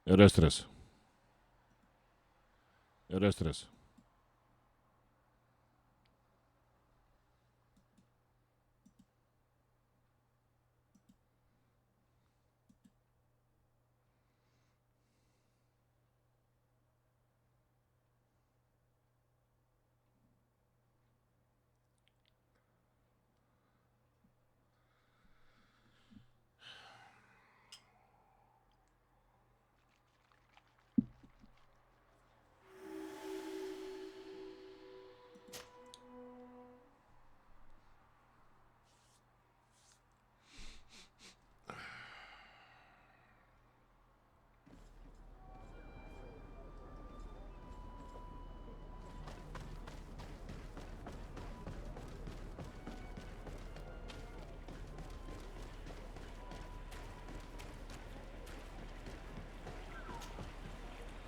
Restres. Restres.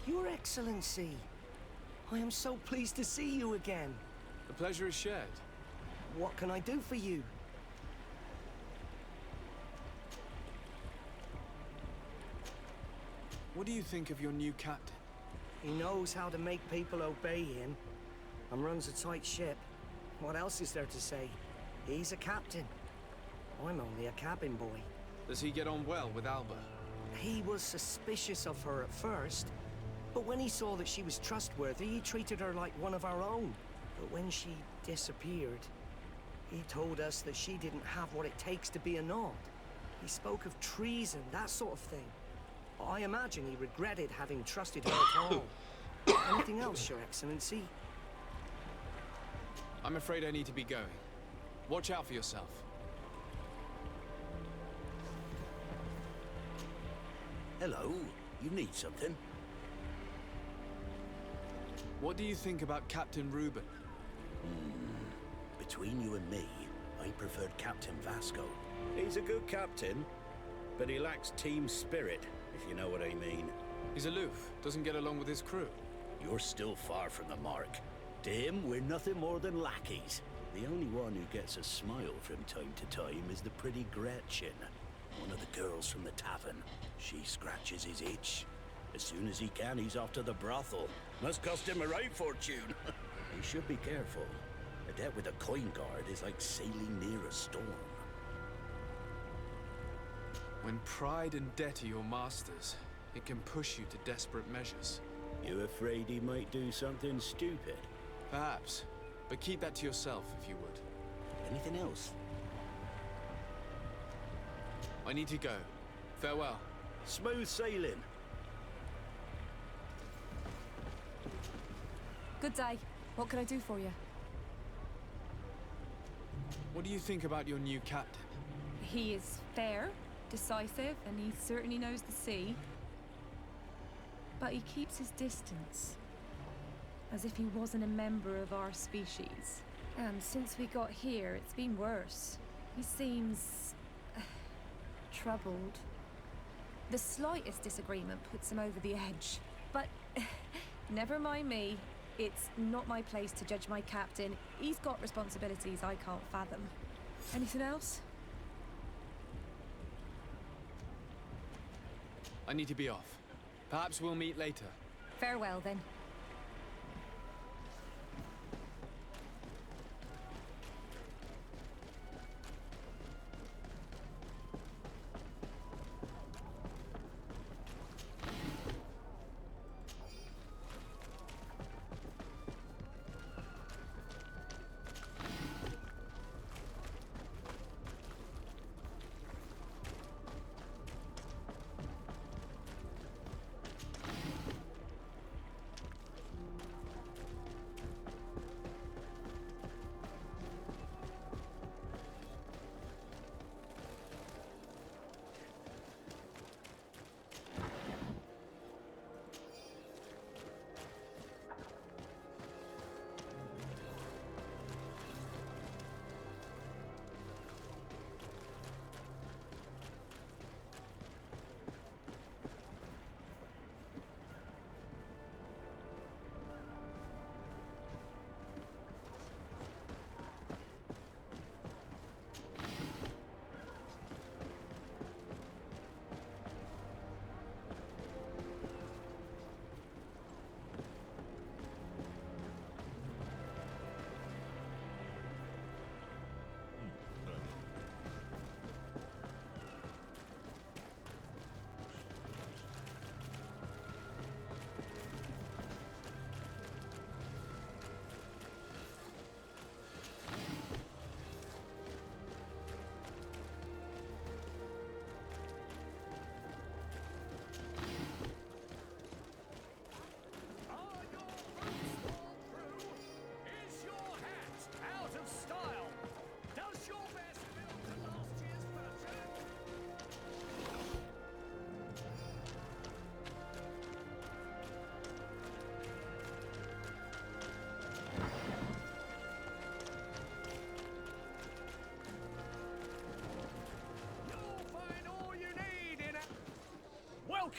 Your Excellency, I am so pleased to see you again. The pleasure is shared. What can I do for you? What do you think of your new captain? He knows how to make people obey him and runs a tight ship. What else is there to say? He's a captain. I'm only a cabin boy. Does he get on well with Alba? He was suspicious of her at first, but when he saw that she was trustworthy, he treated her like one of our own. But when she disappeared, he told us that she didn't have what it takes to be a Nod. He spoke of treason, that sort of thing. I imagine he regretted having trusted her at all. Anything else, Your Excellency? I'm afraid I need to be going. Watch out for yourself. Hello, you need something? What do you think about Captain Reuben? Between you and me, I preferred Captain Vasco. He's a good captain, but he lacks team spirit, if you know what I mean. He's aloof, doesn't get along with his crew. You're still far from the mark. To him, we're nothing more than lackeys. The only one who gets a smile from time to time is the pretty Gretchen, one of the girls from the tavern. She scratches his itch. As soon as he can, he's off to the brothel. Must cost him a right fortune. He should be careful. A debt with a coin guard is like sailing near a storm. When pride and debt are your masters, it can push you to desperate measures. You afraid he might do something stupid? Perhaps, but keep that to yourself if you would. Anything else? I need to go. Farewell. Smooth sailing. Good day. What can I do for you? What do you think about your new captain? He is fair, decisive, and he certainly knows the sea. But he keeps his distance, as if he wasn't a member of our species. And since we got here, it's been worse. He seems troubled. The slightest disagreement puts him over the edge. But never mind me. It's not my place to judge my captain. He's got responsibilities I can't fathom. Anything else? I need to be off. Perhaps we'll meet later. Farewell, then.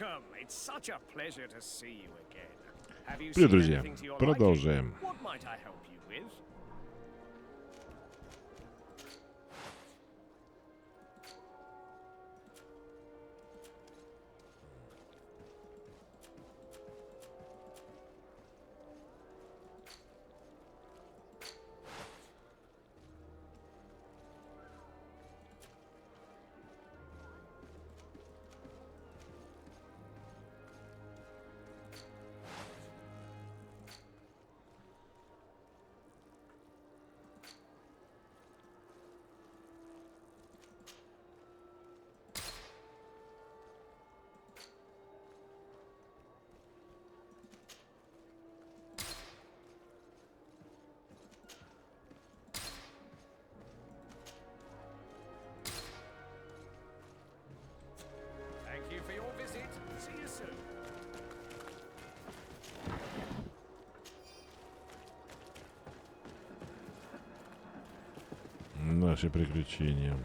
Welcome. It's such a pleasure to see you again. Have you Привет, seen друзья. anything to your Продолжаем. liking? What might I help you with? Thank you for your visit. See you soon. Наши приключения.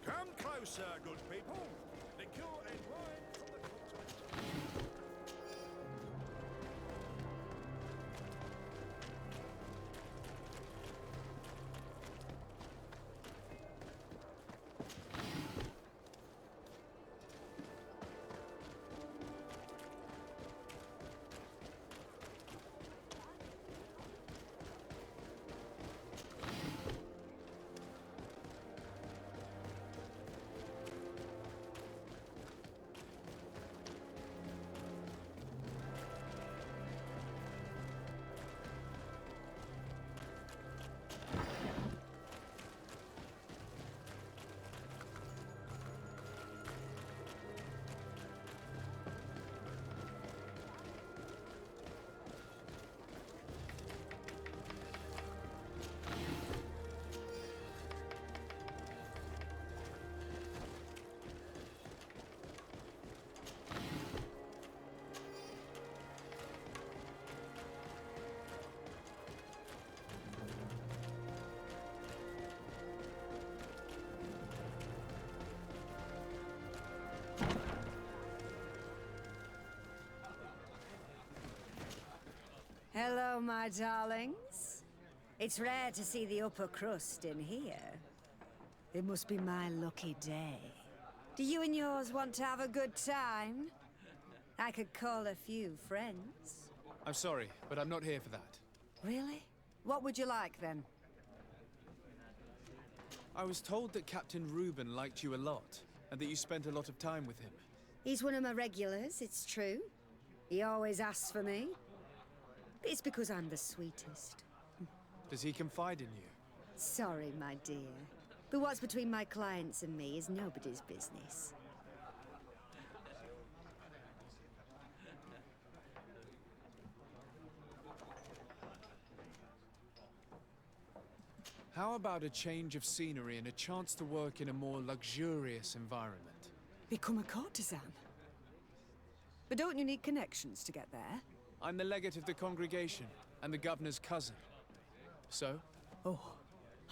Come closer, good people. Liqueur and wine from the continent. Hello, my darlings. It's rare to see the upper crust in here. It must be my lucky day. Do you and yours want to have a good time? I could call a few friends. I'm sorry, but I'm not here for that. Really? What would you like, then? I was told that Captain Reuben liked you a lot, and that you spent a lot of time with him. He's one of my regulars, it's true. He always asks for me. It's because I'm the sweetest. Does he confide in you? Sorry, my dear. But what's between my clients and me is nobody's business. How about a change of scenery and a chance to work in a more luxurious environment? Become a courtesan? But don't you need connections to get there? I'm the legate of the congregation, and the governor's cousin. So? Oh,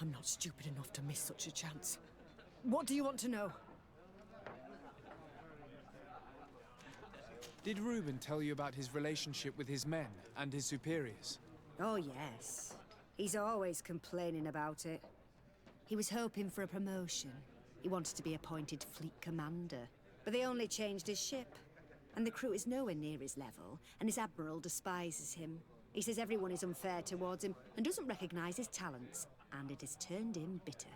I'm not stupid enough to miss such a chance. What do you want to know? Did Reuben tell you about his relationship with his men and his superiors? Oh, yes. He's always complaining about it. He was hoping for a promotion. He wanted to be appointed fleet commander. But they only changed his ship. And the crew is nowhere near his level, and his admiral despises him. He says everyone is unfair towards him and doesn't recognize his talents, and it has turned him bitter.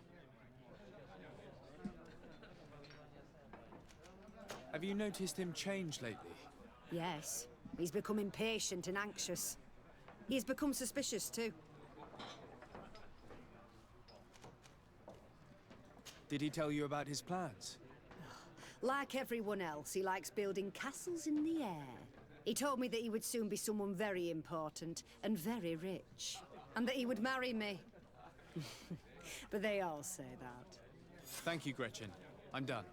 Have you noticed him change lately? Yes, he's become impatient and anxious. He has become suspicious too. Did he tell you about his plans? Like everyone else, he likes building castles in the air. He told me that he would soon be someone very important and very rich, and that he would marry me. But they all say that. Thank you, Gretchen. I'm done.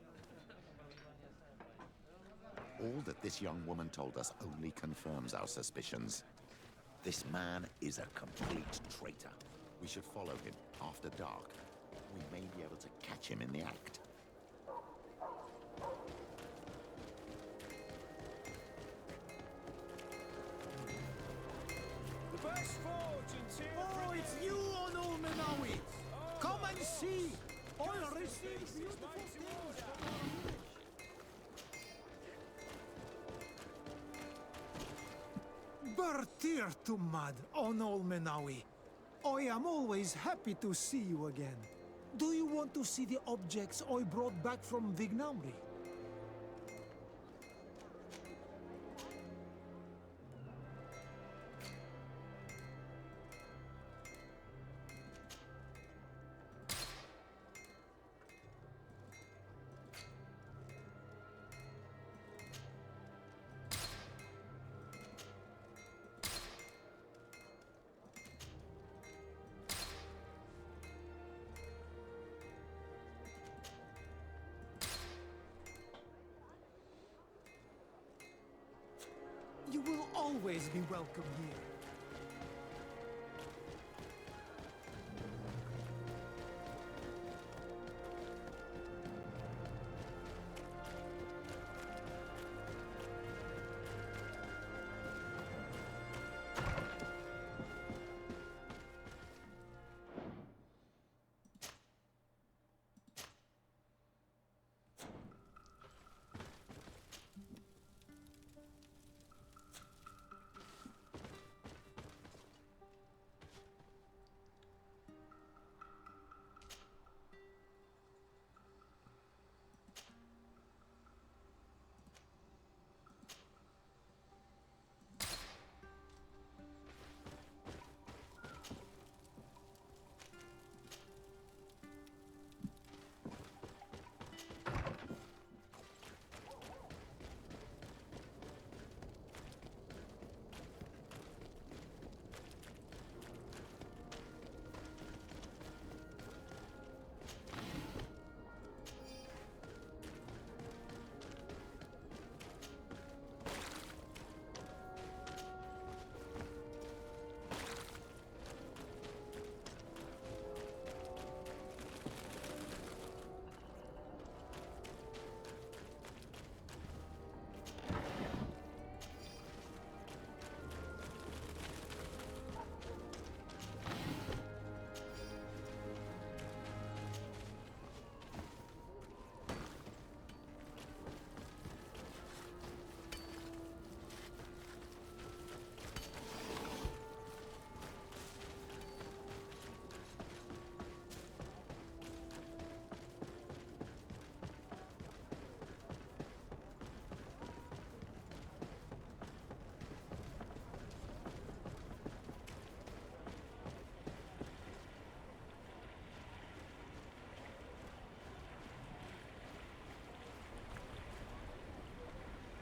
All that this young woman told us only confirms our suspicions. This man is a complete traitor. We should follow him after dark. We may be able to catch him in the act. The best fortunes here. Oh, it's you, Onul Menawi! Come and see! I'll receive beautiful things from our village. Bertir to mad, Onul Menawi. I am always happy to see you again. Do you want to see the objects I brought back from Vignamri? You will always be welcome here.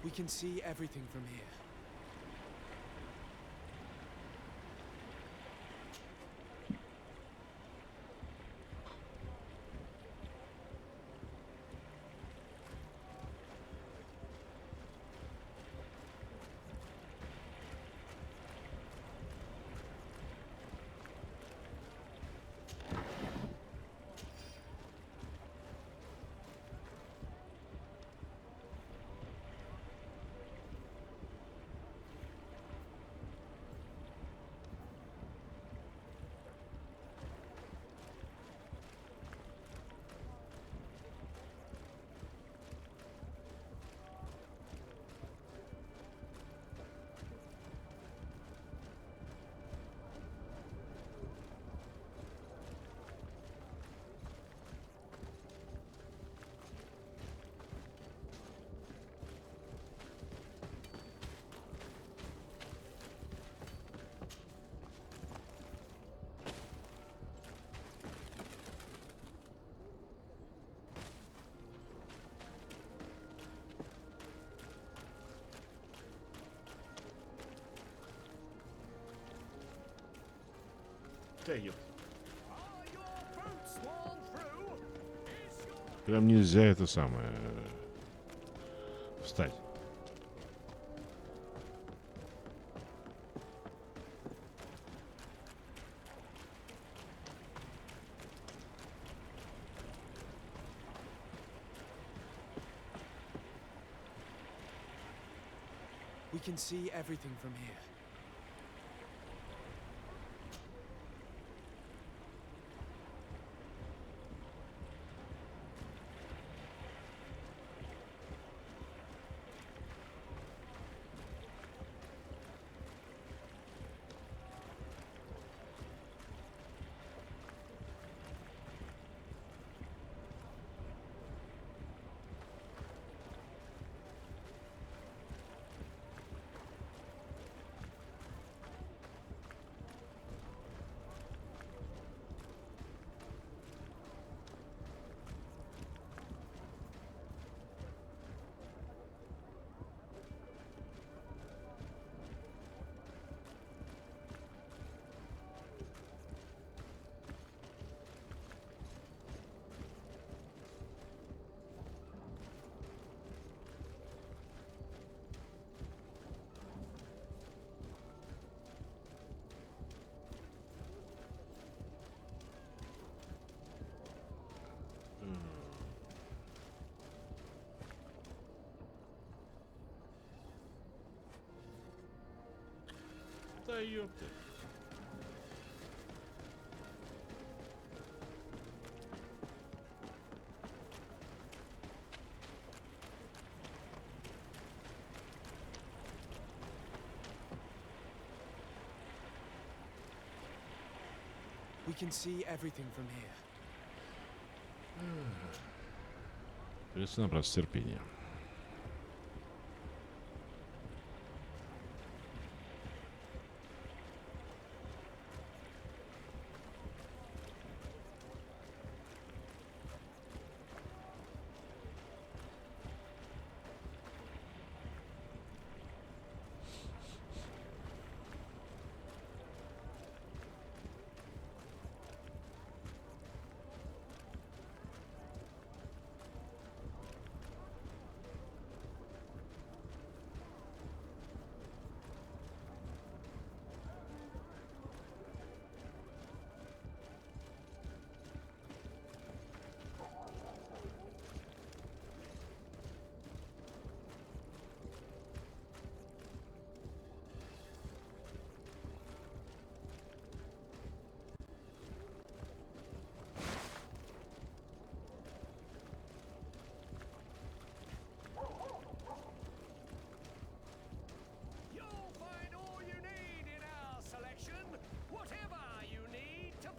We can see everything from here. Да, ёп. Are your boots worn through? Is your Прям нельзя это самое... Встать. can see everything from here. Да ёпта. We can see everything from here. Придется набраться терпения. You'll find all you need in our selection. Whatever you need to...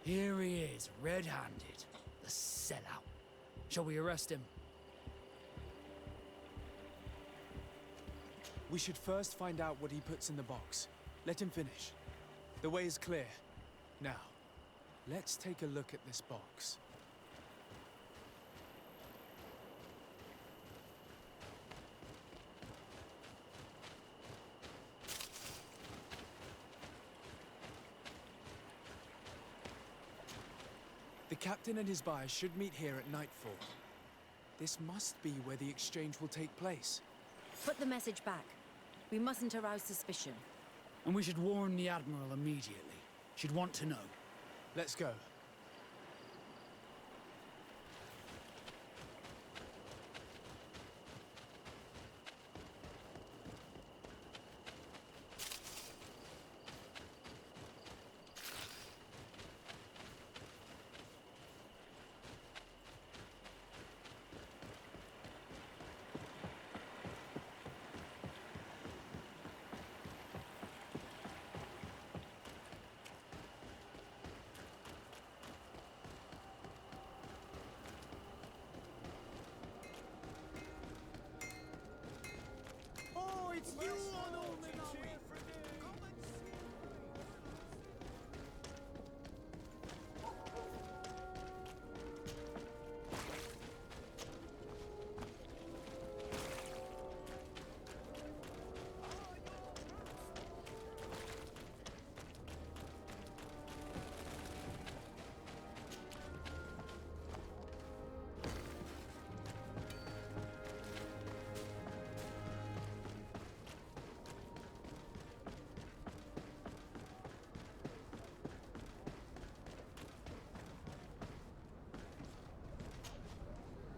Here he is, red-handed. The sellout. Shall we arrest him? We should first find out what he puts in the box. Let him finish. The way is clear. Now, let's take a look at this box. The captain and his buyers should meet here at nightfall. This must be where the exchange will take place. Put the message back. We mustn't arouse suspicion. And we should warn the Admiral immediately. She'd want to know. Let's go. You on all Menawi! Come and see.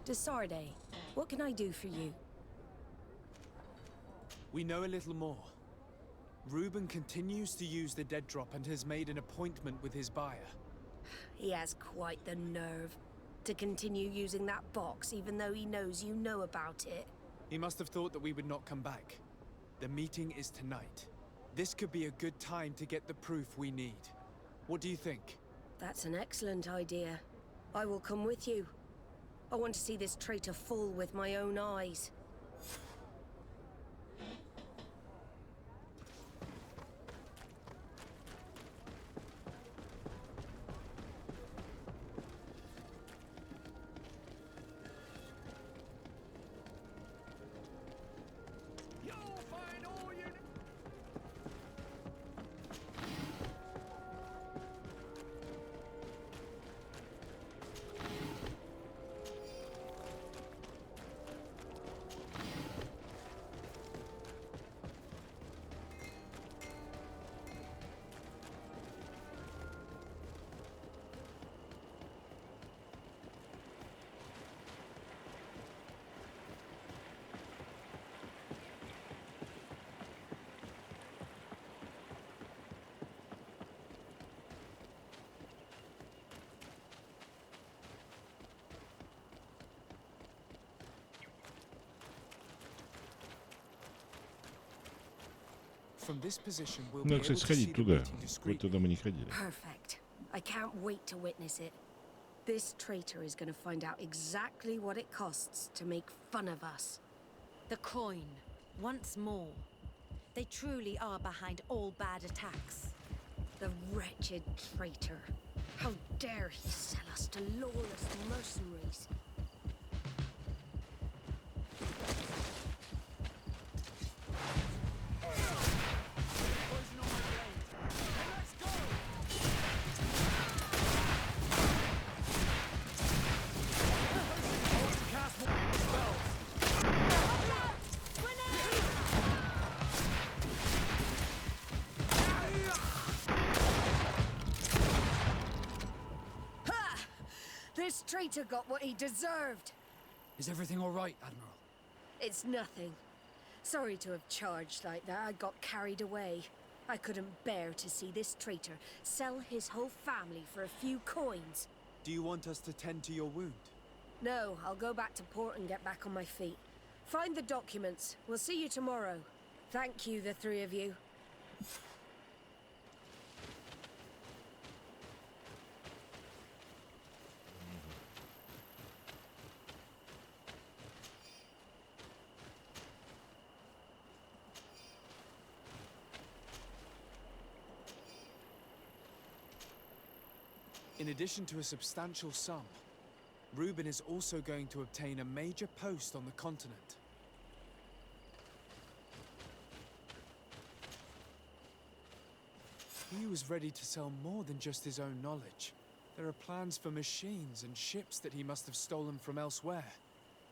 Desarde, what can I do for you? We know a little more. Reuben continues to use the dead drop and has made an appointment with his buyer. He has quite the nerve to continue using that box even though he knows you know about it. He must have thought that we would not come back. The meeting is tonight. This could be a good time to get the proof we need. What do you think? That's an excellent idea. I will come with you. I want to see this traitor fall with my own eyes. From this position, we'll be Ну, able кстати, to see сходить the туда. meeting Вот discreetly. туда мы не ходили. Perfect. I can't wait to witness it. This traitor is going to find out exactly what it costs to make fun of us. The coin, once more. They truly are behind all bad attacks. The wretched traitor. How dare he sell us to lawless mercenaries? This traitor got what he deserved. Is everything all right, Admiral? It's nothing. Sorry to have charged like that. I got carried away. I couldn't bear to see this traitor sell his whole family for a few coins. Do you want us to tend to your wound? No, I'll go back to port and get back on my feet. Find the documents. We'll see you tomorrow. Thank you, the three of you. In addition to a substantial sum, Reuben is also going to obtain a major post on the continent. He was ready to sell more than just his own knowledge. There are plans for machines and ships that he must have stolen from elsewhere.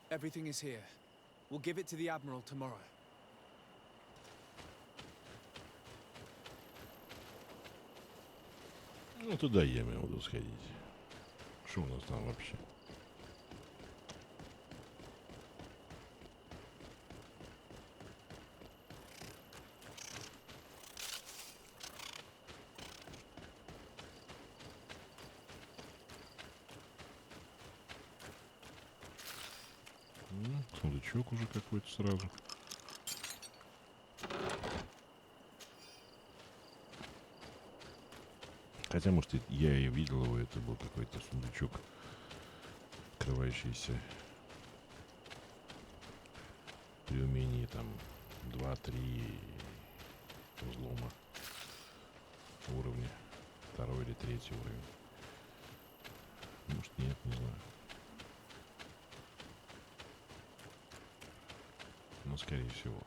Everything is here. We'll give it to the Admiral tomorrow. Ну, туда я имею в виду сходить. Что у нас там вообще? Сундучок уже какой-то сразу. Хотя, может, я и видел его, это был какой-то сундучок, открывающийся при умении там 2-3 взлома уровня. Второй или третий уровень. Может, нет, не знаю. Но скорее всего.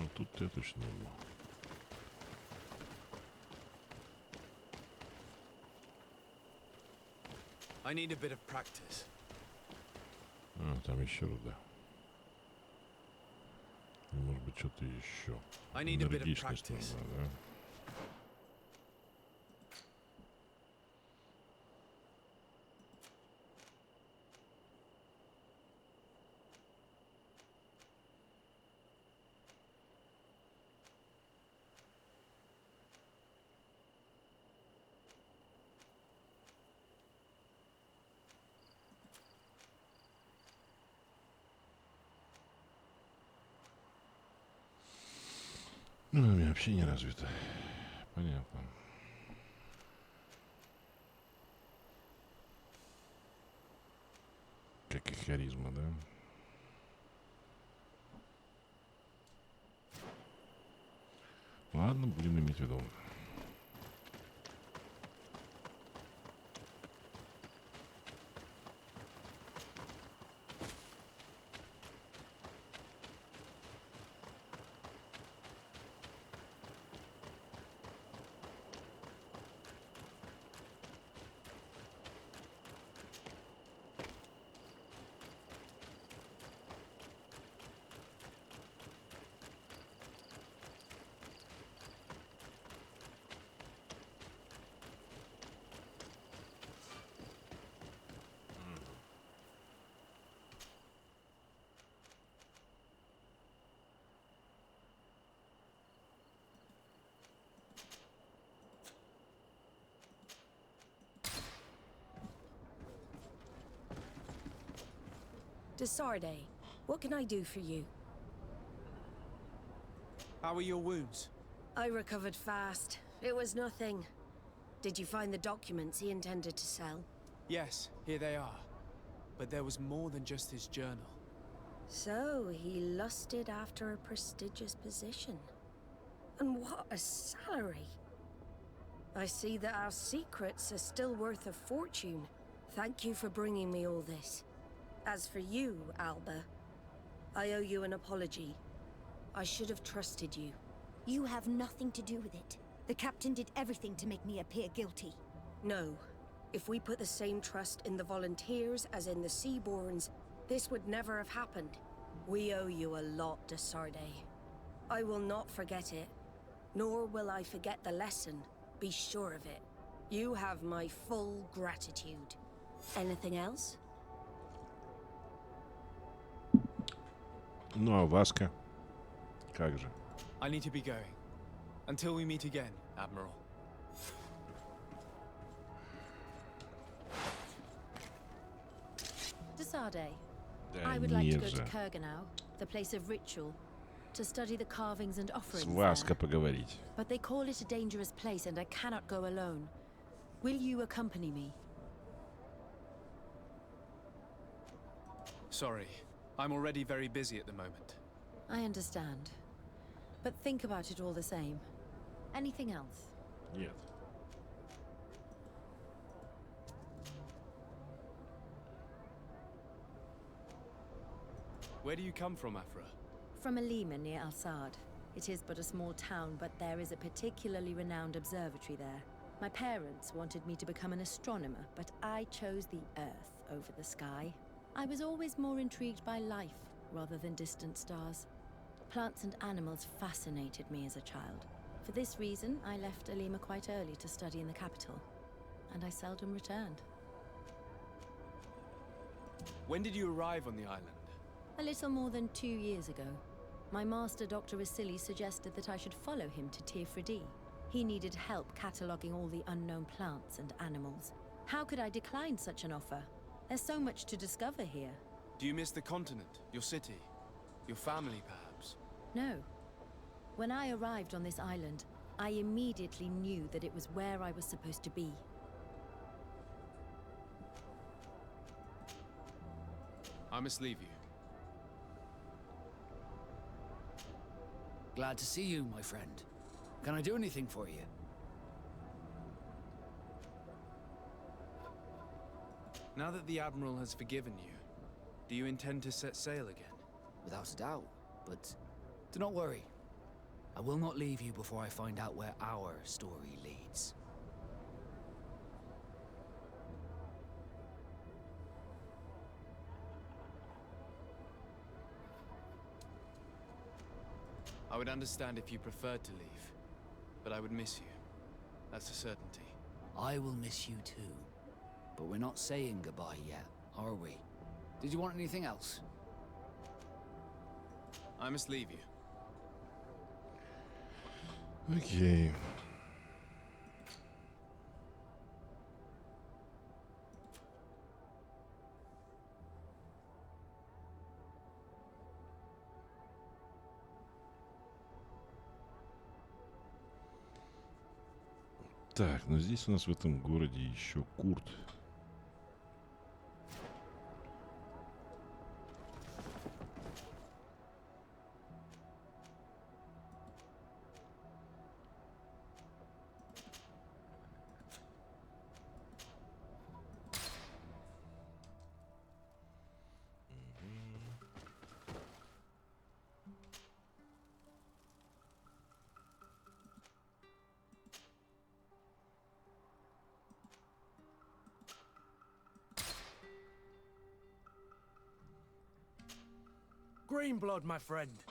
Ну, тут я точно не был. I need a bit of practice. А, там еще руда. Может быть, что-то еще. I need a bit of Энергичность practice. нужна, да? Ну, у меня вообще не развито. Понятно. Как и харизма, да? Ладно, будем иметь в виду. Desarde, what can I do for you? How are your wounds? I recovered fast. It was nothing. Did you find the documents he intended to sell? Yes, here they are. But there was more than just his journal. So, he lusted after a prestigious position. And what a salary! I see that our secrets are still worth a fortune. Thank you for bringing me all this. As for you, Alba, I owe you an apology. I should have trusted you. You have nothing to do with it. The captain did everything to make me appear guilty. No. If we put the same trust in the volunteers as in the Seaborns, this would never have happened. We owe you a lot, Desarde. I will not forget it. Nor will I forget the lesson. Be sure of it. You have my full gratitude. Anything else? Ну, а Васка? Как же? I need to be going. Until we meet again, Admiral. Desarde, Да I would like to go нет to же. Kurganau, the place of ritual, to study the carvings and С offerings Васка there. поговорить. But they call it a dangerous place and I cannot go alone. Will you accompany me? Sorry. I'm already very busy at the moment. I understand. But think about it all the same. Anything else? Нет. Where do you come from, Afra? From Alima near Al-Sad. It is but a small town, but there is a particularly renowned observatory there. My parents wanted me to become an astronomer, but I chose the Earth over the sky. I was always more intrigued by life rather than distant stars. Plants and animals fascinated me as a child. For this reason, I left Alima quite early to study in the capital, and I seldom returned. When did you arrive on the island? A little more than 2 years ago. My master, Dr. Vasily, suggested that I should follow him to Tirfredi. He needed help cataloguing all the unknown plants and animals. How could I decline such an offer? There's so much to discover here. Do you miss the continent, your city, your family, perhaps? No. When I arrived on this island, I immediately knew that it was where I was supposed to be. I must leave you. Glad to see you, my friend. Can I do anything for you? Now that the Admiral has forgiven you, do you intend to set sail again? Without a doubt, but do not worry. I will not leave you before I find out where our story leads. I would understand if you preferred to leave, but I would miss you. That's a certainty. I will miss you too. But we're not saying goodbye yet, are we? Did you want anything else? I must leave you. Окей. Так, ну здесь у нас в этом городе еще Курт. Greenblood, my friend.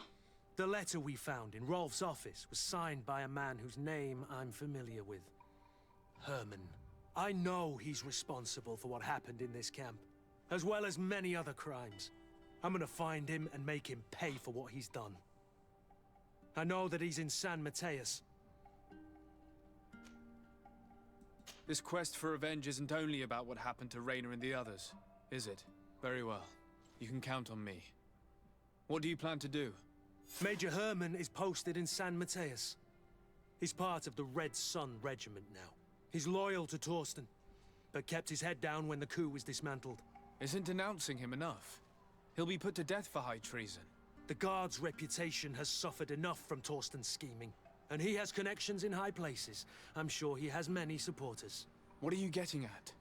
The letter we found in Rolf's office was signed by a man whose name I'm familiar with. Herman. I know he's responsible for what happened in this camp, as well as many other crimes. I'm gonna find him and make him pay for what he's done. I know that he's in San Mateus. This quest for revenge isn't only about what happened to Raynor and the others, is it? Very well. You can count on me. What do you plan to do? Major Herman is posted in San Mateus. He's part of the Red Sun Regiment now. He's loyal to Torsten, but kept his head down when the coup was dismantled. Isn't denouncing him enough? He'll be put to death for high treason. The Guard's reputation has suffered enough from Torsten's scheming, and he has connections in high places. I'm sure he has many supporters. What are you getting at?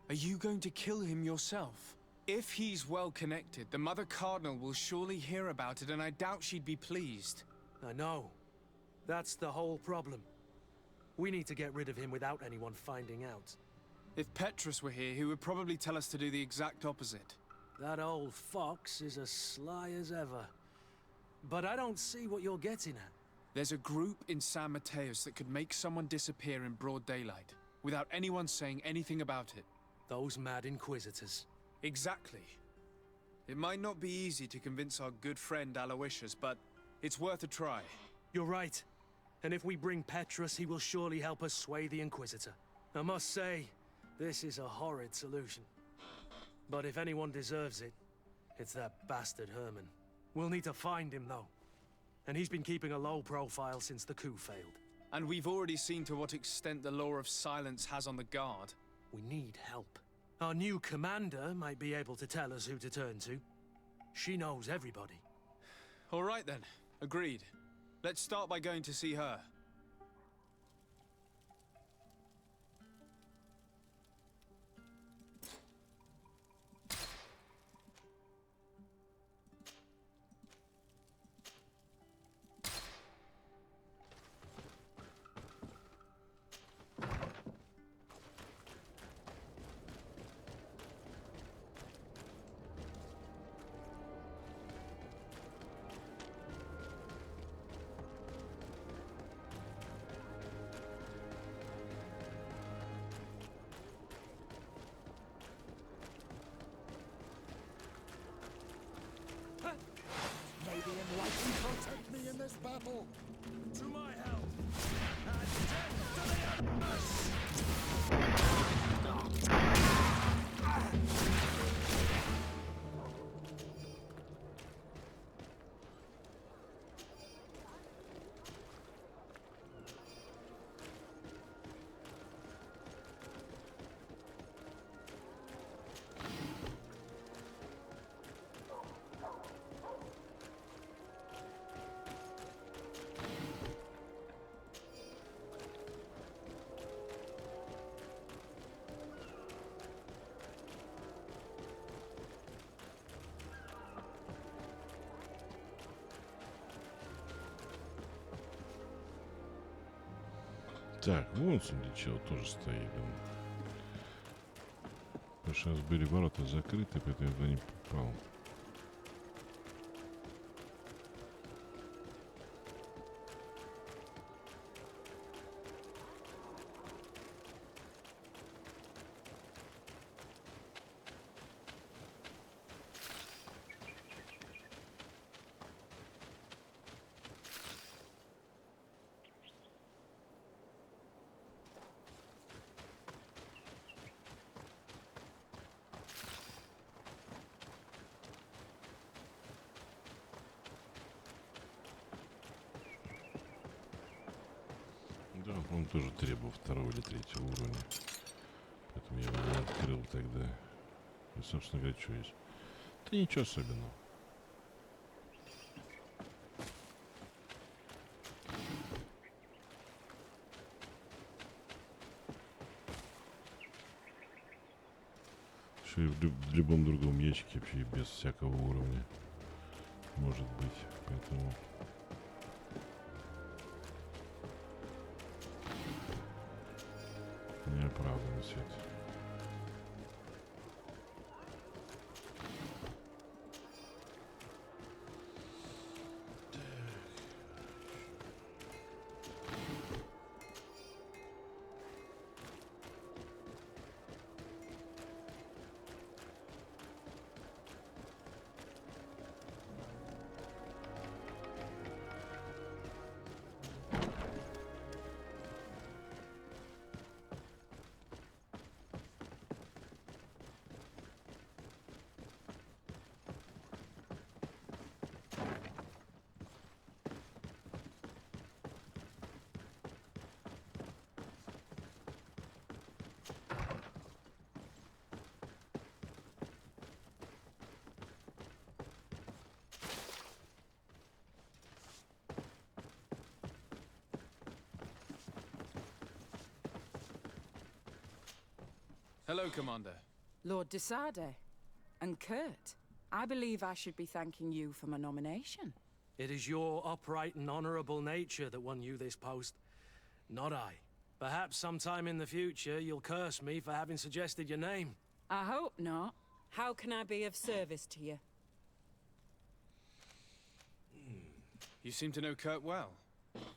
Are you going to kill him yourself? If he's well connected, the Mother Cardinal will surely hear about it, and I doubt she'd be pleased. I know. That's the whole problem. We need to get rid of him without anyone finding out. If Petrus were here, he would probably tell us to do the exact opposite. That old fox is as sly as ever. But I don't see what you're getting at. There's a group in San Mateus that could make someone disappear in broad daylight, without anyone saying anything about it. Those mad Inquisitors. Exactly. It might not be easy to convince our good friend Aloysius, but it's worth a try. You're right. And if we bring Petrus, he will surely help us sway the Inquisitor. I must say, this is a horrid solution. But if anyone deserves it, it's that bastard Herman. We'll need to find him, though. And he's been keeping a low profile since the coup failed. And we've already seen to what extent the law of silence has on the Guard. We need help. Our new commander might be able to tell us who to turn to. She knows everybody. All right then. Agreed. Let's start by going to see her. Так, вон смотри, чел тоже стоит, блин. Потому что у нас были ворота закрыты, поэтому я туда не попал. Да, он тоже требовал второго или третьего уровня. Поэтому я его не открыл тогда. И, собственно говоря, что есть? Да ничего особенного. Что и в любом другом ящике вообще без всякого уровня может быть. Поэтому... неоправданный свет. Hello, Commander. Lord Desade. And Kurt, I believe I should be thanking you for my nomination. It is your upright and honorable nature that won you this post, not I. Perhaps sometime in the future you'll curse me for having suggested your name. I hope not. How can I be of service to you? You seem to know Kurt well.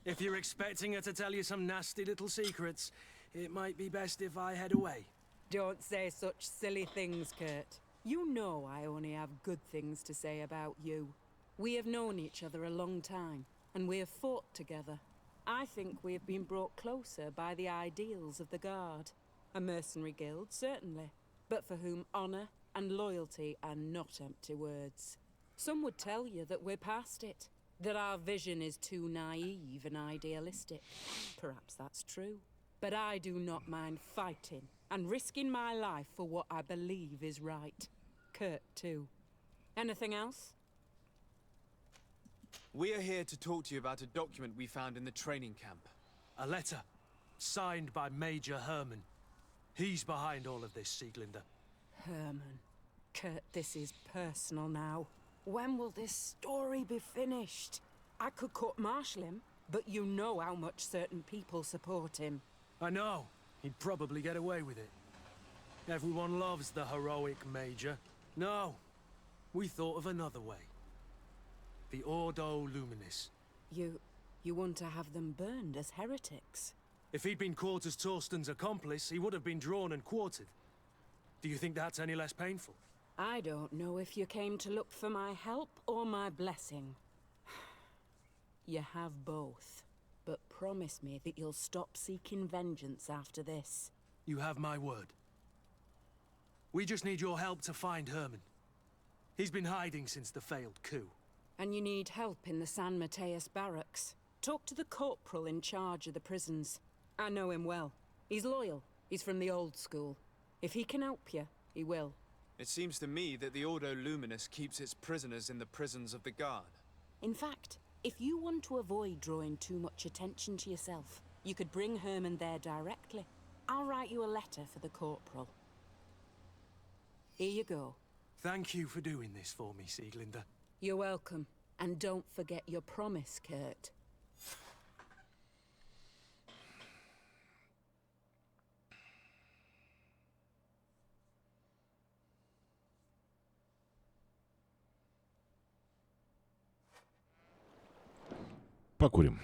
If you're expecting her to tell you some nasty little secrets, it might be best if I head away. Don't say such silly things, Kurt. You know I only have good things to say about you. We have known each other a long time, and we have fought together. I think we have been brought closer by the ideals of the Guard. A mercenary guild, certainly, but for whom honor and loyalty are not empty words. Some would tell you that we're past it, that our vision is too naive and idealistic. Perhaps that's true. But I do not mind fighting and risking my life for what I believe is right. Kurt, too. Anything else? We are here to talk to you about a document we found in the training camp. A letter, signed by Major Herman. He's behind all of this, Sieglinder. Herman. Kurt, this is personal now. When will this story be finished? I could court-martial him, but you know how much certain people support him. I know. He'd probably get away with it. Everyone loves the heroic Major. No, we thought of another way. The Ordo Luminis. You want to have them burned as heretics? If he'd been caught as Torsten's accomplice, he would have been drawn and quartered. Do you think that's any less painful? I don't know if you came to look for my help or my blessing. You have both. But promise me that you'll stop seeking vengeance after this. You have my word. We just need your help to find Herman. He's been hiding since the failed coup. And you need help in the San Mateus barracks. Talk to the corporal in charge of the prisons. I know him well. He's loyal. He's from the old school. If he can help you, he will. It seems to me that the Ordo Luminis keeps its prisoners in the prisons of the Guard. In fact, if you want to avoid drawing too much attention to yourself, you could bring Herman there directly. I'll write you a letter for the corporal. Here you go. Thank you for doing this for me, Sieglinder. You're welcome. And don't forget your promise, Kurt. покурим.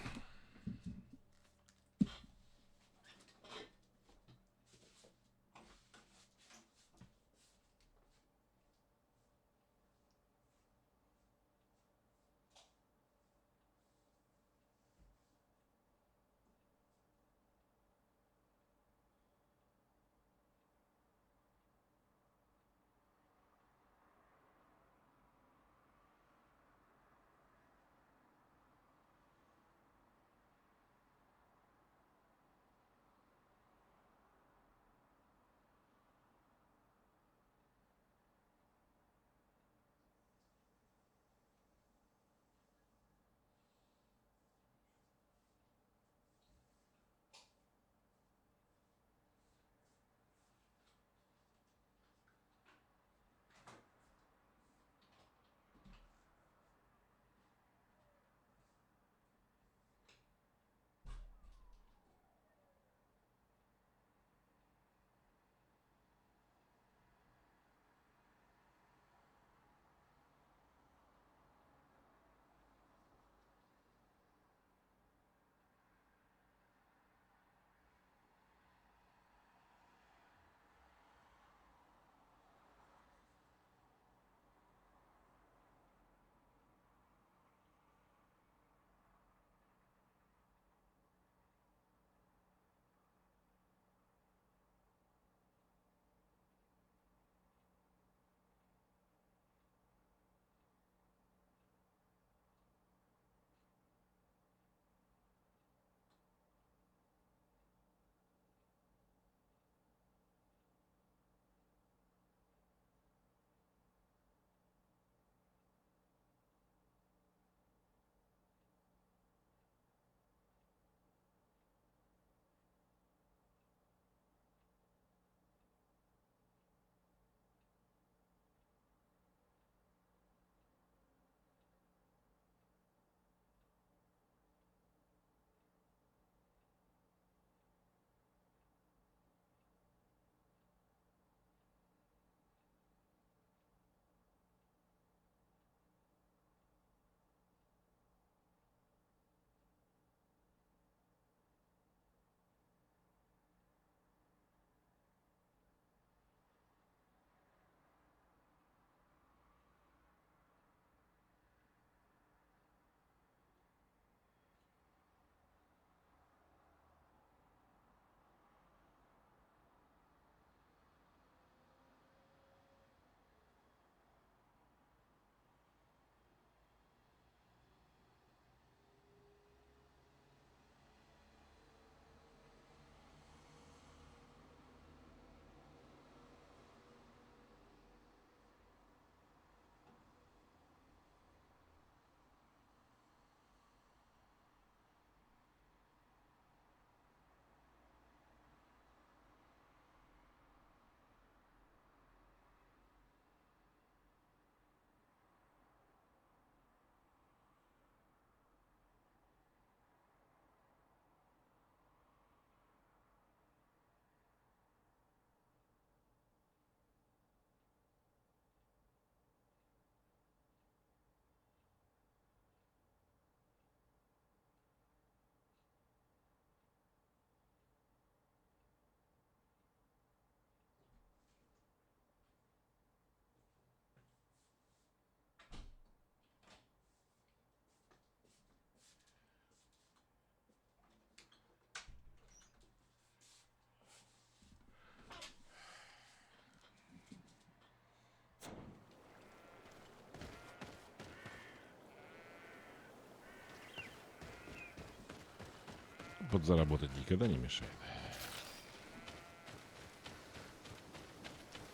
Подзаработать никогда не мешает.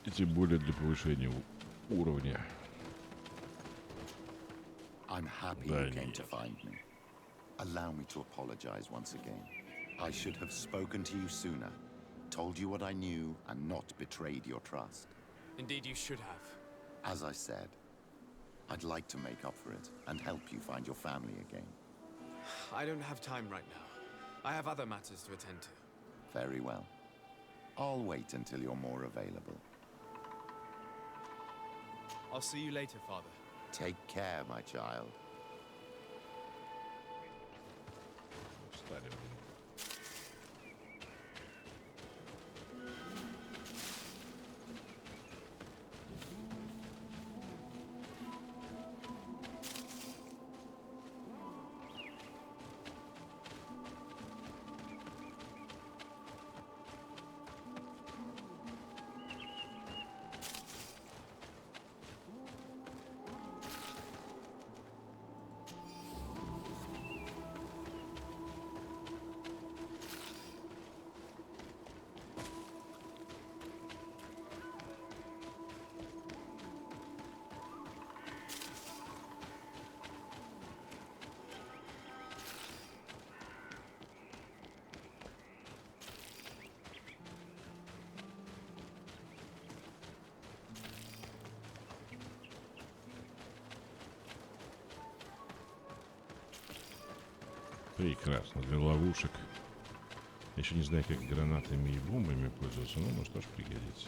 И тем более для повышения уровня. I'm happy you came to find me. Allow me to apologize once again. I should have spoken to you sooner, told you what I knew, and not betrayed your trust. Indeed, you should have. As I said, I'd like to make up for it and help you find your family again. I don't have time right now. I have other matters to attend to. Very well. I'll wait until you're more available. I'll see you later, Father. Take care, my child. Прекрасно, для ловушек. Еще не знаю, как гранатами и бомбами пользоваться, но может тоже пригодится.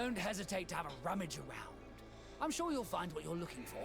Don't hesitate to have a rummage around. I'm sure you'll find what you're looking for.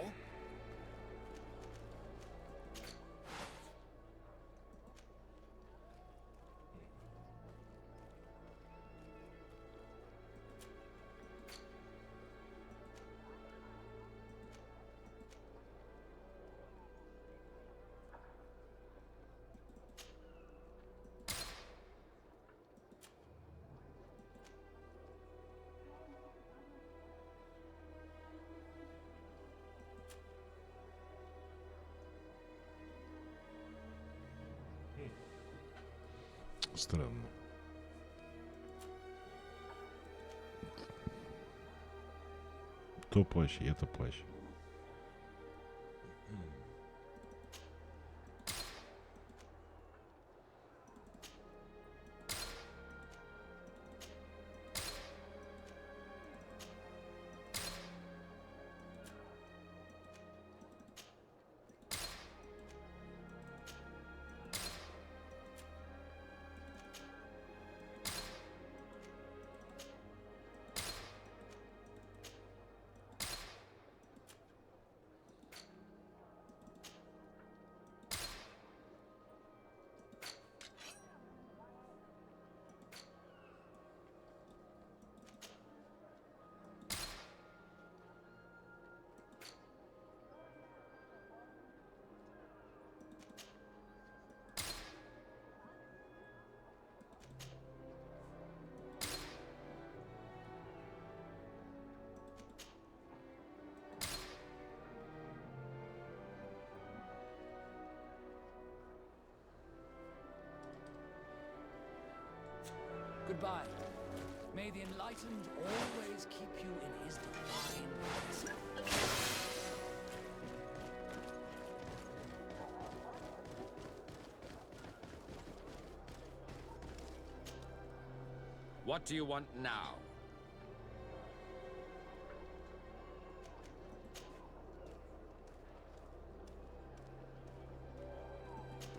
Странно. То плащ, и это плащ. Goodbye. May the Enlightened always keep you in his divine presence. What do you want now?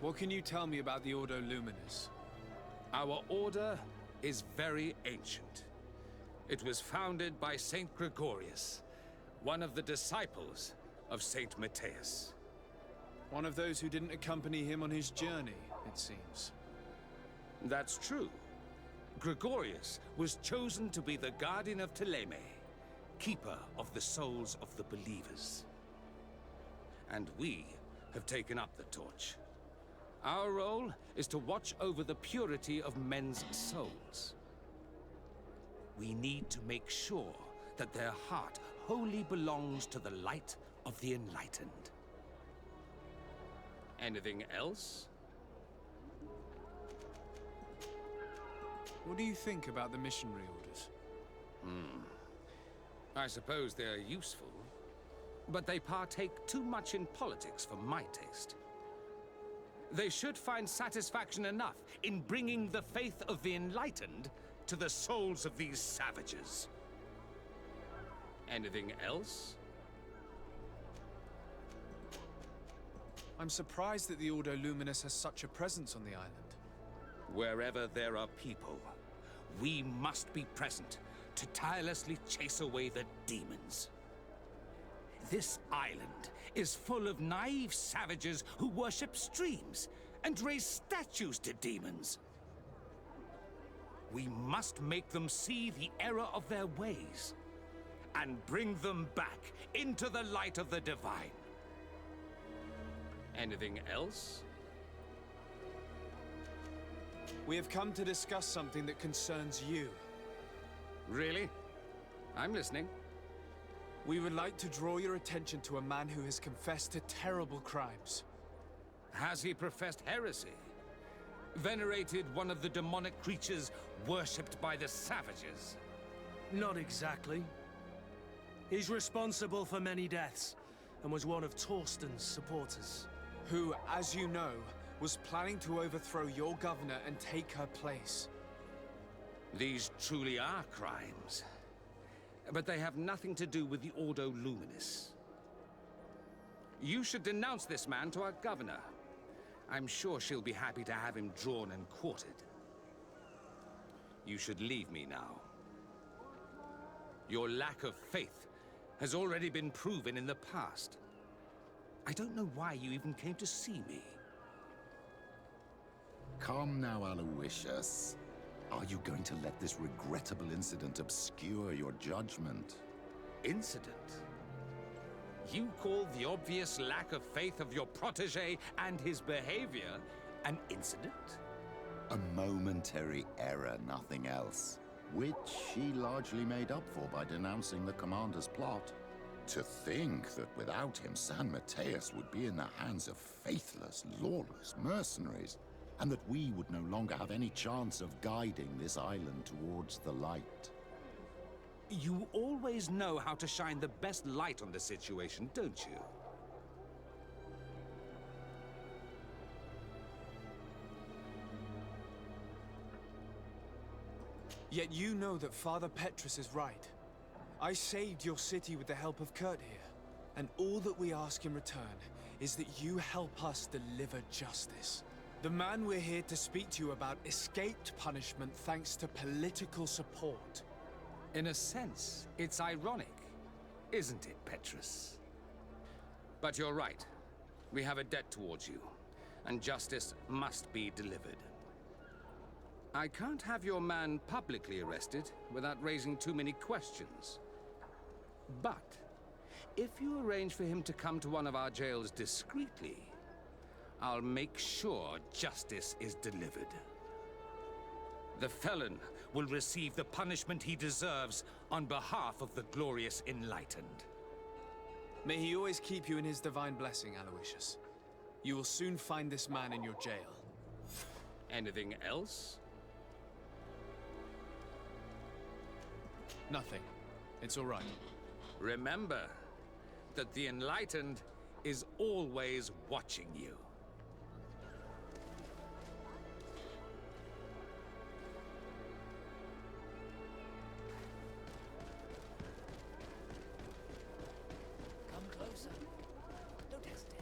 What can you tell me about the Ordo Luminous? Our order is very ancient. It was founded by Saint Gregorius, one of the disciples of Saint Matthias. One of those who didn't accompany him on his journey, it seems. That's true. Gregorius was chosen to be the guardian of Teleme, keeper of the souls of the believers. And we have taken up the torch. Our role is to watch over the purity of men's souls. We need to make sure that their heart wholly belongs to the light of the enlightened. Anything else? What do you think about the missionary orders? I suppose they're useful, but they partake too much in politics for my taste. They should find satisfaction enough in bringing the faith of the enlightened to the souls of these savages. Anything else? I'm surprised that the Ordo Luminous has such a presence on the island. Wherever there are people, we must be present to tirelessly chase away the demons. This island is full of naive savages who worship streams and raise statues to demons. We must make them see the error of their ways and bring them back into the light of the divine. Anything else? We have come to discuss something that concerns you. Really? I'm listening. We would like to draw your attention to a man who has confessed to terrible crimes. Has he professed heresy? Venerated one of the demonic creatures worshipped by the savages? Not exactly. He's responsible for many deaths, and was one of Torsten's supporters. Who, as you know, was planning to overthrow your governor and take her place. These truly are crimes. But they have nothing to do with the Ordo Luminous. You should denounce this man to our governor. I'm sure she'll be happy to have him drawn and quartered. You should leave me now. Your lack of faith has already been proven in the past. I don't know why you even came to see me. Come now, Aloysius. Are you going to let this regrettable incident obscure your judgment? Incident? You call the obvious lack of faith of your protege and his behavior an incident? A momentary error, nothing else. Which he largely made up for by denouncing the commander's plot. To think that without him, San Mateus would be in the hands of faithless, lawless mercenaries, and that we would no longer have any chance of guiding this island towards the light. You always know how to shine the best light on the situation, don't you? Yet you know that Father Petrus is right. I saved your city with the help of Kurt here. And all that we ask in return is that you help us deliver justice. The man we're here to speak to you about escaped punishment thanks to political support. In a sense, it's ironic, isn't it, Petrus? But you're right. We have a debt towards you, and justice must be delivered. I can't have your man publicly arrested without raising too many questions. But if you arrange for him to come to one of our jails discreetly, I'll make sure justice is delivered. The felon will receive the punishment he deserves on behalf of the glorious enlightened. May he always keep you in his divine blessing, Aloysius. You will soon find this man in your jail. Anything else? Nothing. It's all right. Remember that the enlightened is always watching you. Come closer. Don't hesitate.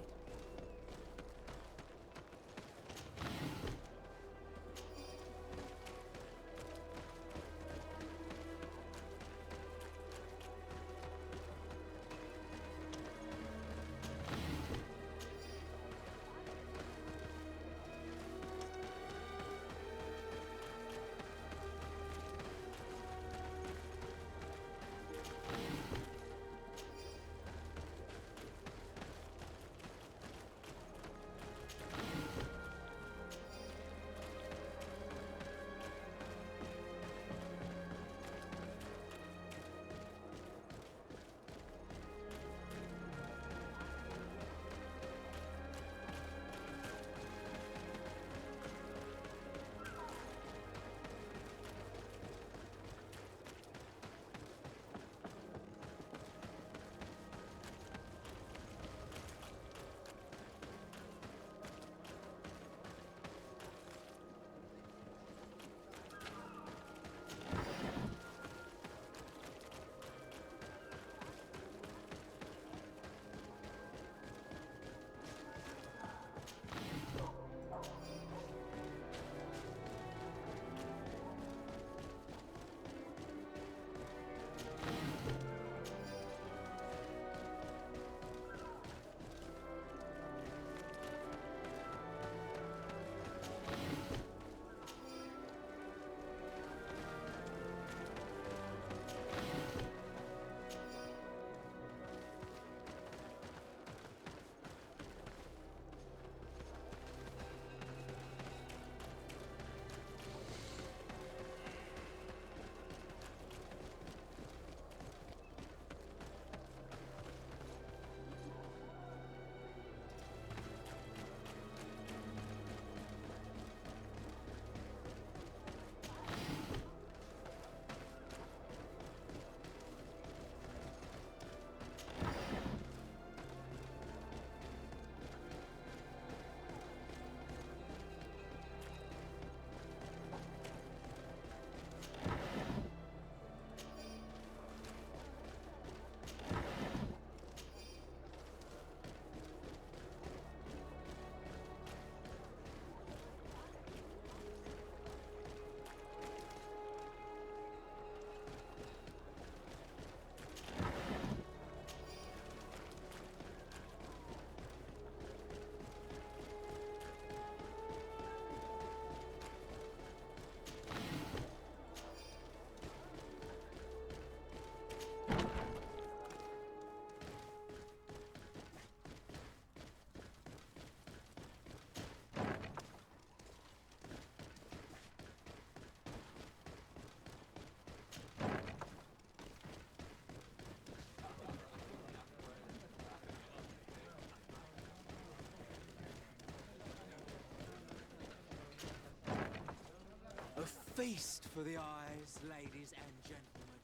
feast for the eyes, ladies and gentlemen.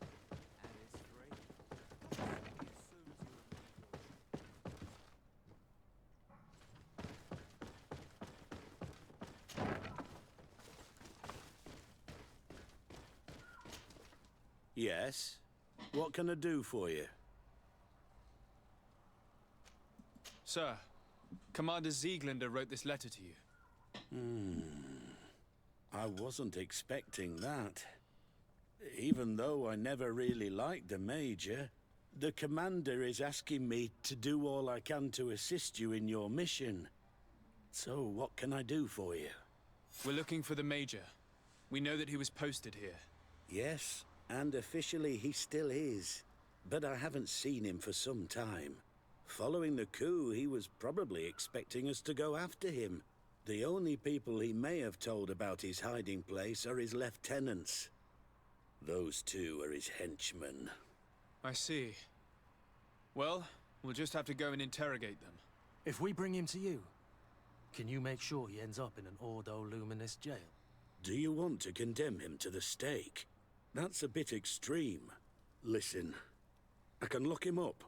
And it's free. As soon as you Yes? What can I do for you? Sir, Commander Zieglander wrote this letter to you. I wasn't expecting that. Even though I never really liked the Major, the Commander is asking me to do all I can to assist you in your mission. So, what can I do for you? We're looking for the Major. We know that he was posted here. Yes, and officially he still is. But I haven't seen him for some time. Following the coup, he was probably expecting us to go after him. The only people he may have told about his hiding place are his lieutenants. Those two are his henchmen. I see. Well, we'll just have to go and interrogate them. If we bring him to you, can you make sure he ends up in an Ordo Luminous jail? Do you want to condemn him to the stake? That's a bit extreme. Listen, I can lock him up,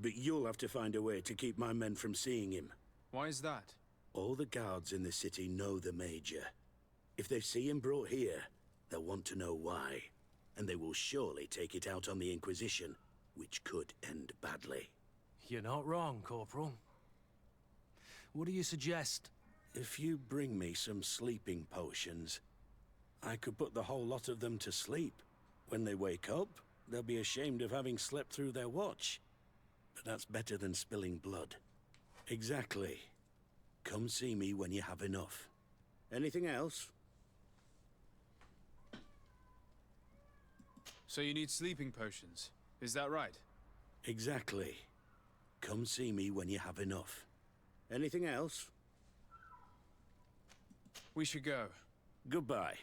but you'll have to find a way to keep my men from seeing him. Why is that? All the guards in the city know the Major. If they see him brought here, they'll want to know why. And they will surely take it out on the Inquisition, which could end badly. You're not wrong, Corporal. What do you suggest? If you bring me some sleeping potions, I could put the whole lot of them to sleep. When they wake up, they'll be ashamed of having slept through their watch. But that's better than spilling blood. Exactly. Come see me when you have enough. Anything else? So you need sleeping potions, is that right? Exactly. Come see me when you have enough. Anything else? We should go. Goodbye.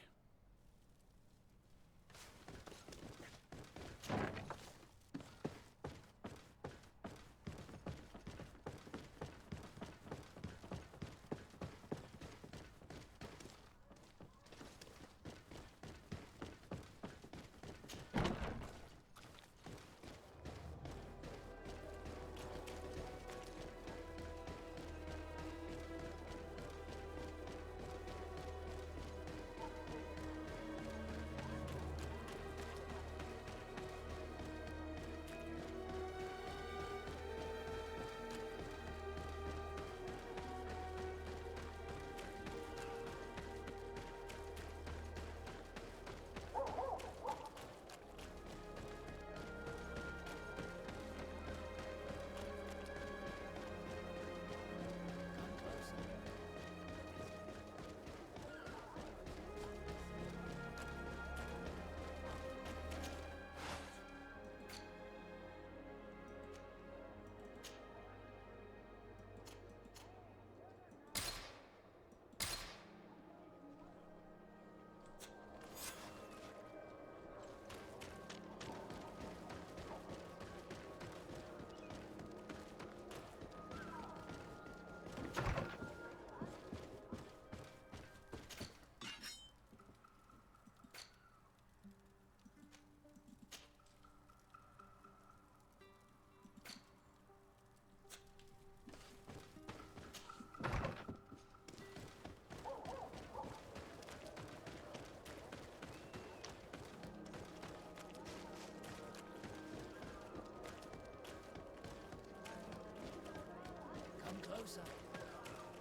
Closer.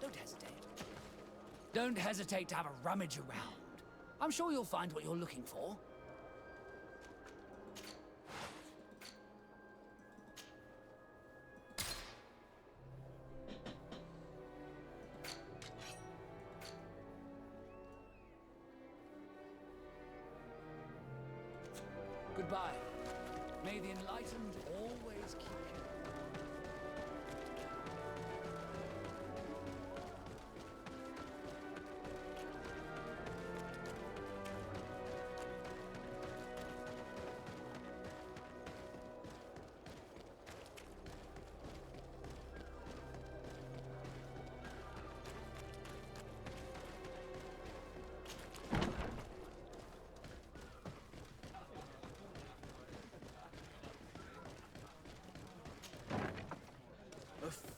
Don't hesitate. Don't hesitate to have a rummage around. I'm sure you'll find what you're looking for. Goodbye. May the enlightened always keep you.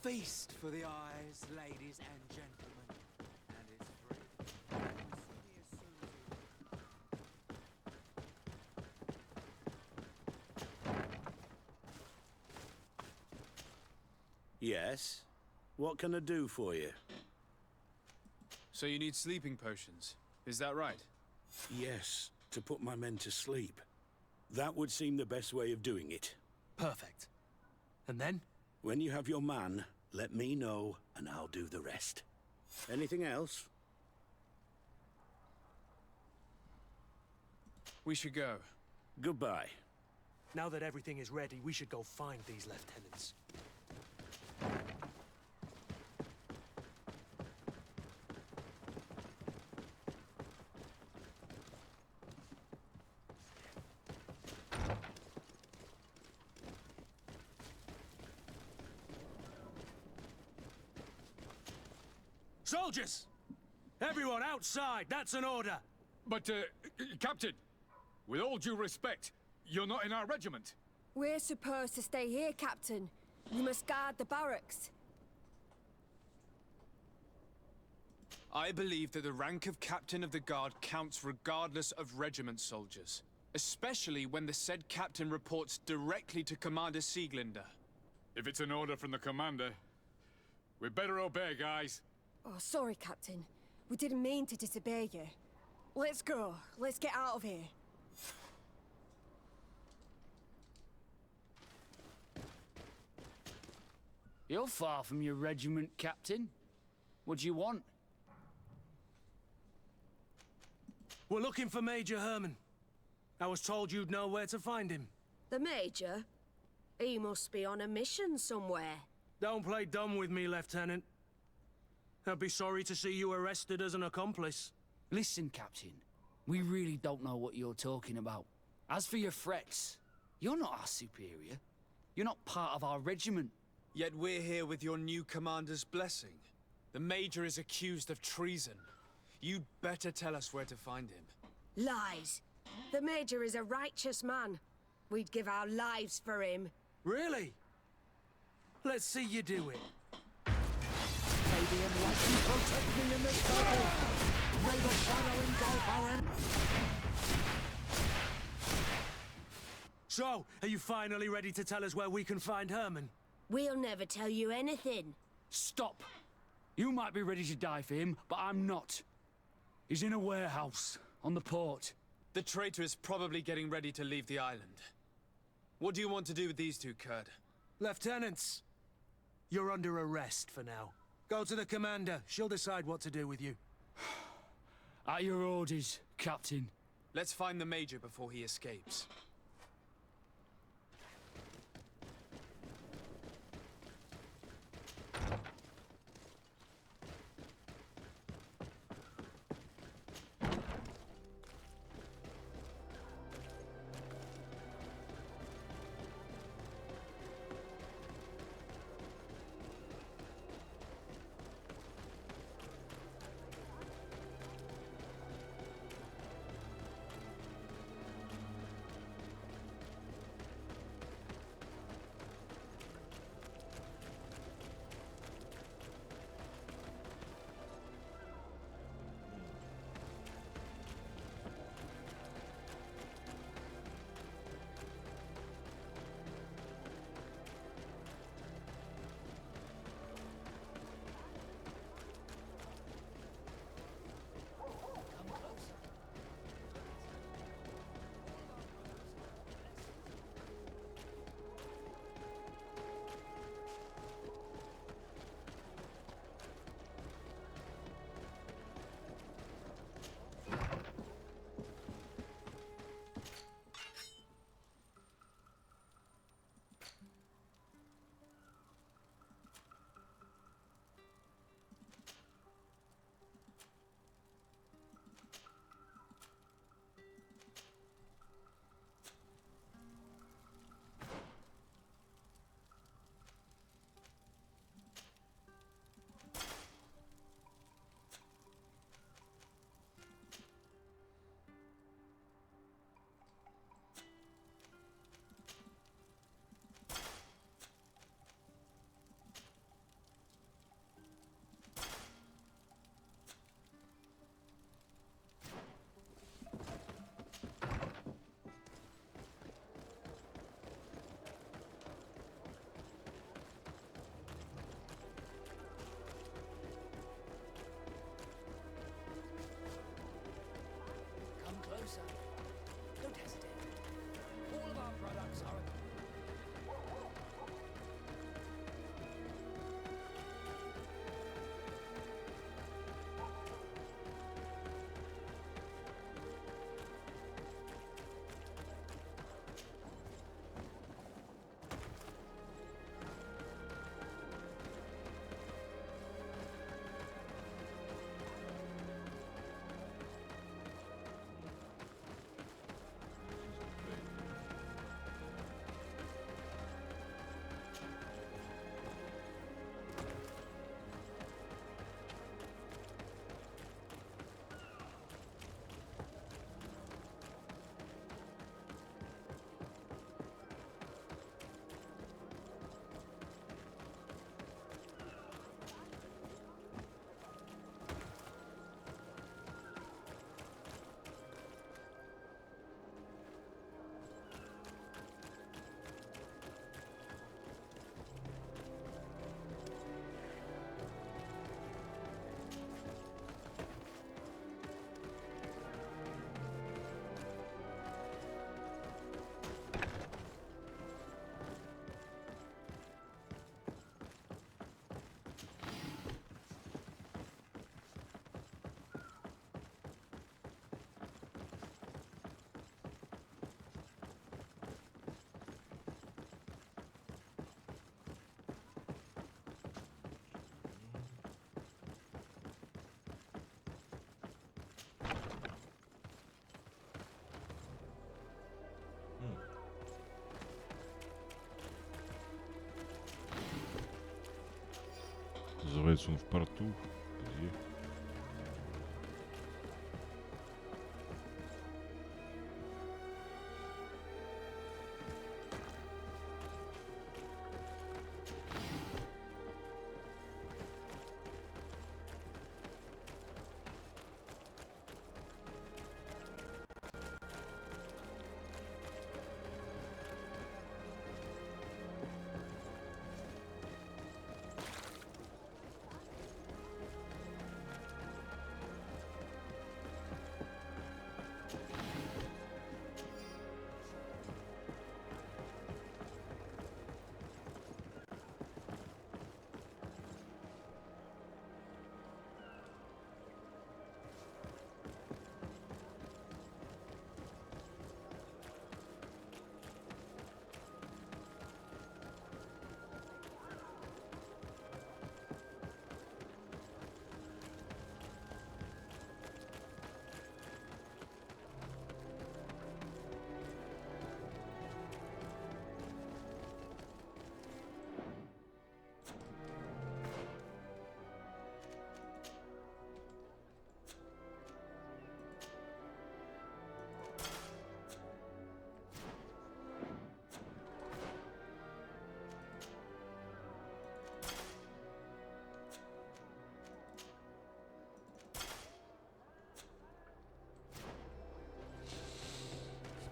feast for the eyes, ladies and gentlemen. And it's free. You'll see me as soon as you... Yes? What can I do for you? So you need sleeping potions, is that right? Yes, to put my men to sleep. That would seem the best way of doing it. Perfect. And then? When you have your man, let me know, and I'll do the rest. Anything else? We should go. Goodbye. Now that everything is ready, we should go find these lieutenants. Soldiers! Everyone outside, that's an order! But, Captain, with all due respect, you're not in our regiment. We're supposed to stay here, Captain. You must guard the barracks. I believe that the rank of Captain of the Guard counts regardless of regiment soldiers. Especially when the said captain reports directly to Commander Sieglinder. If it's an order from the commander, we better obey, guys. Oh, sorry, Captain. We didn't mean to disobey you. Let's go. Let's get out of here. You're far from your regiment, Captain. What do you want? We're looking for Major Herman. I was told you'd know where to find him. The Major? He must be on a mission somewhere. Don't play dumb with me, Lieutenant. I'd be sorry to see you arrested as an accomplice. Listen, Captain. We really don't know what you're talking about. As for your threats, you're not our superior. You're not part of our regiment. Yet we're here with your new commander's blessing. The Major is accused of treason. You'd better tell us where to find him. Lies. The Major is a righteous man. We'd give our lives for him. Really? Let's see you do it. May the enlightened protect me in this battle! May the shadow engulf our end! So, are you finally ready to tell us where we can find Herman? We'll never tell you anything. Stop! You might be ready to die for him, but I'm not. He's in a warehouse, on the port. The traitor is probably getting ready to leave the island. What do you want to do with these two, Kurd? Lieutenants, you're under arrest for now. Go to the commander. She'll decide what to do with you. At your orders, Captain. Let's find the Major before he escapes. Называется он в порту. Где?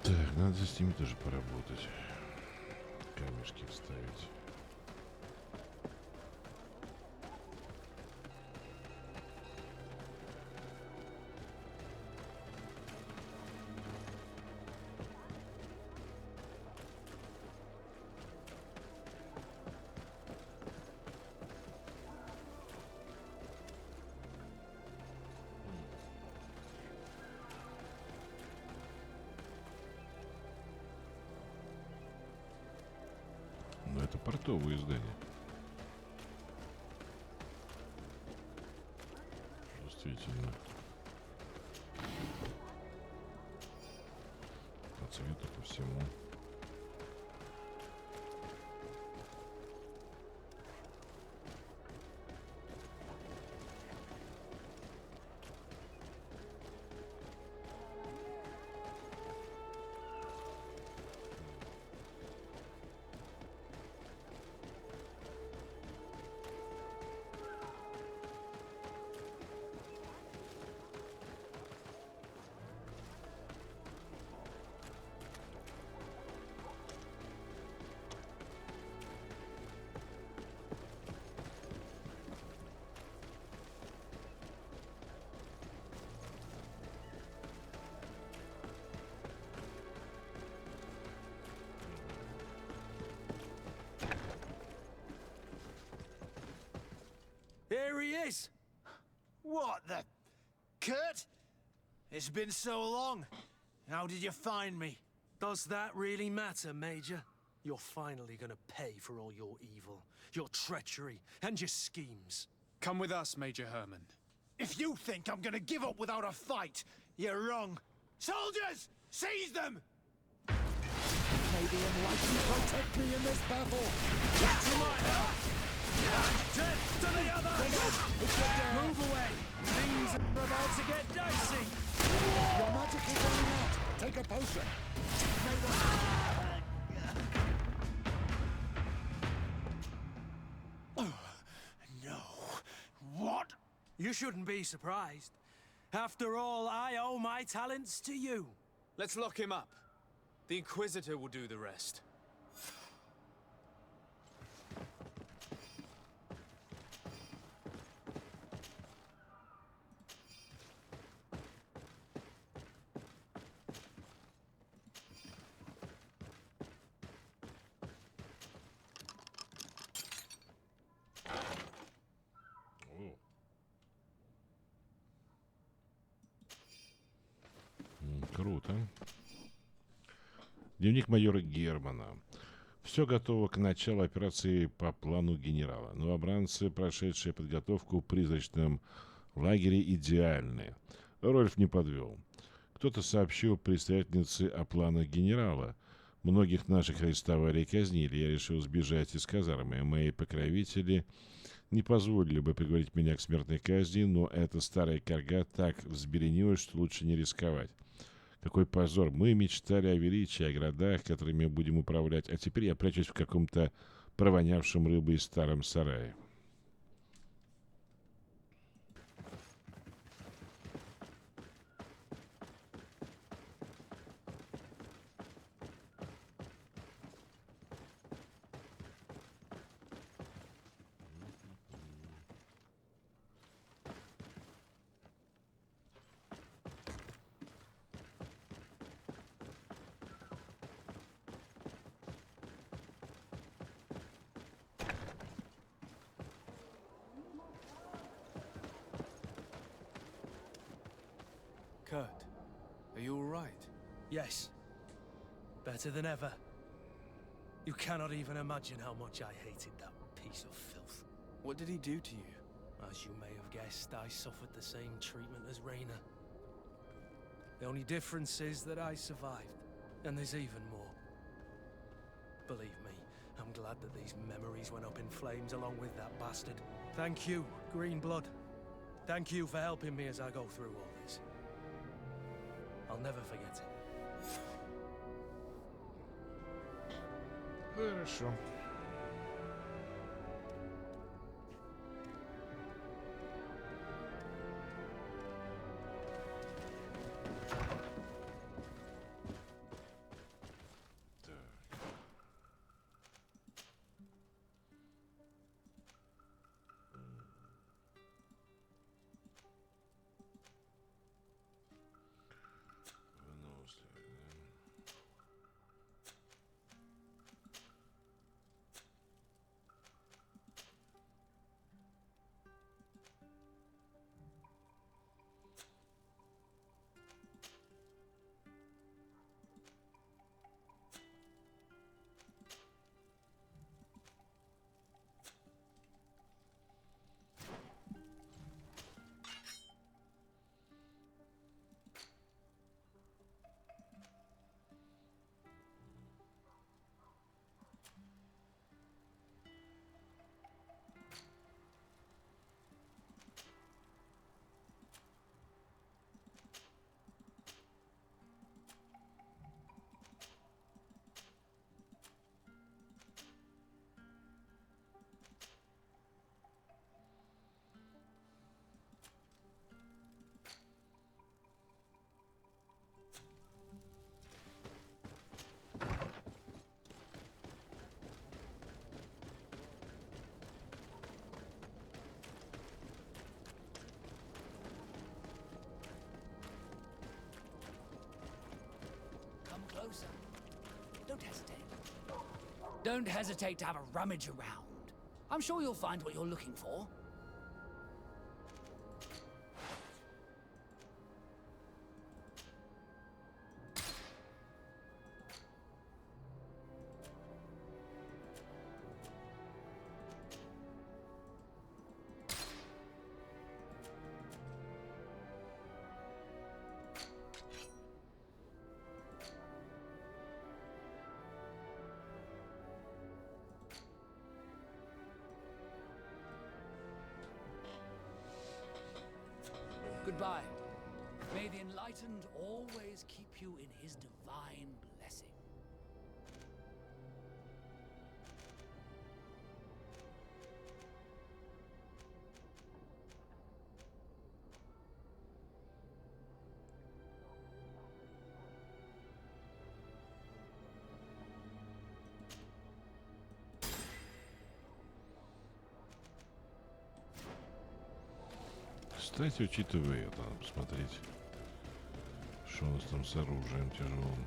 Так, надо с ними тоже поработать. Камешки вставить. Но это портовые здания. Действительно. По цвету, по всему. Here he is! What the... Kurt? It's been so long. How did you find me? Does that really matter, Major? You're finally gonna pay for all your evil, your treachery, and your schemes. Come with us, Major Herman. If you think I'm gonna give up without a fight, you're wrong. Soldiers! Seize them! May the Enlightened protect me in this battle! To my help! Death to the others! Move away! Things are about to get dicey! Your magic is running out! Take a potion! May No. What? You shouldn't be surprised. After all, I owe my talents to you. Let's lock him up. The Inquisitor will do the rest. Круто. Дневник майора Германа. Все готово к началу операции по плану генерала. Новобранцы, прошедшие подготовку в призрачном лагере, идеальны. Рольф не подвел. Кто-то сообщил предстоятельнице о планах генерала. Многих наших арестовали и казнили. Я решил сбежать из казармы. Мои покровители не позволили бы приговорить меня к смертной казни, но эта старая карга так взбеленилась, что лучше не рисковать. Какой позор! Мы мечтали о величии, о городах, которыми будем управлять, а теперь я прячусь в каком-то провонявшем рыбой старом сарае. Kurt, are you all right? Yes. Better than ever. You cannot even imagine how much I hated that piece of filth. What did he do to you? As you may have guessed, I suffered the same treatment as Raina. The only difference is that I survived, and there's even more. Believe me, I'm glad that these memories went up in flames along with that bastard. Thank you, Greenblood. Thank you for helping me as I go through all this. I'll never forget it. Хорошо. Come closer. Don't hesitate. Don't hesitate to have a rummage around. I'm sure you'll find what you're looking for. Goodbye. May the enlightened always keep you in his divine blessing. Кстати, учитывая это, надо посмотреть, что у нас там с оружием тяжелым.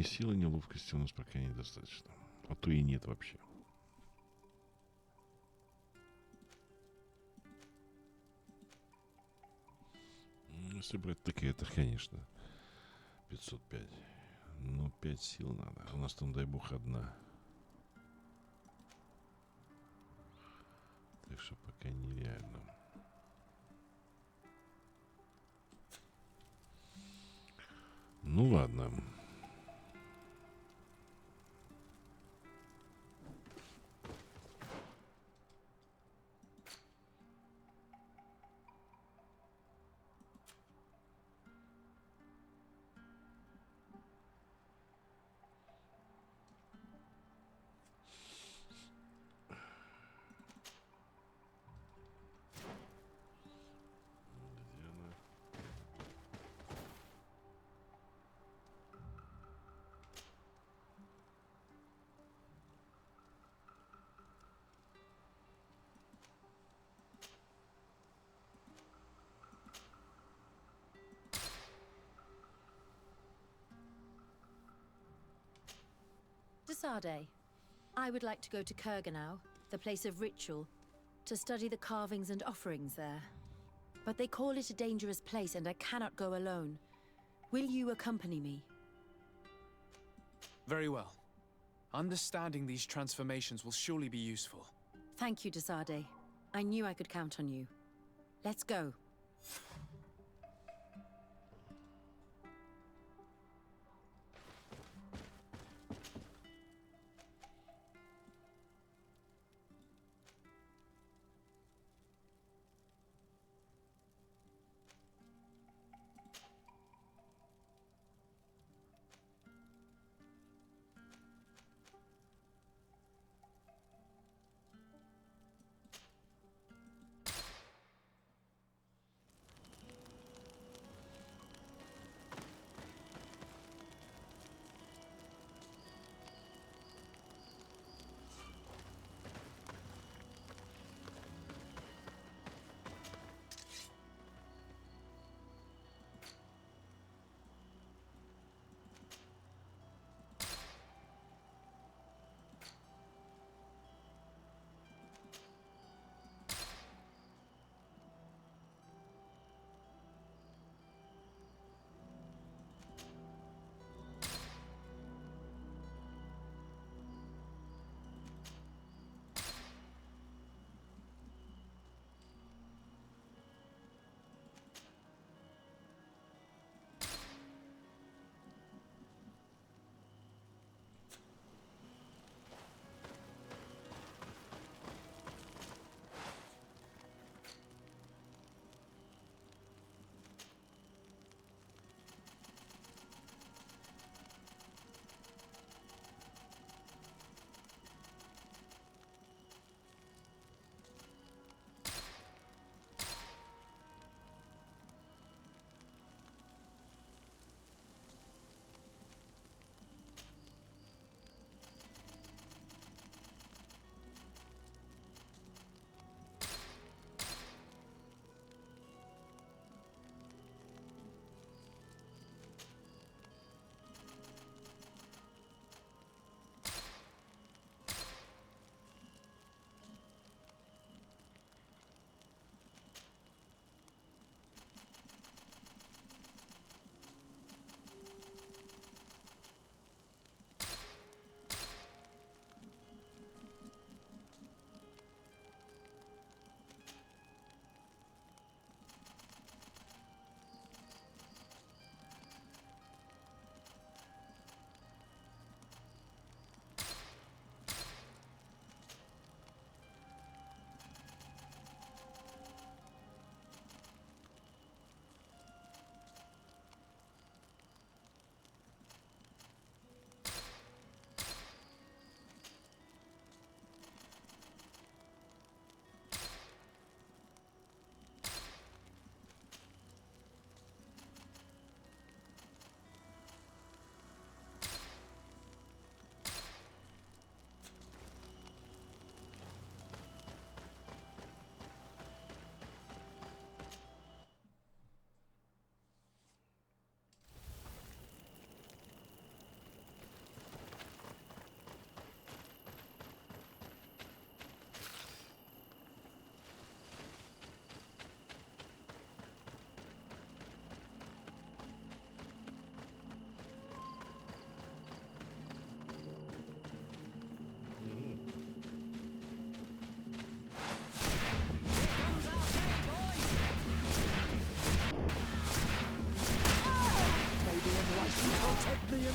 силы, ни ловкости у нас пока недостаточно. А то и нет вообще. Если брать так это, конечно, 505. Ну, 5 сил надо. У нас там, дай бог, одна. Так что пока нереально. Ну, ладно. Desade, I would like to go to Kurganau, the place of ritual, to study the carvings and offerings there. But they call it a dangerous place and I cannot go alone. Will you accompany me? Very well. Understanding these transformations will surely be useful. Thank you, Desade. I knew I could count on you. Let's go.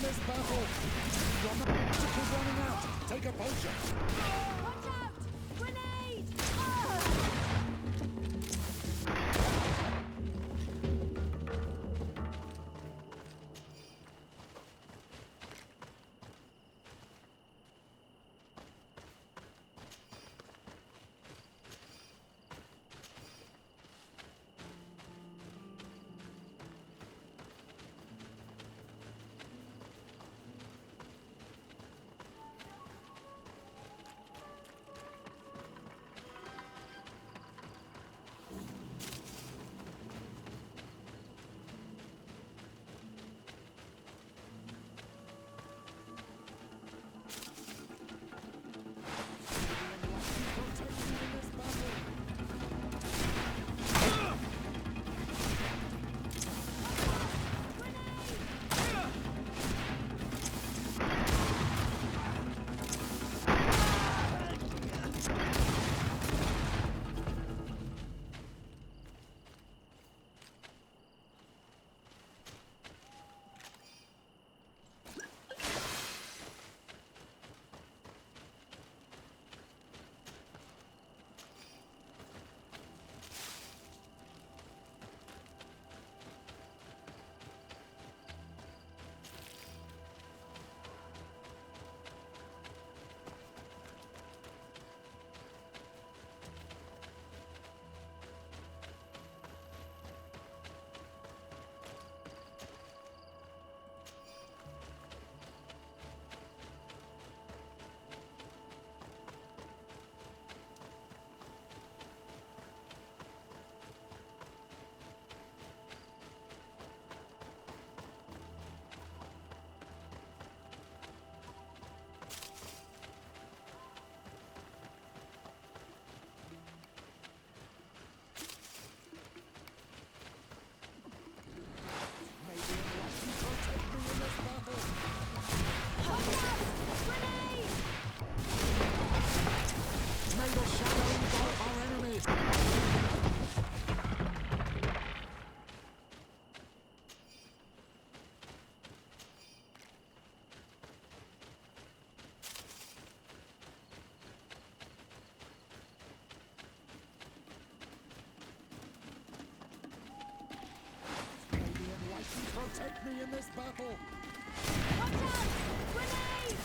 this battle! Your magic is running out! Take a potion! Watch out! Grenade! Ah! Protect me in this battle! Watch out! Grenade!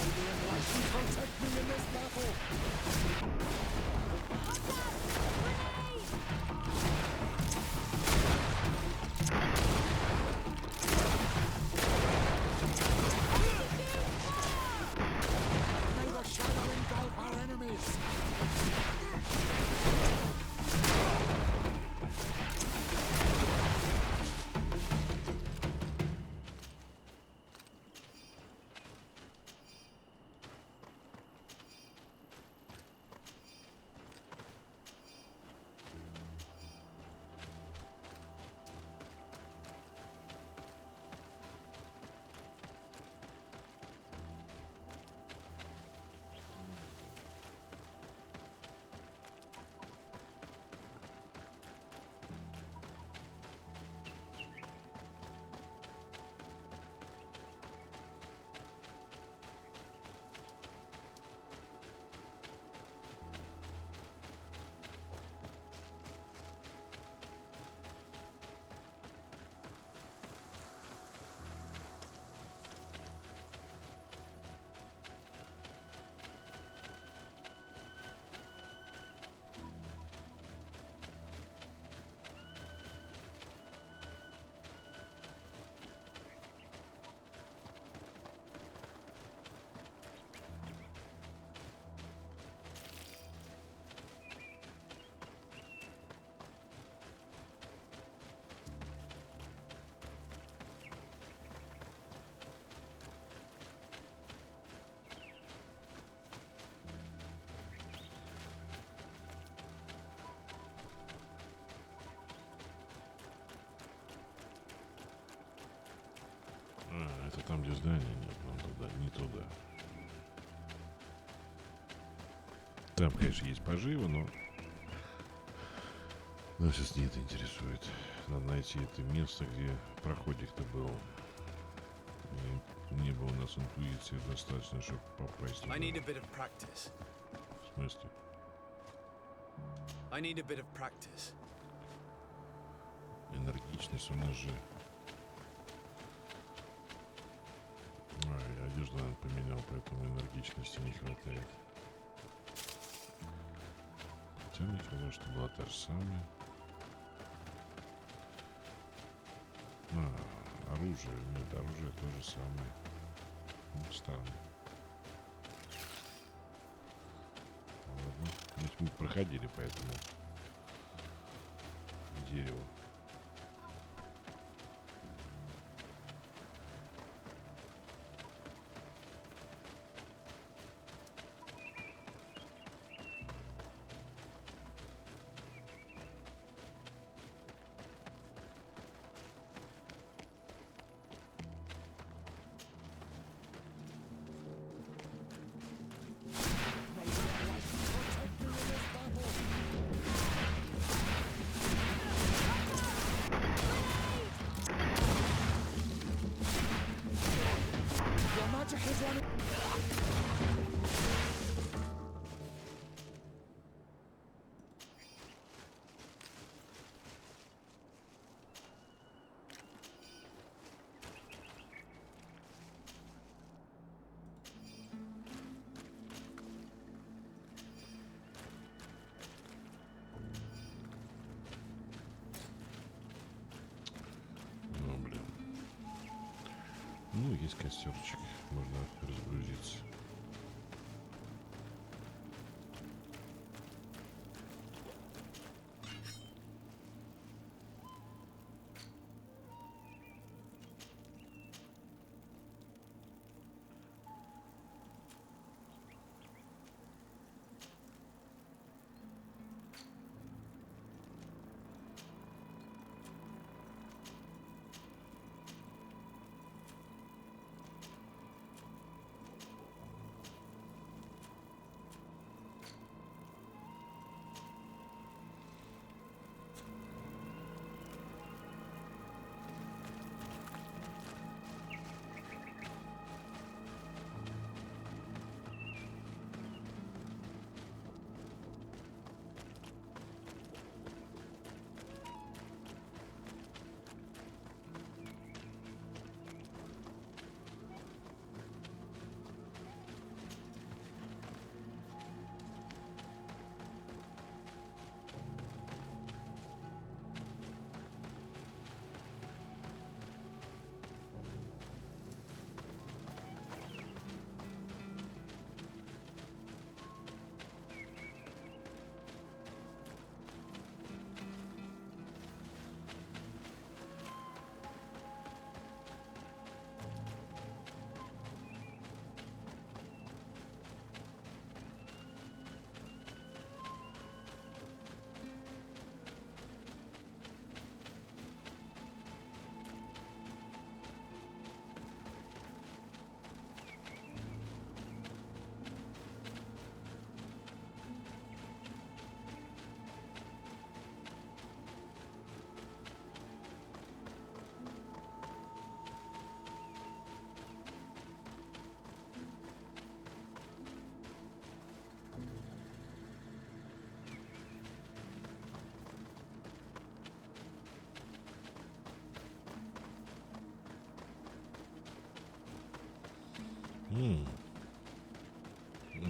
Protect me in this battle! May the shadow engulf our enemies! А, это там, где здание? Нет, нам туда, не туда. Там, конечно, есть поживы, но нас сейчас не это интересует. Надо найти это место, где проходик-то был. И не было у нас интуиции достаточно, чтобы попасть туда. I need a bit of practice. В смысле? I need a bit of practice. Энергичность у нас же. Ой, одежду, наверное, поменял, поэтому энергичности не хватает. Хотя мне казалось, что была та же самая. Оружие. Нет, оружие то же самое. Ну, странно. Ладно. Значит, мы проходили по этому дереву. Your magic is running. Ну, блин. Ну, есть костерчик. Можно разгрузиться.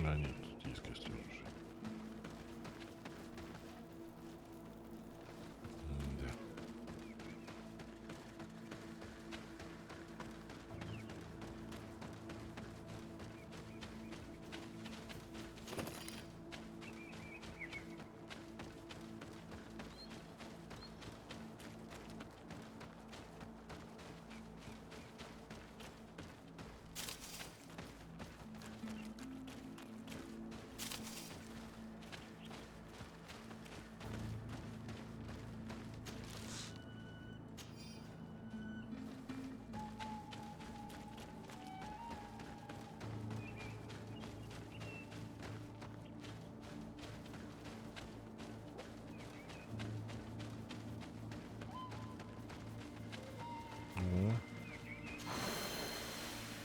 А, нет, тут есть костер уже. Да.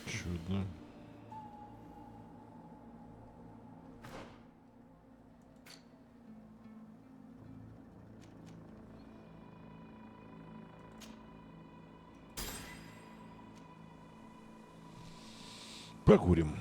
Чудно. Покурим.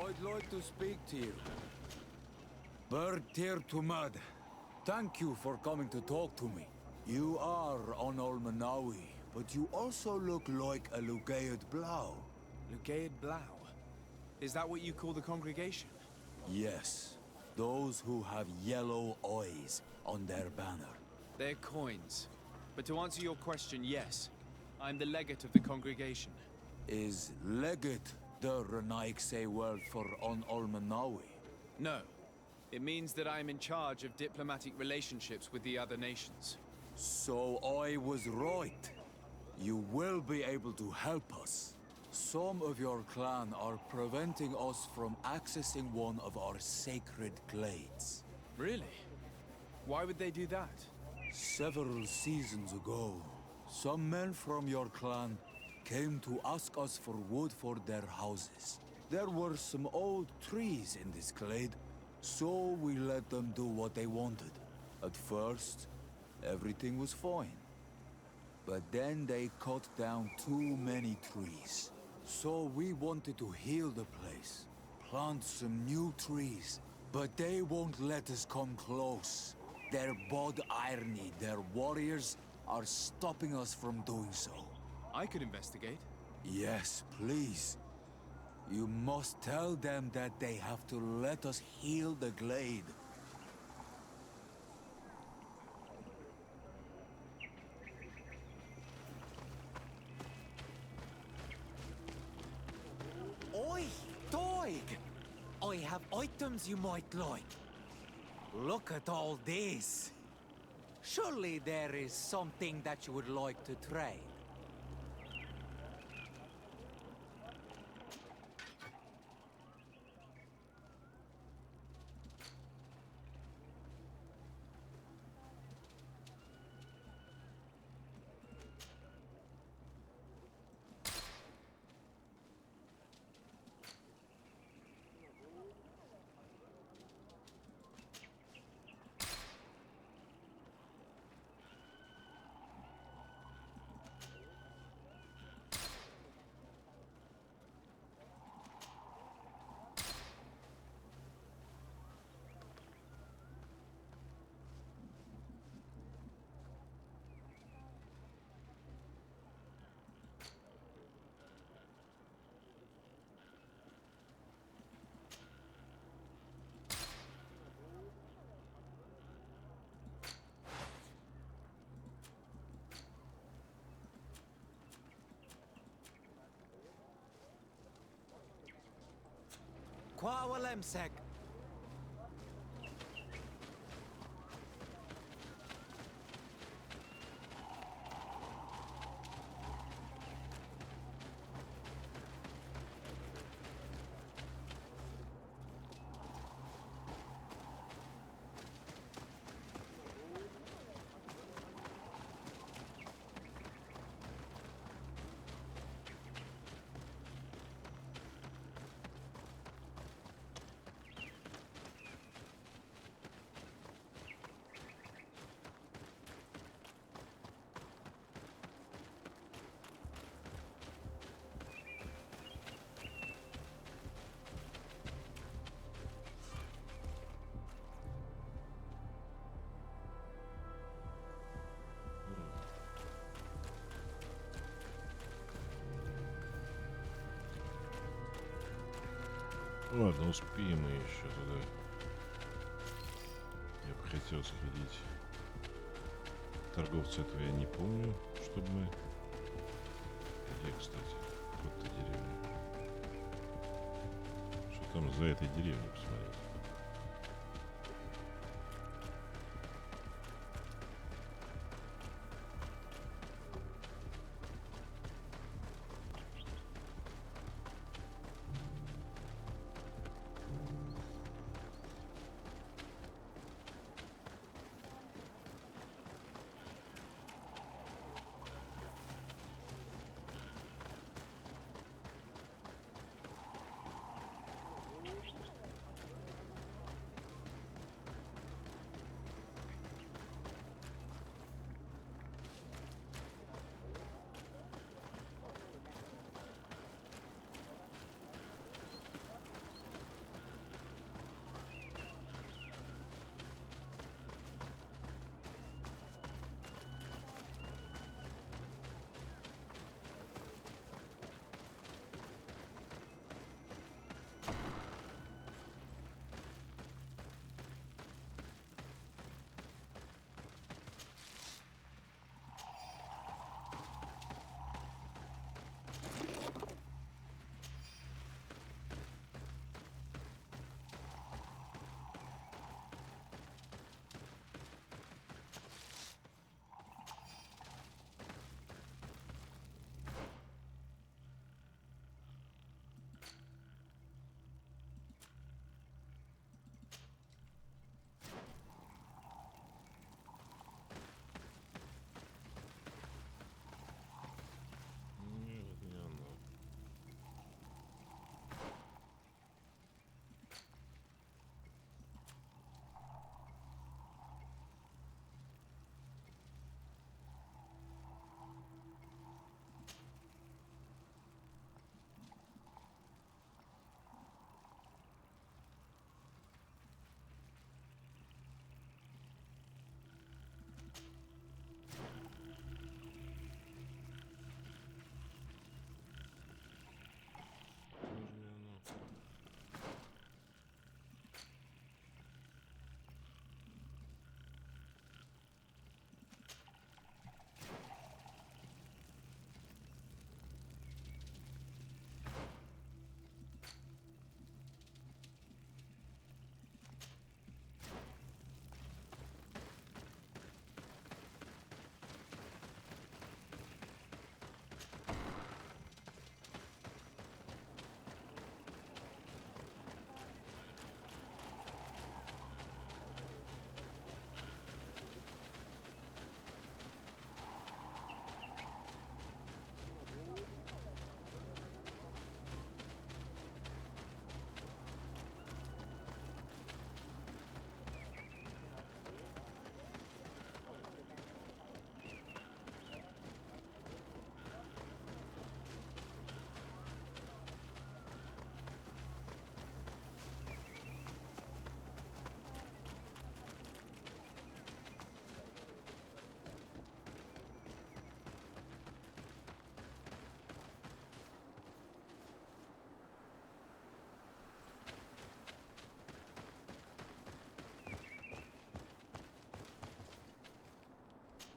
I'd like to speak to you. Bird tear to mud. Thank you for coming to talk to me. You are on Olmanawi, but you also look like a Lugaid Blau. Lugaid Blau? Is that what you call the congregation? Yes. Those who have yellow eyes on their banner. They're coins. But to answer your question, yes. I'm the legate of the congregation. Is Legate the Renaigse word for on Olmenawi? No. It means that I am in charge of diplomatic relationships with the other nations. So I was right. You will be able to help us. Some of your clan are preventing us from accessing one of our sacred glades. Really? Why would they do that? Several seasons ago, some men from your clan came to ask us for wood for their houses. There were some old trees in this glade, so we let them do what they wanted. At first, everything was fine. But then they cut down too many trees. So we wanted to heal the place, plant some new trees. But they won't let us come close. Their bod irony, their warriors, are stopping us from doing so. I could investigate. Yes, please. You must tell them that they have to let us heal the glade. Oi, Doig! I have items you might like. Look at all this. Surely there is something that you would like to trade. Kwawalemsek. Ладно, успеем мы еще туда. Я бы хотел сходить. Торговца этого я не помню, чтобы мы... Где, кстати? Вот та деревня. Что там за этой деревней, посмотреть?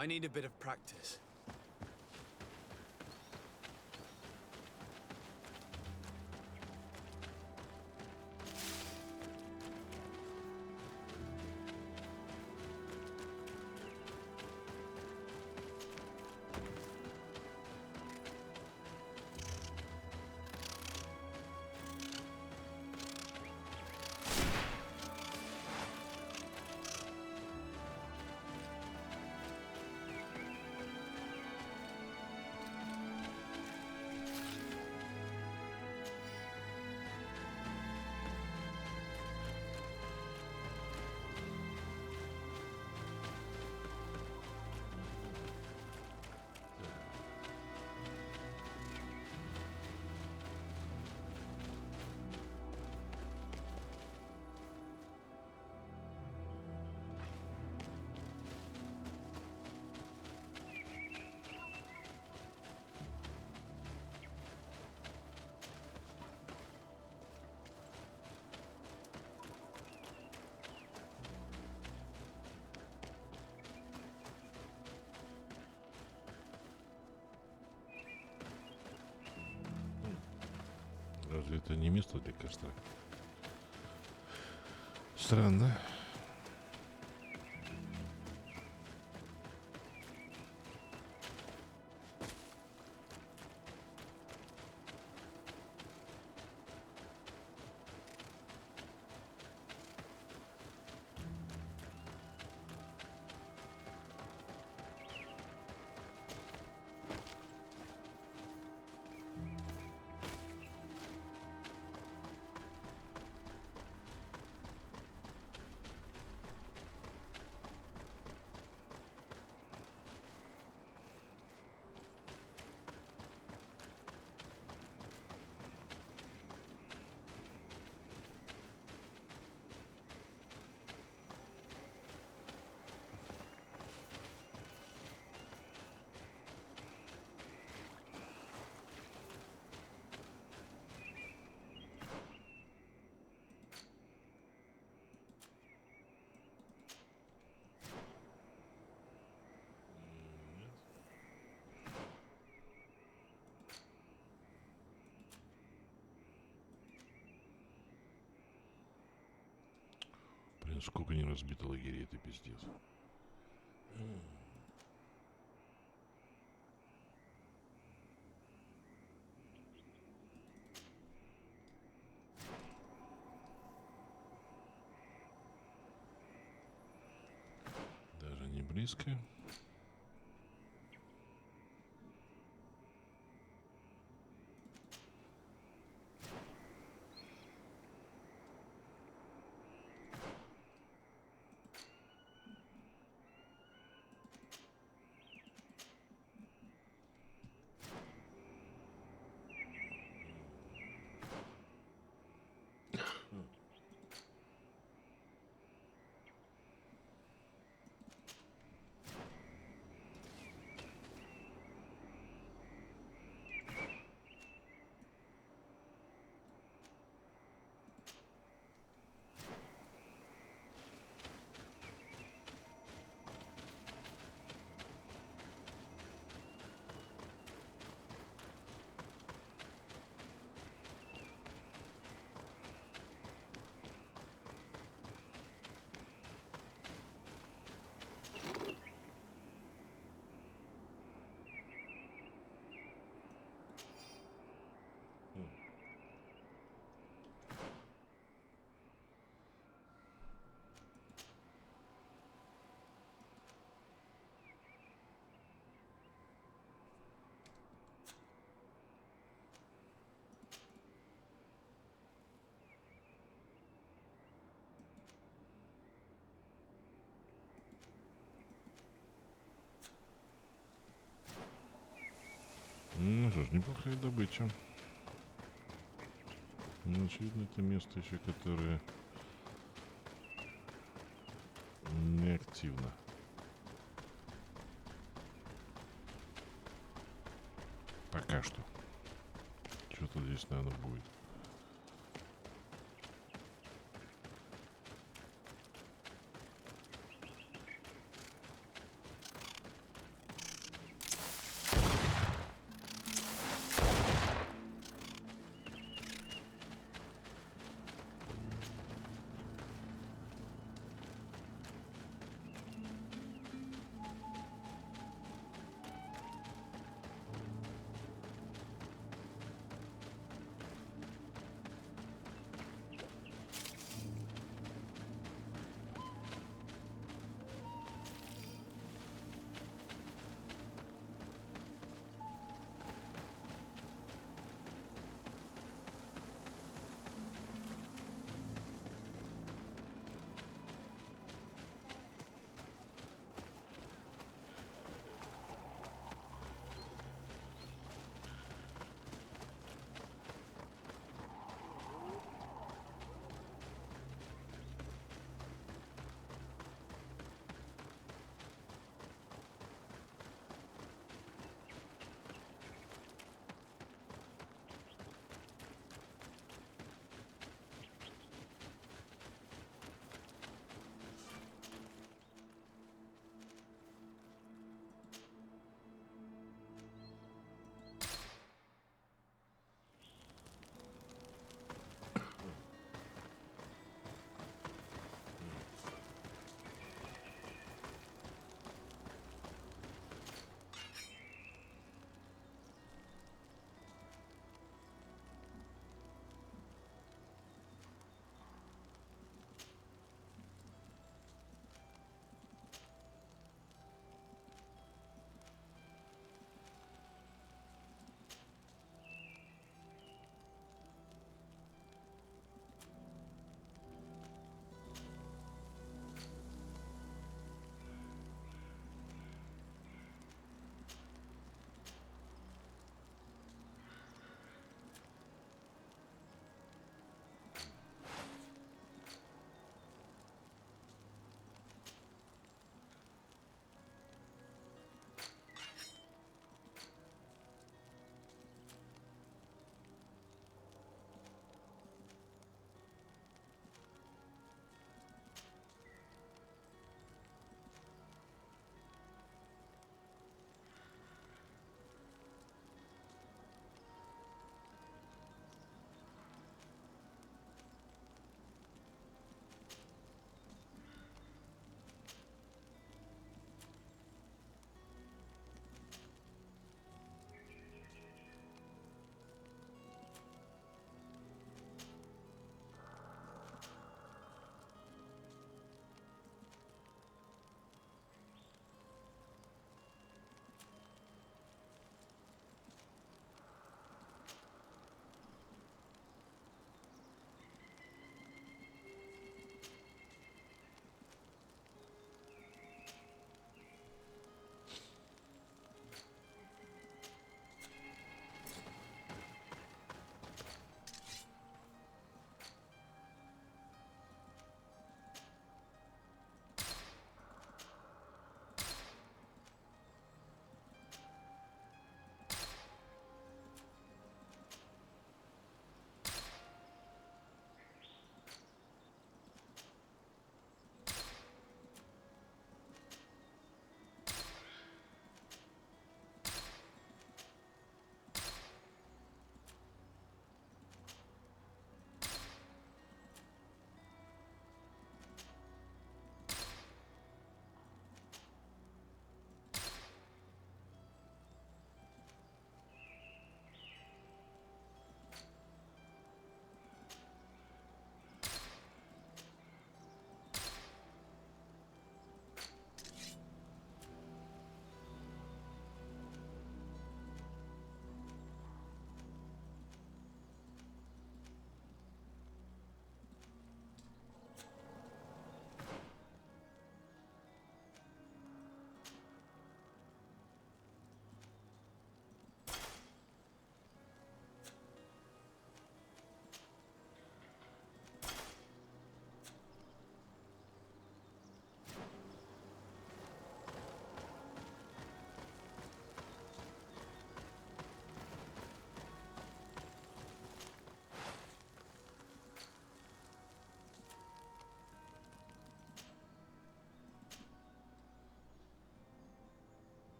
I need a bit of practice. Разве это не место для костра? Странно. Блин, сколько не разбито лагерей, это пиздец. Даже не близко. Ну что ж, неплохая добыча. Ну, очевидно, это место еще, которое не активно. Пока что. Что-то здесь, наверное, будет.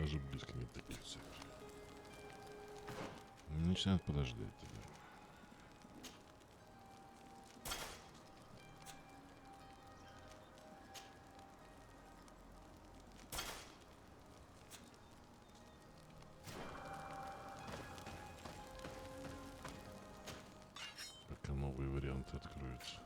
даже близко не таких цифр. Начинает подождать тебя. Пока новые варианты откроются.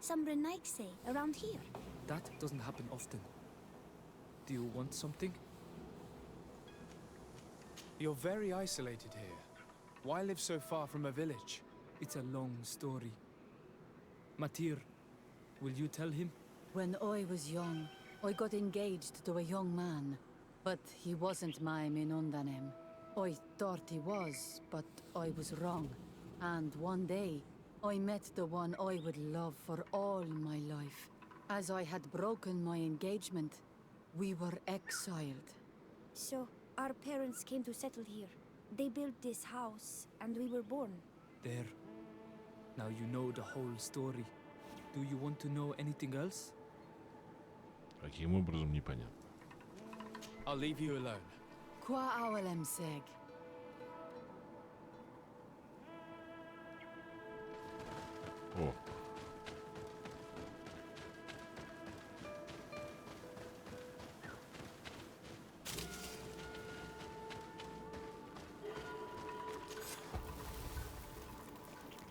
Some Renaigse around here. That doesn't happen often. Do you want something? You're very isolated here. Why live so far from a village? It's a long story. Matir, will you tell him? When I was young, I got engaged to a young man. But he wasn't my Minundanem. I thought he was, but I was wrong. And one day, I met the one I would love for all my life. As I had broken my engagement, we were exiled. So, our parents came to settle here. They built this house, and we were born. There. Now you know the whole story. Do you want to know anything else? Каким образом, непонятно. I'll leave you alone. Qua awalem seg. О.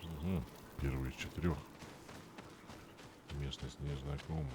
Угу. Первый из 4. Местность незнакомая.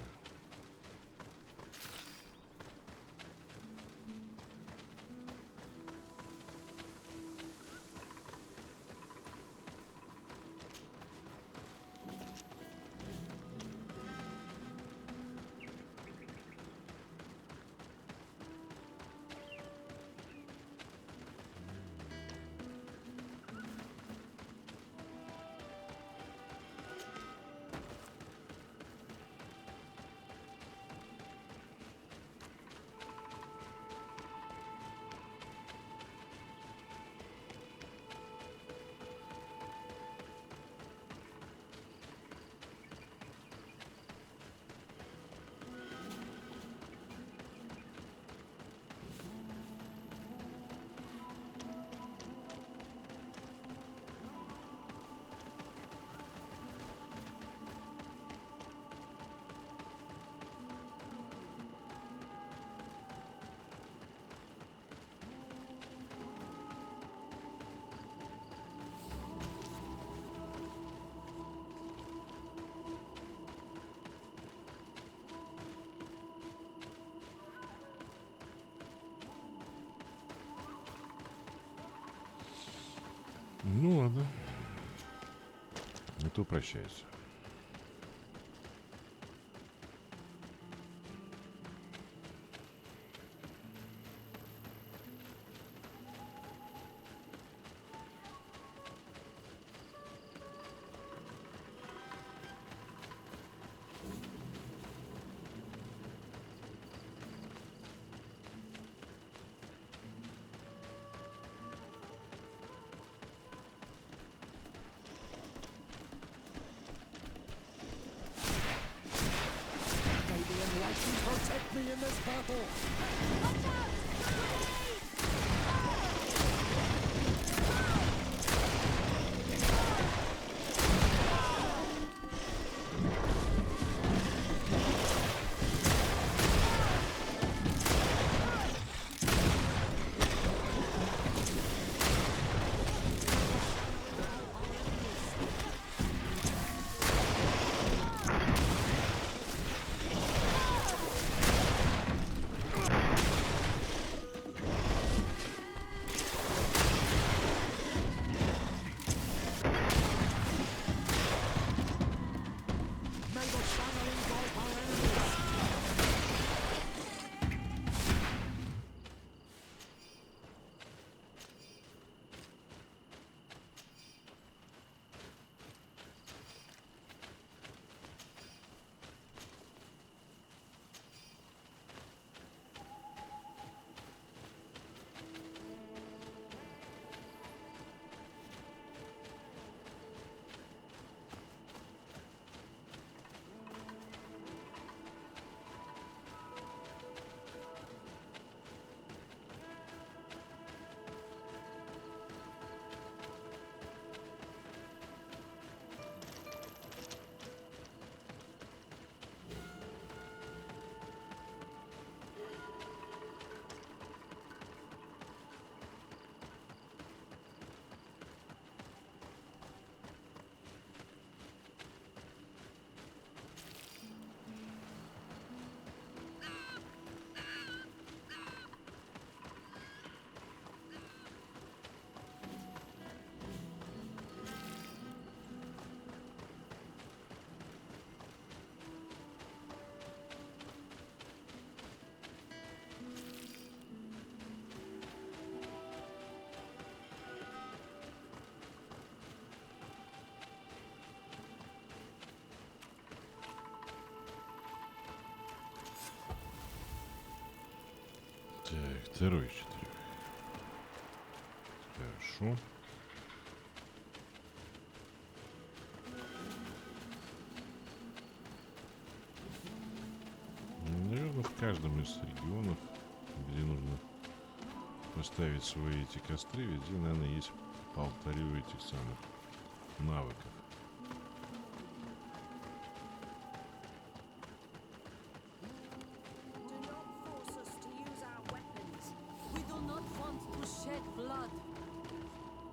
Ну ладно. Не то прощайся. in this battle! Так, второй из 4. Хорошо. Наверное, в каждом из регионов, где нужно поставить свои эти костры, везде, наверное, есть по алтарю этих самых навыков.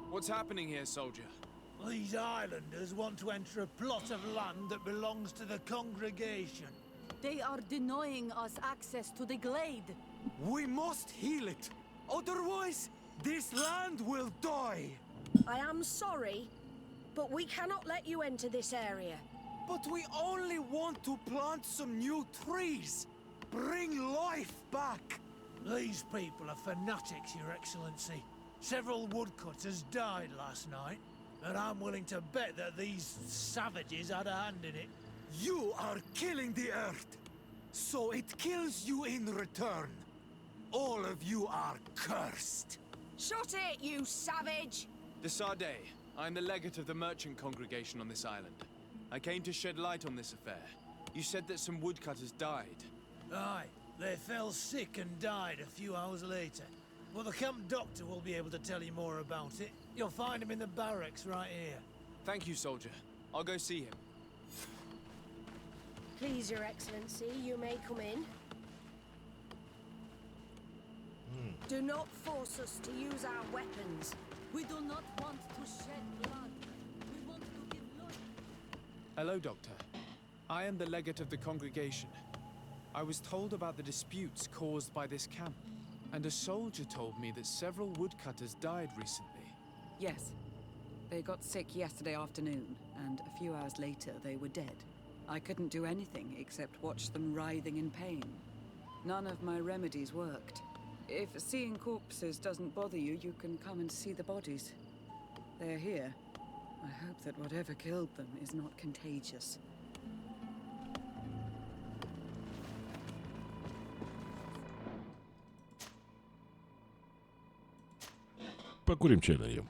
What's happening here, soldier? These islanders want to enter a plot of land that belongs to the congregation. They are denying us access to the glade. We must heal it. Otherwise, this land will die. I am sorry, but we cannot let you enter this area. But we only want to plant some new trees. Bring life back. These people are fanatics, Your Excellency. Several woodcutters died last night, and I'm willing to bet that these savages had a hand in it. You are killing the earth, so it kills you in return. All of you are cursed. Shut it, you savage! Desade, I'm the legate of the merchant congregation on this island. I came to shed light on this affair. You said that some woodcutters died. Aye, they fell sick and died a few hours later. Well, the camp doctor will be able to tell you more about it. You'll find him in the barracks right here. Thank you, soldier. I'll go see him. Please, Your Excellency, you may come in. Do not force us to use our weapons. We do not want to shed blood. We want to give life. Hello, Doctor. I am the legate of the congregation. I was told about the disputes caused by this camp, and a soldier told me that several woodcutters died recently. Yes. They got sick yesterday afternoon, and a few hours later they were dead. I couldn't do anything except watch them writhing in pain. None of my remedies worked. If seeing corpses doesn't bother you, you can come and see the bodies. They're here. I hope that whatever killed them is not contagious. Покурим, чай даем.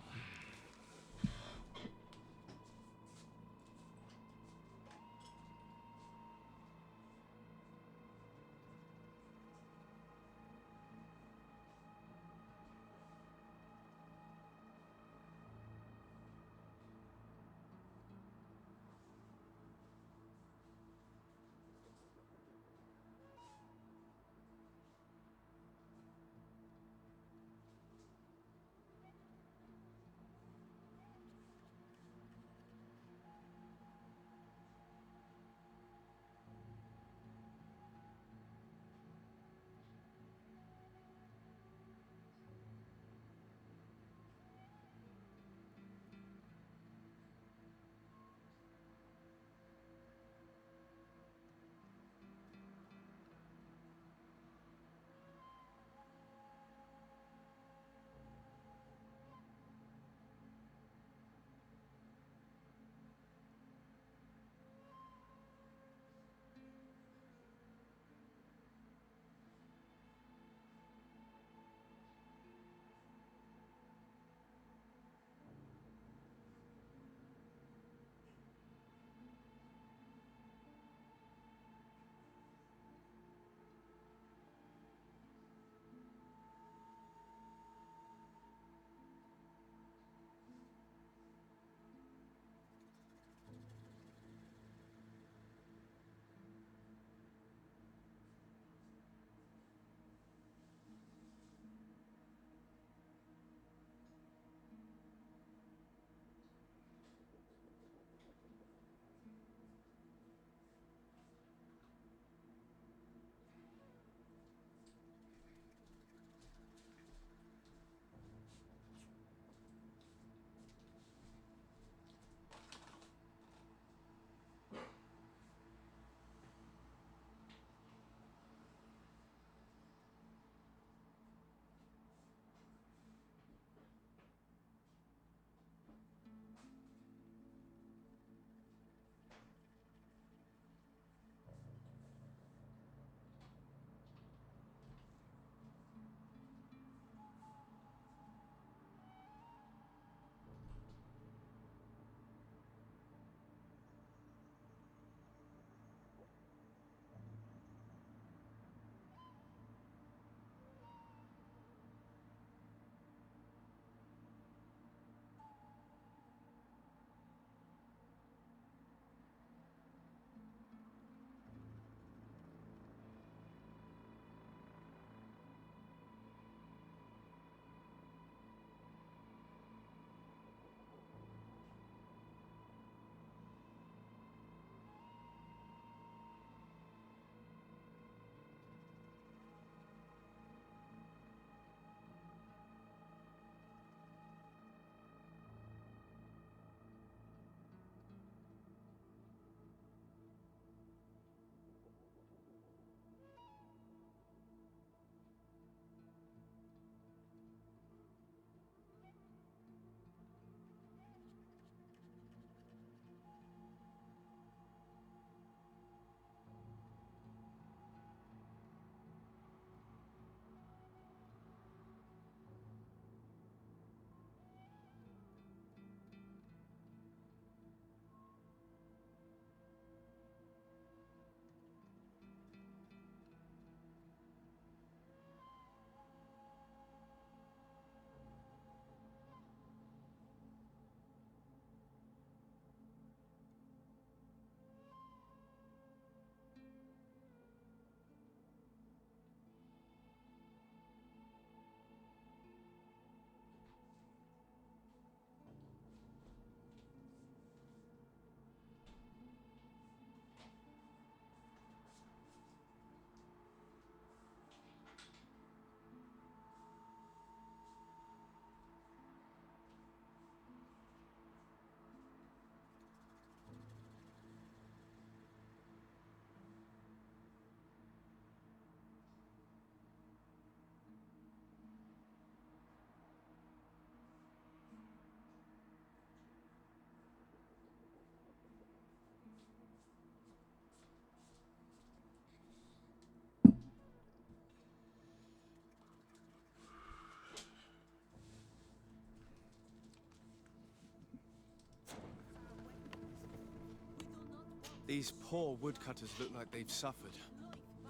These poor woodcutters look like they've suffered.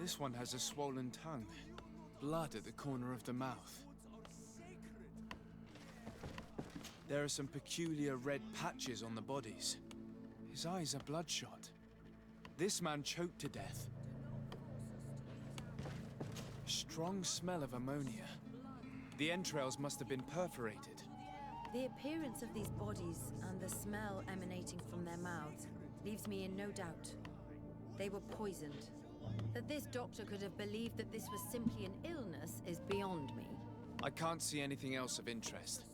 This one has a swollen tongue. Blood at the corner of the mouth. There are some peculiar red patches on the bodies. His eyes are bloodshot. This man choked to death. A strong smell of ammonia. The entrails must have been perforated. The appearance of these bodies and the smell emanating from their mouths leaves me in no doubt. They were poisoned. That this doctor could have believed that this was simply an illness is beyond me. I can't see anything else of interest.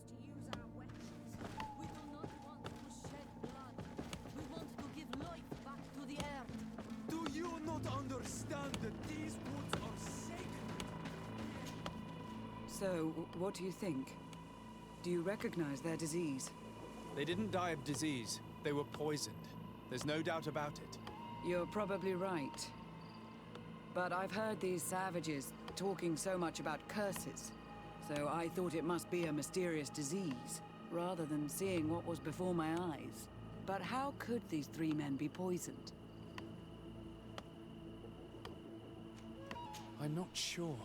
Do you not understand that these woods are sacred? So, what do you think? Do you recognize their disease? They didn't die of disease. They were poisoned. There's no doubt about it. You're probably right. But I've heard these savages talking so much about curses, so I thought it must be a mysterious disease, rather than seeing what was before my eyes. But how could these three men be poisoned? I'm not sure.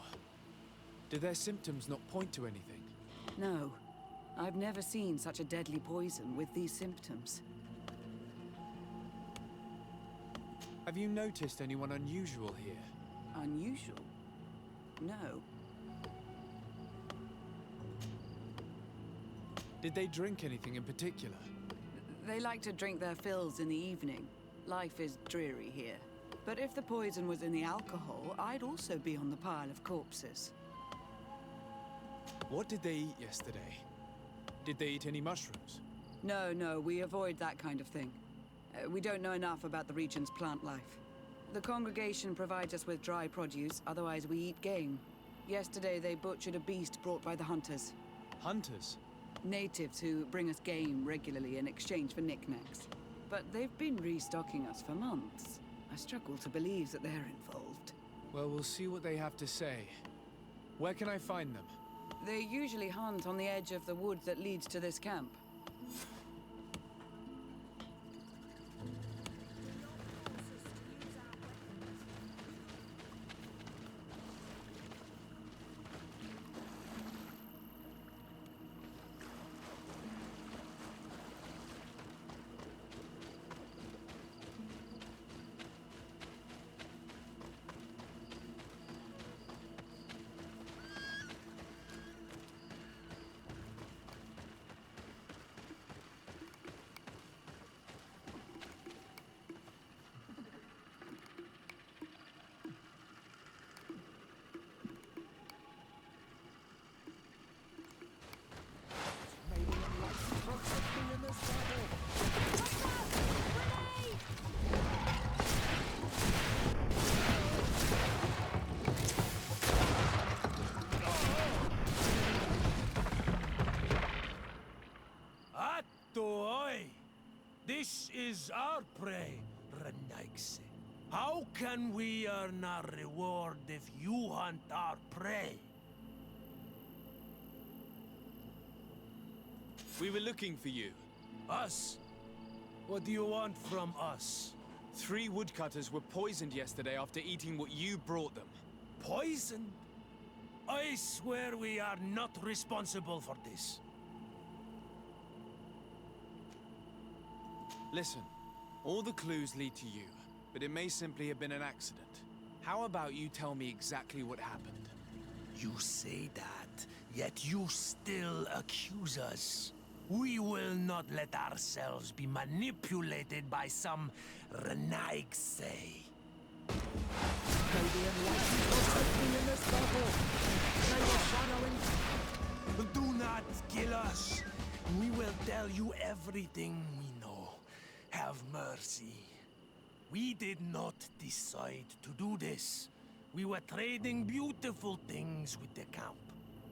Do their symptoms not point to anything? No. I've never seen such a deadly poison with these symptoms. Have you noticed anyone unusual here? Unusual? No. Did they drink anything in particular? They like to drink their fills in the evening. Life is dreary here. But if the poison was in the alcohol, I'd also be on the pile of corpses. What did they eat yesterday? Did they eat any mushrooms? No, we avoid that kind of thing. We don't know enough about the region's plant life. The congregation provides us with dry produce, otherwise we eat game. Yesterday they butchered a beast brought by the hunters. Hunters? Natives who bring us game regularly in exchange for knickknacks. But they've been restocking us for months. I struggle to believe that they're involved. Well, we'll see what they have to say. Where can I find them? They usually hunt on the edge of the wood that leads to this camp. This is our prey, Renaigse. How can we earn our reward if you hunt our prey? We were looking for you. Us? What do you want from us? 3 woodcutters were poisoned yesterday after eating what you brought them. Poison? I swear we are not responsible for this. Listen, all the clues lead to you, but it may simply have been an accident. How about you tell me exactly what happened? You say that, yet you still accuse us. We will not let ourselves be manipulated by some Renaigse. Do not kill us. We will tell you everything we know. Have mercy. We did not decide to do this. We were trading beautiful things with the camp.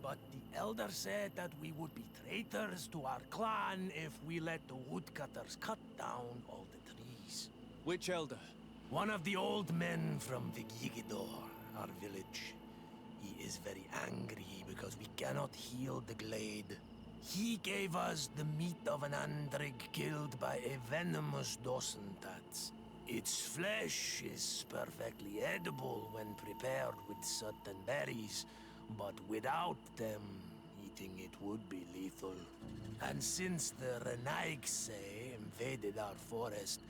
But the elder said that we would be traitors to our clan if we let the woodcutters cut down all the trees. Which elder? One of the old men from Vigigidor, our village. He is very angry because we cannot heal the glade. He gave us the meat of an andrig killed by a venomous Dosentats. Its flesh is perfectly edible when prepared with certain berries, but without them, eating it would be lethal. And since the Renaigse invaded our forest,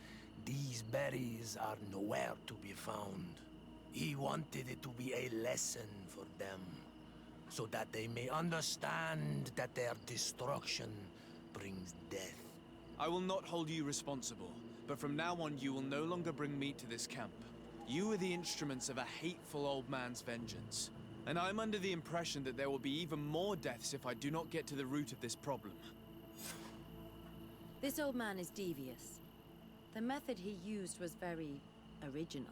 these berries are nowhere to be found. He wanted it to be a lesson for them, so that they may understand that their destruction brings death. I will not hold you responsible, but from now on you will no longer bring meat to this camp. You are the instruments of a hateful old man's vengeance. And I'm under the impression that there will be even more deaths if I do not get to the root of this problem. This old man is devious. The method he used was very original.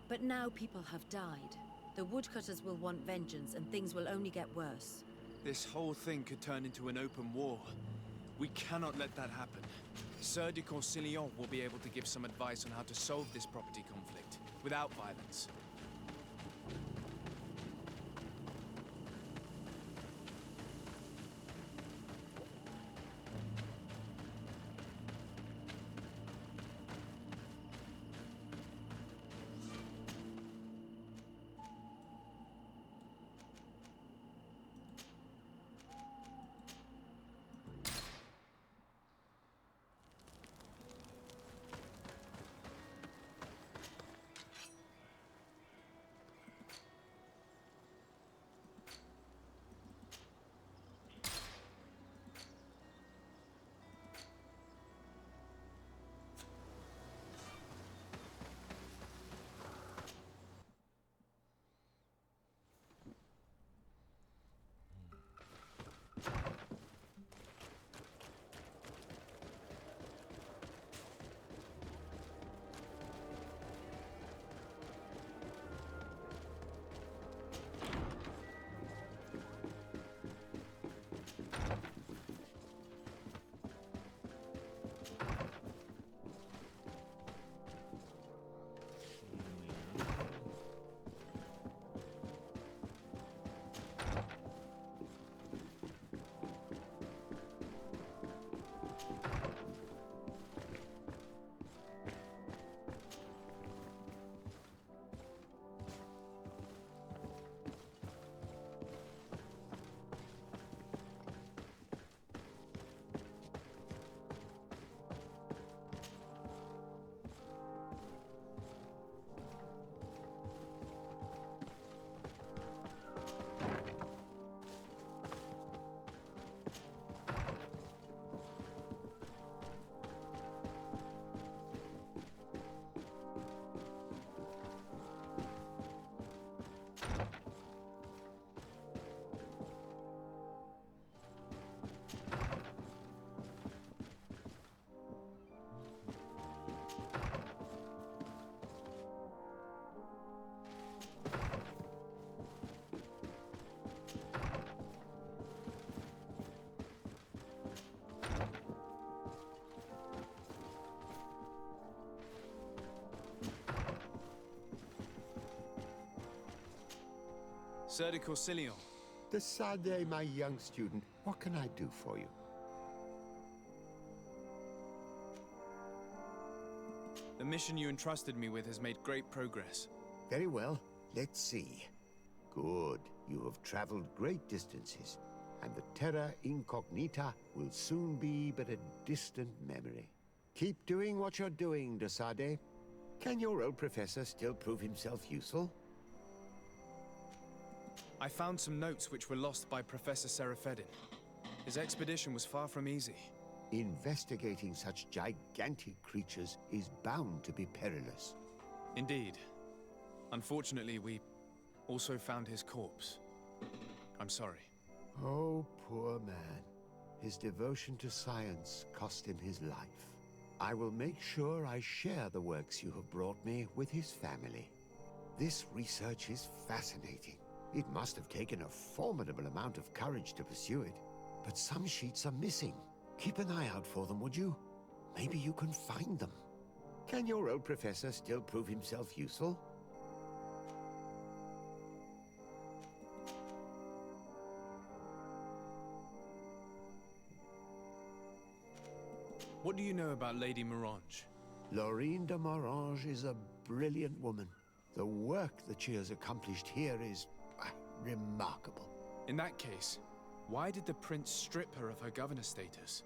But now people have died. The woodcutters will want vengeance, and things will only get worse. This whole thing could turn into an open war. We cannot let that happen. Sir de Corsillon will be able to give some advice on how to solve this property conflict, without violence. Sir de Corsillon. Decidez, my young student, what can I do for you? The mission you entrusted me with has made great progress. Very well. Let's see. Good. You have traveled great distances, and the Terra Incognita will soon be but a distant memory. Keep doing what you're doing, de Sade. Can your old professor still prove himself useful? I found some notes which were lost by Professor Serafedin. His expedition was far from easy. Investigating such gigantic creatures is bound to be perilous. Indeed. Unfortunately, we also found his corpse. I'm sorry. Oh, poor man. His devotion to science cost him his life. I will make sure I share the works you have brought me with his family. This research is fascinating. It must have taken a formidable amount of courage to pursue it. But some sheets are missing. Keep an eye out for them, would you? Maybe you can find them. Can your old professor still prove himself useful? What do you know about Lady Morange? Laurine de Morange is a brilliant woman. The work that she has accomplished here is remarkable. In that case, why did the prince strip her of her governor status?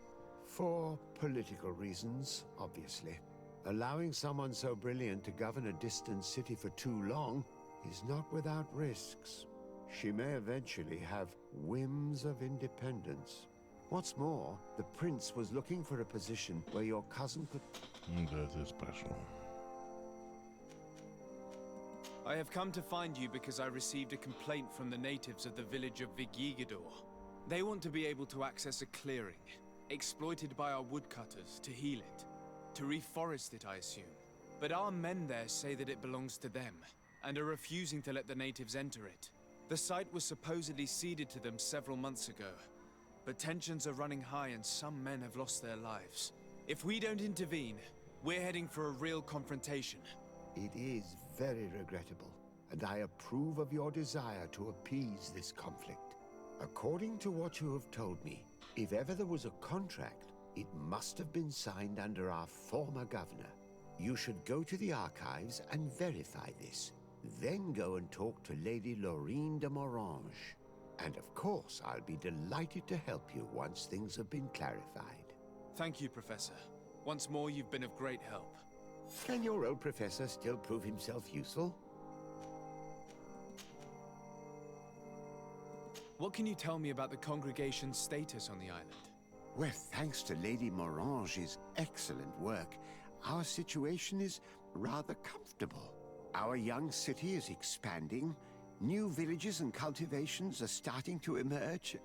For political reasons, obviously. Allowing someone so brilliant to govern a distant city for too long is not without risks. She may eventually have whims of independence. What's more, the prince was looking for a position where your cousin could... Да, ты спрашивал. I have come to find you because I received a complaint from the natives of the village of Vigigador. They want to be able to access a clearing, exploited by our woodcutters, to heal it. To reforest it, I assume. But our men there say that it belongs to them, and are refusing to let the natives enter it. The site was supposedly ceded to them several months ago, but tensions are running high and some men have lost their lives. If we don't intervene, we're heading for a real confrontation. It is very regrettable, and I approve of your desire to appease this conflict. According to what you have told me, if ever there was a contract, it must have been signed under our former governor. You should go to the archives and verify this. Then go and talk to Lady Laurine de Morange. And of course, I'll be delighted to help you once things have been clarified. Thank you, Professor. Once more, you've been of great help. Can your old professor still prove himself useful? What can you tell me about the congregation's status on the island? Well, thanks to Lady Morange's excellent work, our situation is rather comfortable. Our young city is expanding, new villages and cultivations are starting to emerge,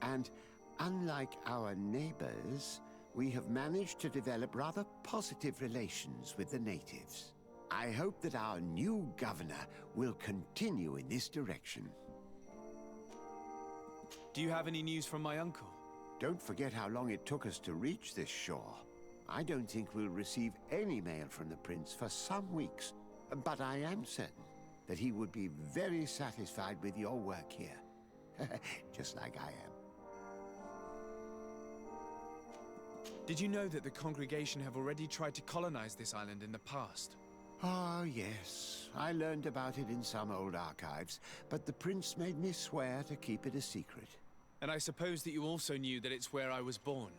and unlike our neighbors, we have managed to develop rather positive relations with the natives. I hope that our new governor will continue in this direction. Do you have any news from my uncle? Don't forget how long it took us to reach this shore. I don't think we'll receive any mail from the prince for some weeks, but I am certain that he would be very satisfied with your work here. Just like I am. Did you know that the congregation have already tried to colonize this island in the past? Oh, yes. I learned about it in some old archives, but the prince made me swear to keep it a secret. And I suppose that you also knew that it's where I was born?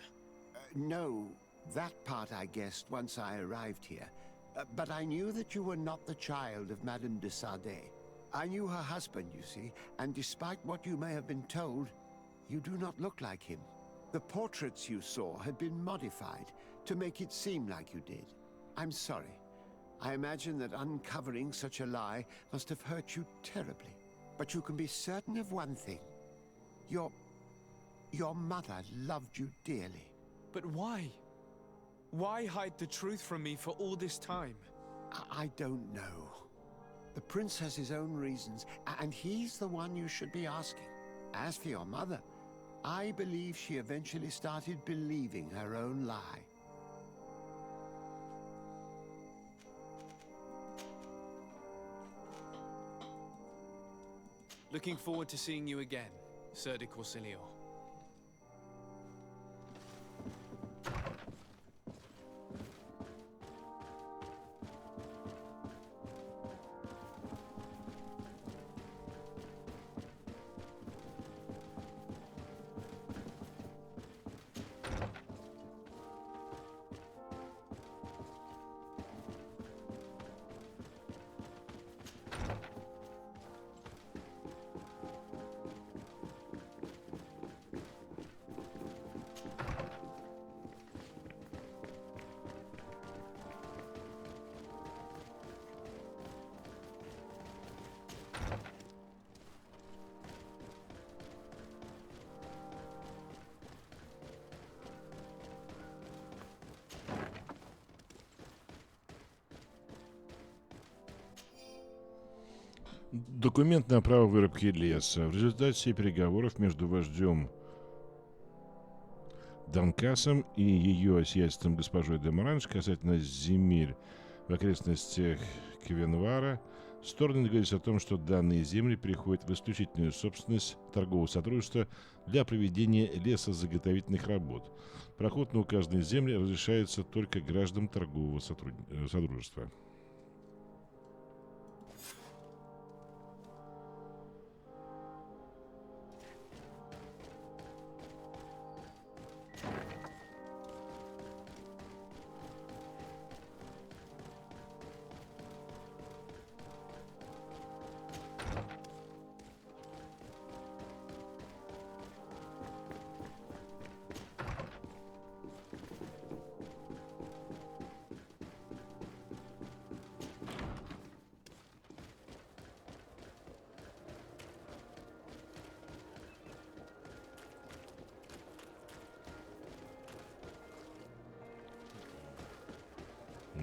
No, that part I guessed once I arrived here. But I knew that you were not the child of Madame de Sade. I knew her husband, you see, and despite what you may have been told, you do not look like him. The portraits you saw had been modified to make it seem like you did. I'm sorry. I imagine that uncovering such a lie must have hurt you terribly. But you can be certain of one thing. Your mother loved you dearly. But why? Why hide the truth from me for all this time? I don't know. The prince has his own reasons, and he's the one you should be asking. As for your mother, I believe she eventually started believing her own lie. Looking forward to seeing you again, Sir de Corsilio. Документ на право вырубки леса. В результате переговоров между вождем Данкасом и ее сиятельством госпожой де Моранж касательно земель в окрестностях Квенвара Стороны договорились о том, что данные земли переходят в исключительную собственность торгового сотрудничества для проведения лесозаготовительных работ. Проход на указанные земли разрешается только гражданам торгового содружества.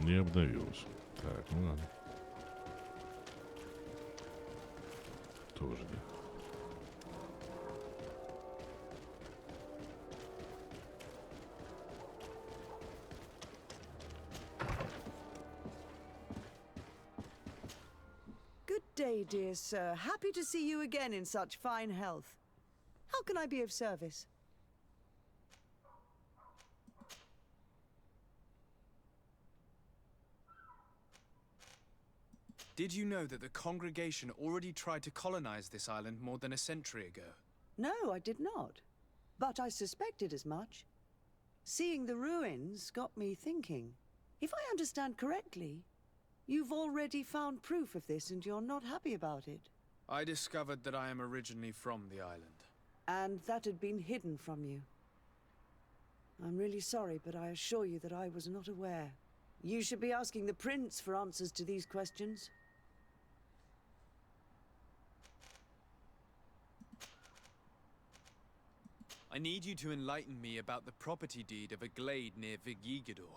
Не обновилось. Так, ну ладно. Тоже да. Good day, dear sir. Happy to see you again in such fine health. How can I be of service? Did you know that the congregation already tried to colonize this island more than a century ago? No, I did not. But I suspected as much. Seeing the ruins got me thinking. If I understand correctly, you've already found proof of this and you're not happy about it. I discovered that I am originally from the island. And that had been hidden from you. I'm really sorry, but I assure you that I was not aware. You should be asking the prince for answers to these questions. I need you to enlighten me about the property deed of a glade near Vigigador.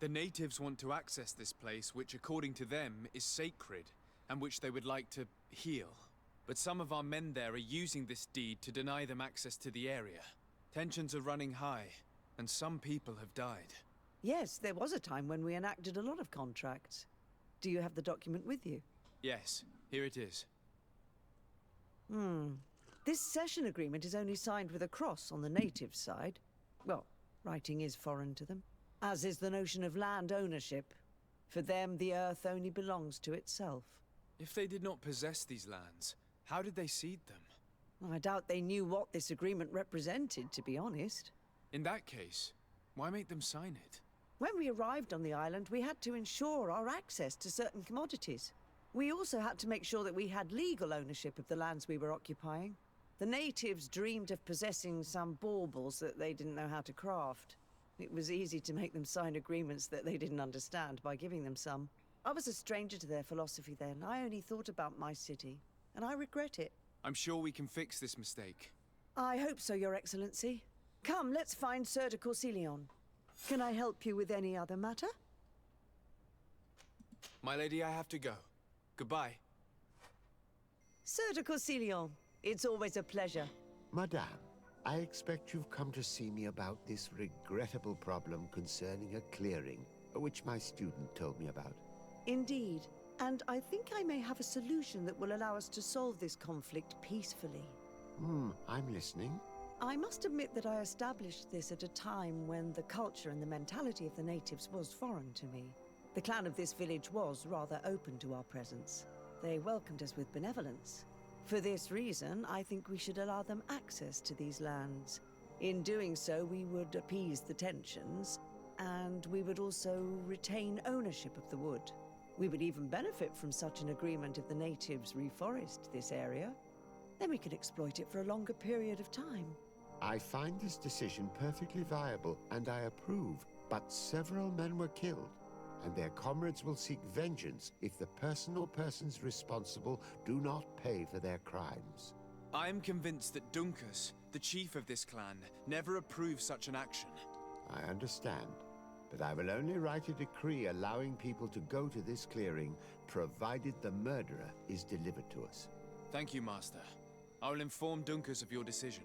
The natives want to access this place, which according to them is sacred, and which they would like to heal. But some of our men there are using this deed to deny them access to the area. Tensions are running high, and some people have died. Yes, there was a time when we enacted a lot of contracts. Do you have the document with you? Yes, here it is. This cession agreement is only signed with a cross on the native side. Well, writing is foreign to them, as is the notion of land ownership. For them, the earth only belongs to itself. If they did not possess these lands, how did they cede them? I doubt they knew what this agreement represented, to be honest. In that case, why make them sign it? When we arrived on the island, we had to ensure our access to certain commodities. We also had to make sure that we had legal ownership of the lands we were occupying. The natives dreamed of possessing some baubles that they didn't know how to craft. It was easy to make them sign agreements that they didn't understand by giving them some. I was a stranger to their philosophy then. I only thought about my city, and I regret it. I'm sure we can fix this mistake. I hope so, Your Excellency. Come, let's find Sir de Corsilion. Can I help you with any other matter? My lady, I have to go. Goodbye. Sir de Corsilion, it's always a pleasure. Madame, I expect you've come to see me about this regrettable problem concerning a clearing, which my student told me about. Indeed, and I think I may have a solution that will allow us to solve this conflict peacefully. I'm listening. I must admit that I established this at a time when the culture and the mentality of the natives was foreign to me. The clan of this village was rather open to our presence. They welcomed us with benevolence. For this reason, I think we should allow them access to these lands. In doing so, we would appease the tensions, and we would also retain ownership of the wood. We would even benefit from such an agreement if the natives reforest this area. Then we could exploit it for a longer period of time. I find this decision perfectly viable, and I approve, but several men were killed, and their comrades will seek vengeance if the person or persons responsible do not pay for their crimes. I am convinced that Dunkus, the chief of this clan, never approved such an action. I understand, but I will only write a decree allowing people to go to this clearing, provided the murderer is delivered to us. Thank you, Master. I will inform Dunkus of your decision.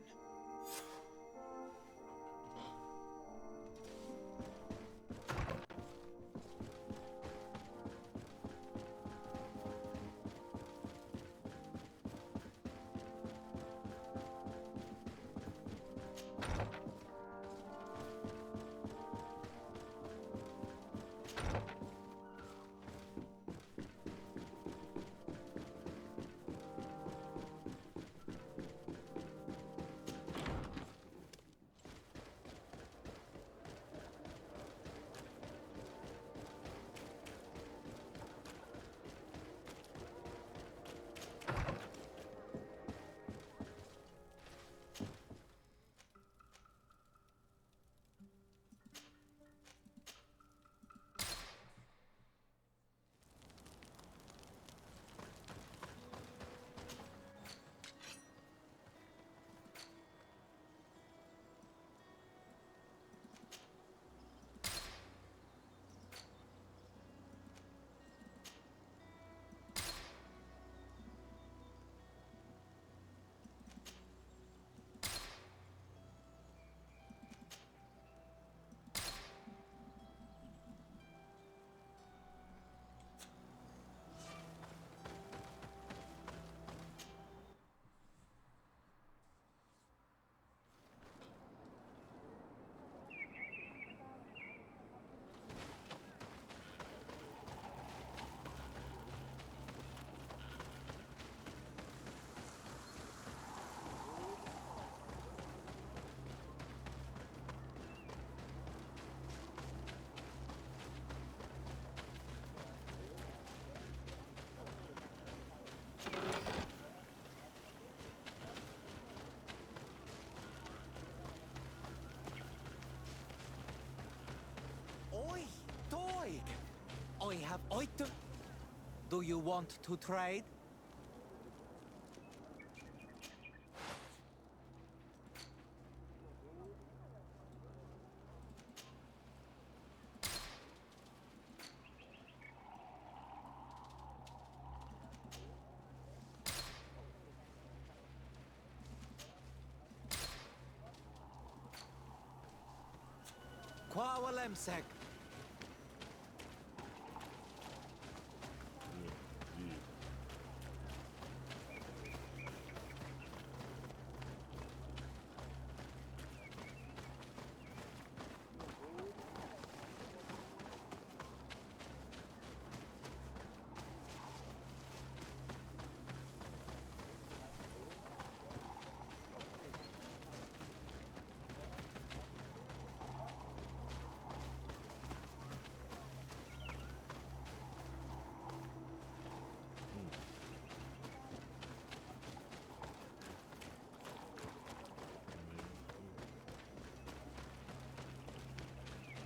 Doig! I have item. Do you want to trade? Kwawalemsek.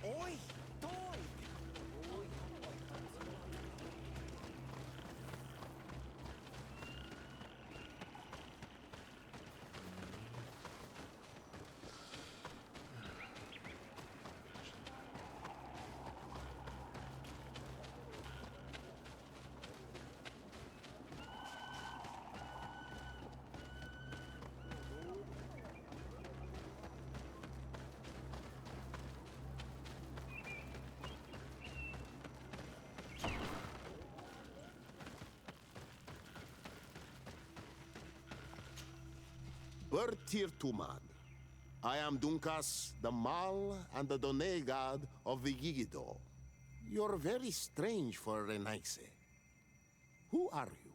Oi! Doig! Bertir Tumad. I am Dunkas, the Mal and the Donay god of Vigigido. You're very strange for Renaise. Who are you?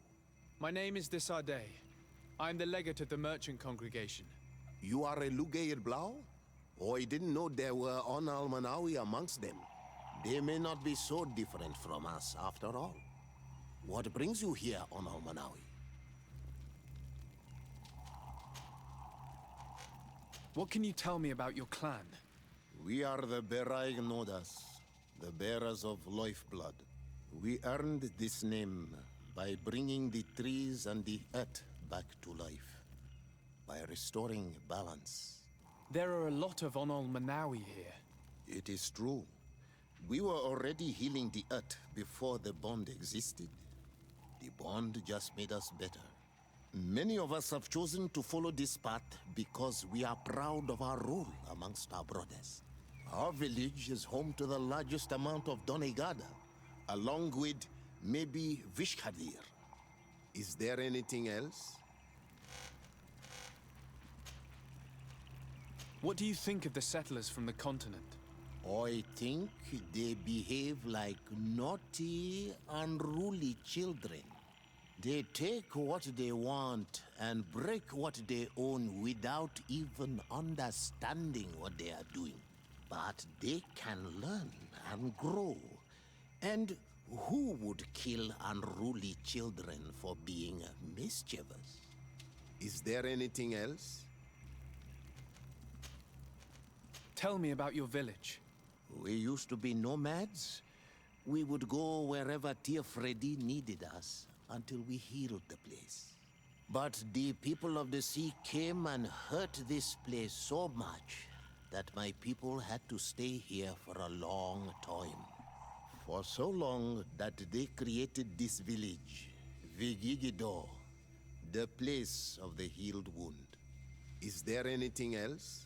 My name is Desardet. I'm the legate of the merchant congregation. You are a Lugair Blau? Oh, I didn't know there were Onal Manawi amongst them. They may not be so different from us after all. What brings you here, Onal Manawi? What can you tell me about your clan? We are the Beraig Nodas, the bearers of lifeblood. We earned this name by bringing the trees and the earth back to life, by restoring balance. There are a lot of Onol Manawi here. It is true. We were already healing the earth before the bond existed. The bond just made us better. Many of us have chosen to follow this path because we are proud of our role amongst our brothers. Our village is home to the largest amount of Donegada, along with maybe Vishkadir. Is there anything else? What do you think of the settlers from the continent? I think they behave like naughty, unruly children. They take what they want and break what they own without even understanding what they are doing. But they can learn and grow. And who would kill unruly children for being mischievous? Is there anything else? Tell me about your village. We used to be nomads. We would go wherever Tia Freddy needed us until we healed the place. But the people of the sea came and hurt this place so much that my people had to stay here for a long time. For so long that they created this village, Vigigido, the place of the healed wound. Is there anything else?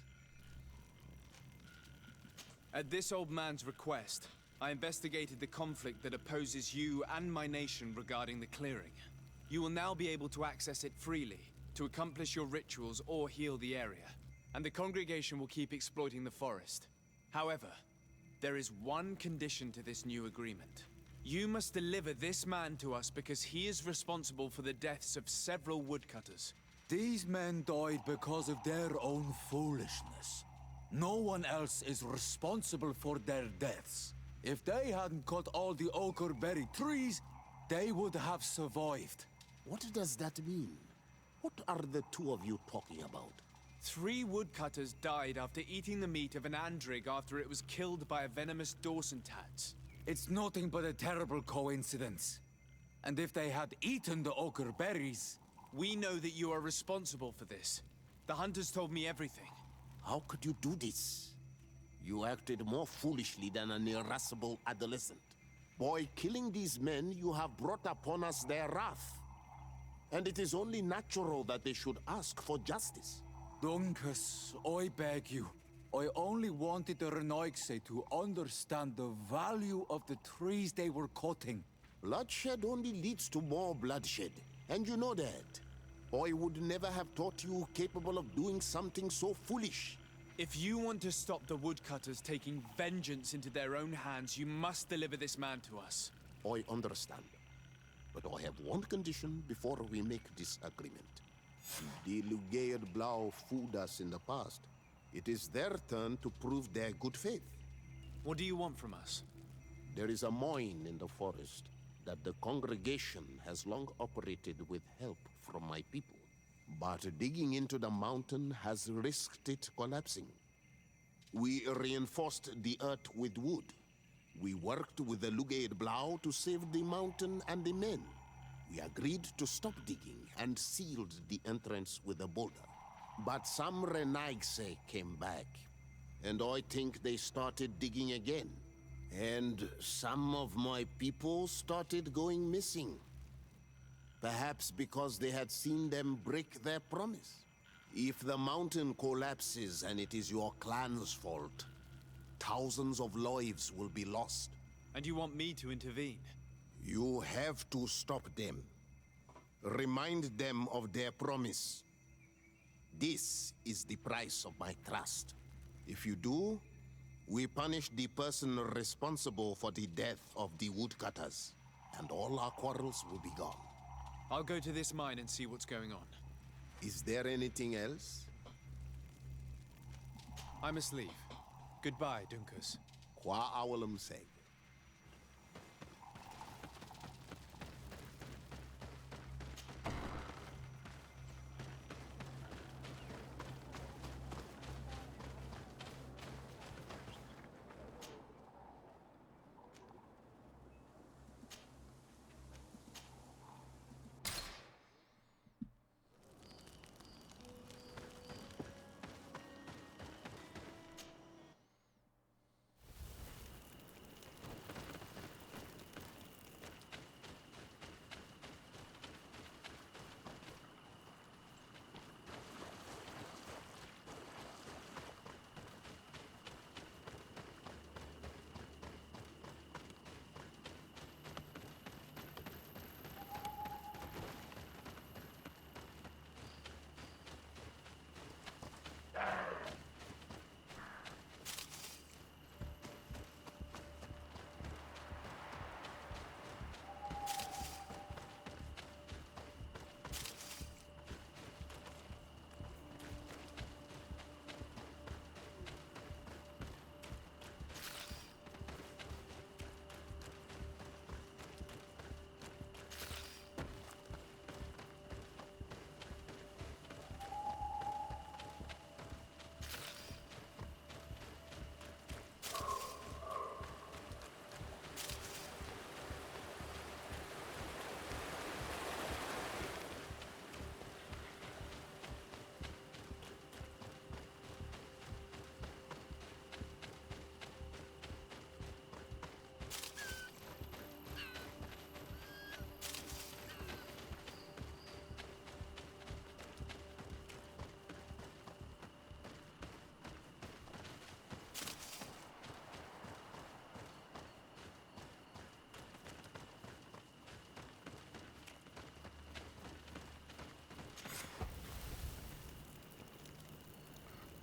At this old man's request, I investigated the conflict that opposes you and my nation regarding the clearing. You will now be able to access it freely, to accomplish your rituals or heal the area. And the congregation will keep exploiting the forest. However, there is one condition to this new agreement. You must deliver this man to us because he is responsible for the deaths of several woodcutters. These men died because of their own foolishness. No one else is responsible for their deaths. If they hadn't cut all the oakerberry trees, they would have survived. What does that mean? What are the two of you talking about? 3 woodcutters died after eating the meat of an andrig after it was killed by a venomous Dawson tat. It's nothing but a terrible coincidence. And if they had eaten the ochre berries... We know that you are responsible for this. The hunters told me everything. How could you do this? You acted more foolishly than an irascible adolescent. By killing these men, you have brought upon us their wrath. And it is only natural that they should ask for justice. Duncus, I beg you. I only wanted the Renoixe to understand the value of the trees they were cutting. Bloodshed only leads to more bloodshed, and you know that. I would never have thought you capable of doing something so foolish. If you want to stop the woodcutters taking vengeance into their own hands, you must deliver this man to us. I understand. But I have one condition before we make this agreement. The Lugaid Blau fooled us in the past. It is their turn to prove their good faith. What do you want from us? There is a mine in the forest that the congregation has long operated with help from my people. But digging into the mountain has risked it collapsing. We reinforced the earth with wood. We worked with the Lugaid Blau to save the mountain and the men. We agreed to stop digging and sealed the entrance with a boulder. But some Renaigse came back, and I think they started digging again. And some of my people started going missing. Perhaps because they had seen them break their promise. If the mountain collapses and it is your clan's fault, thousands of lives will be lost. And you want me to intervene? You have to stop them. Remind them of their promise. This is the price of my trust. If you do, we punish the person responsible for the death of the woodcutters, and all our quarrels will be gone. I'll go to this mine and see what's going on. Is there anything else? I must leave. Goodbye, Duncus. Qua awalum seg.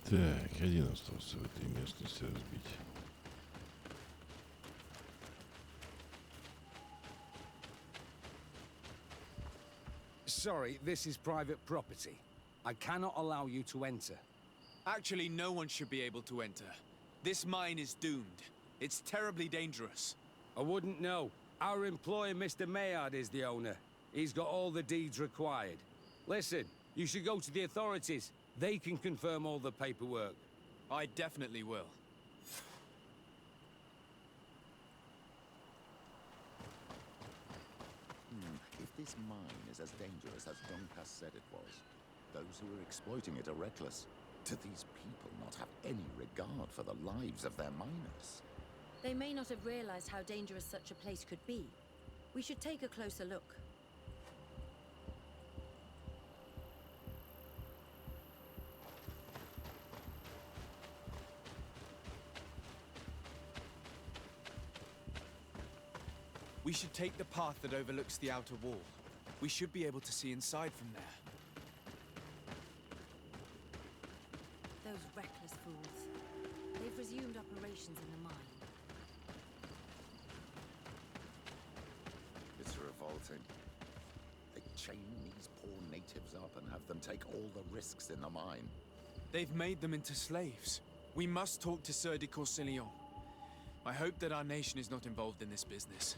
Так, один остался в этой местности разбить. Sorry, this is private property. I cannot allow you to enter. Actually, no one should be able to enter. This mine is doomed. It's terribly dangerous. I wouldn't know. Our employer, Mr. Maillard, is the owner. He's got all the deeds required. Listen, you should go to the authorities. They can confirm all the paperwork. I definitely will. this mine is as dangerous as Donkas said it was, those who are exploiting it are reckless. Do these people not have any regard for the lives of their miners? They may not have realized how dangerous such a place could be. We should take a closer look. We should take the path that overlooks the outer wall. We should be able to see inside from there. Those reckless fools. They've resumed operations in the mine. It's revolting. They chain these poor natives up and have them take all the risks in the mine. They've made them into slaves. We must talk to Sieur de Courcillon. I hope that our nation is not involved in this business.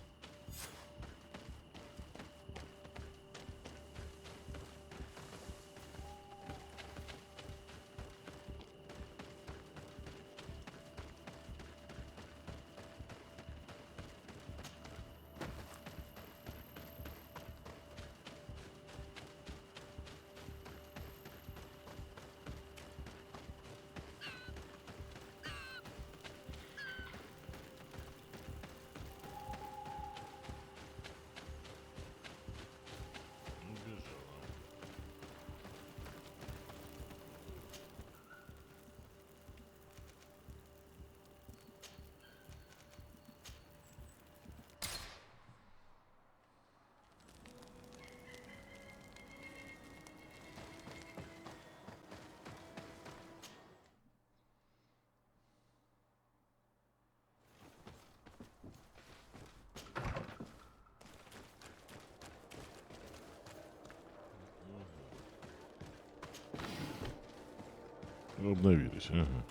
Обновились, ага.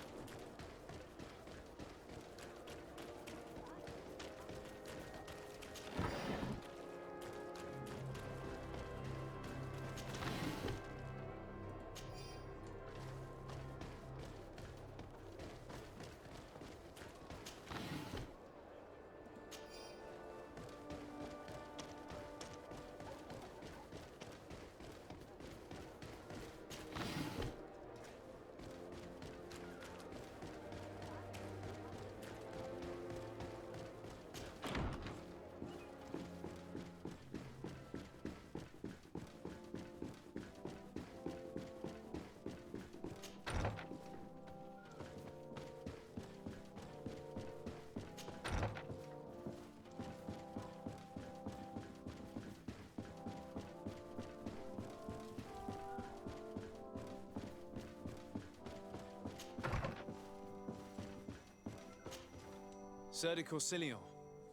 Sieur de Courcillon.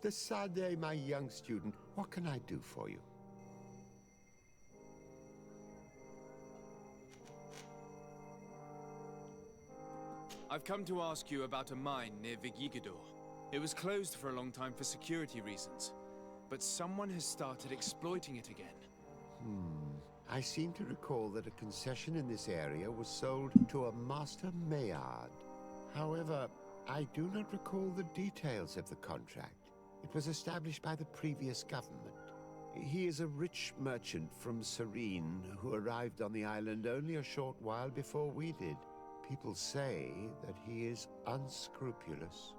Decidez, my young student, what can I do for you? I've come to ask you about a mine near Vigigador. It was closed for a long time for security reasons, but someone has started exploiting it again. I seem to recall that a concession in this area was sold to a Master Maillard. However, I do not recall the details of the contract. It was established by the previous government. He is a rich merchant from Serene who arrived on the island only a short while before we did. People say that he is unscrupulous.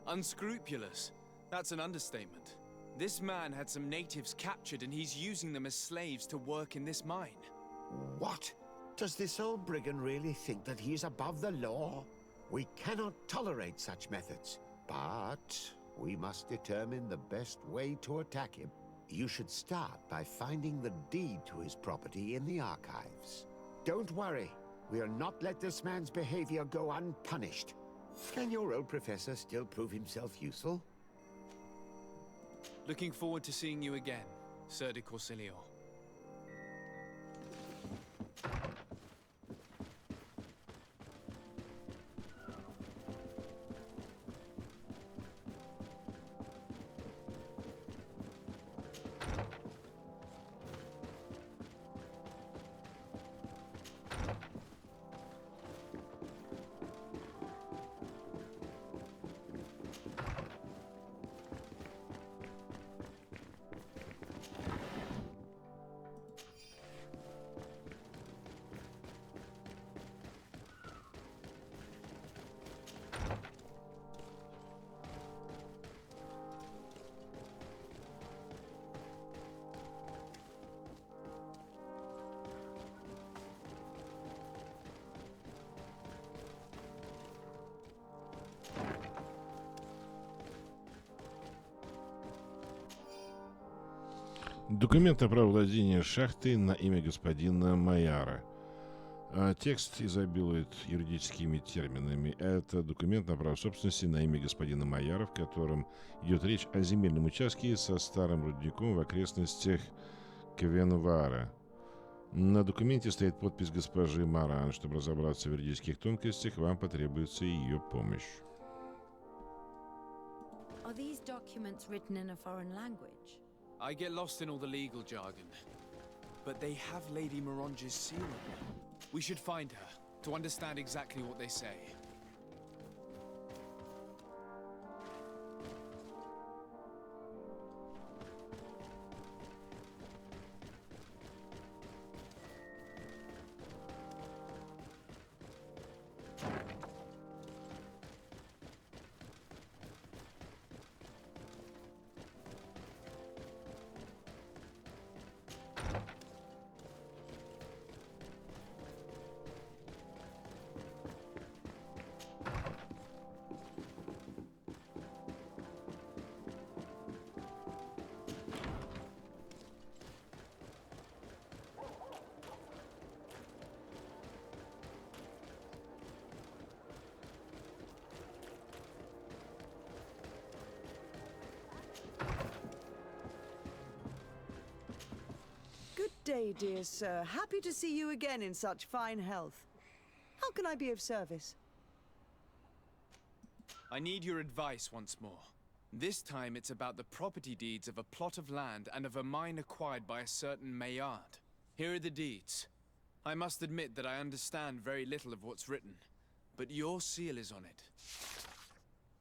Unscrupulous? That's an understatement. This man had some natives captured and he's using them as slaves to work in this mine. What? Does this old brigand really think that he is above the law? We cannot tolerate such methods, but we must determine the best way to attack him. You should start by finding the deed to his property in the archives. Don't worry, we'll not let this man's behavior go unpunished. Can your old professor still prove himself useful? Looking forward to seeing you again, Sieur de Courcillon. Документ о праве владения шахтой на имя господина Майяра. Текст изобилует юридическими терминами. Это документ на право собственности на имя господина Майяра, в котором идет речь о земельном участке со старым рудником в окрестностях Квенвара. На документе стоит подпись госпожи Маран. Чтобы разобраться в юридических тонкостях, вам потребуется ее помощь. Are these documents written in a foreign language? I get lost in all the legal jargon. But they have Lady Morange's seal on them. We should find her, to understand exactly what they say. Good day, dear sir. Happy to see you again in such fine health. How can I be of service? I need your advice once more. This time it's about the property deeds of a plot of land and of a mine acquired by a certain Maillard. Here are the deeds. I must admit that I understand very little of what's written, but your seal is on it.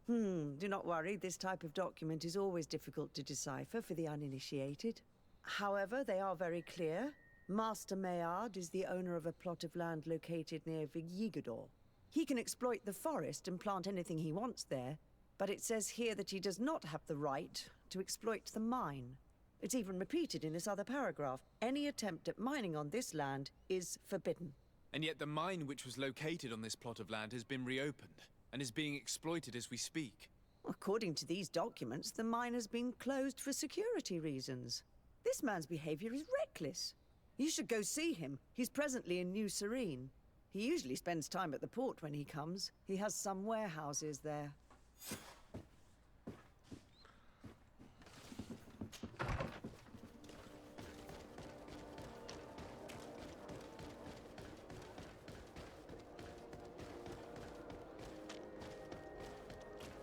Do not worry. This type of document is always difficult to decipher for the uninitiated. However, they are very clear. Master Maillard is the owner of a plot of land located near Vigigador. He can exploit the forest and plant anything he wants there, but it says here that he does not have the right to exploit the mine. It's even repeated in this other paragraph. Any attempt at mining on this land is forbidden. And yet the mine which was located on this plot of land has been reopened, and is being exploited as we speak. According to these documents, the mine has been closed for security reasons. This man's behavior is reckless. You should go see him. He's presently in New Serene. He usually spends time at the port when he comes. He has some warehouses there.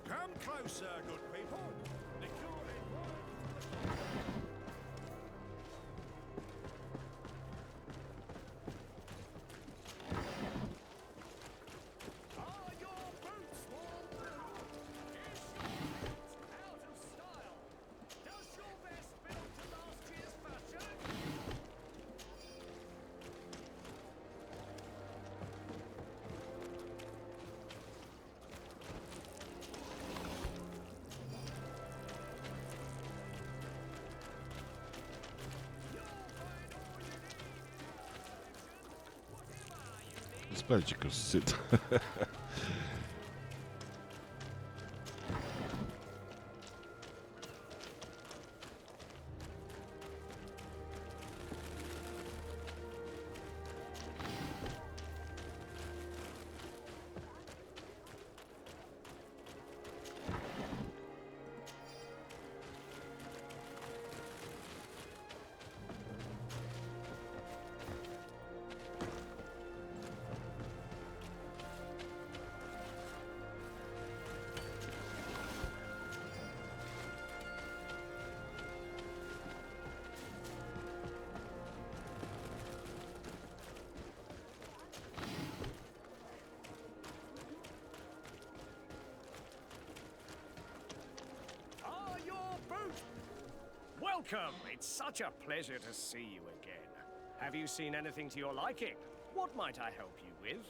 Come closer, good people. С пальчиков ссыт. Welcome! It's such a pleasure to see you again. Have you seen anything to your liking? What might I help you with?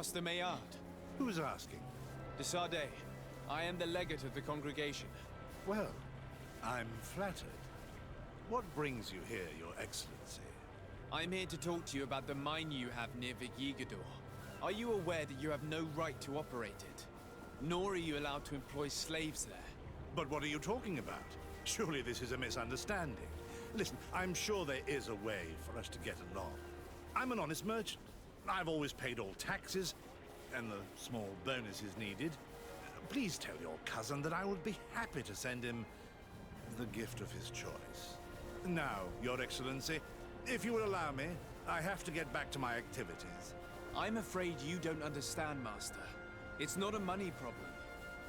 Master Maillard. Who's asking? De Sardet. I am the legate of the congregation. Well, I'm flattered. What brings you here, Your Excellency? I'm here to talk to you about the mine you have near Vigigador. Are you aware that you have no right to operate it? Nor are you allowed to employ slaves there. But what are you talking about? Surely this is a misunderstanding. Listen, I'm sure there is a way for us to get along. I'm an honest merchant. I've always paid all taxes, and the small bonuses needed. Please tell your cousin that I would be happy to send him the gift of his choice. Now, Your Excellency, if you will allow me, I have to get back to my activities. I'm afraid you don't understand, Master. It's not a money problem.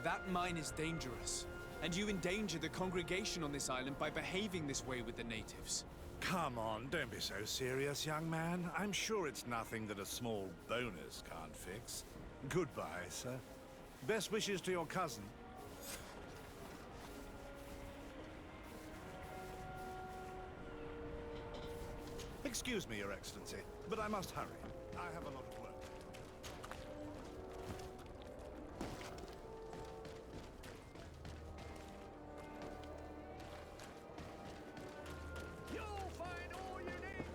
That mine is dangerous, and you endanger the congregation on this island by behaving this way with the natives. Come on, don't be so serious, young man. I'm sure it's nothing that a small bonus can't fix. Goodbye, sir. Best wishes to your cousin. Excuse me, Your Excellency, but I must hurry. I have a lot of work. You'll find all you need.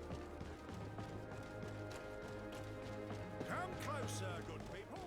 Come closer, good people.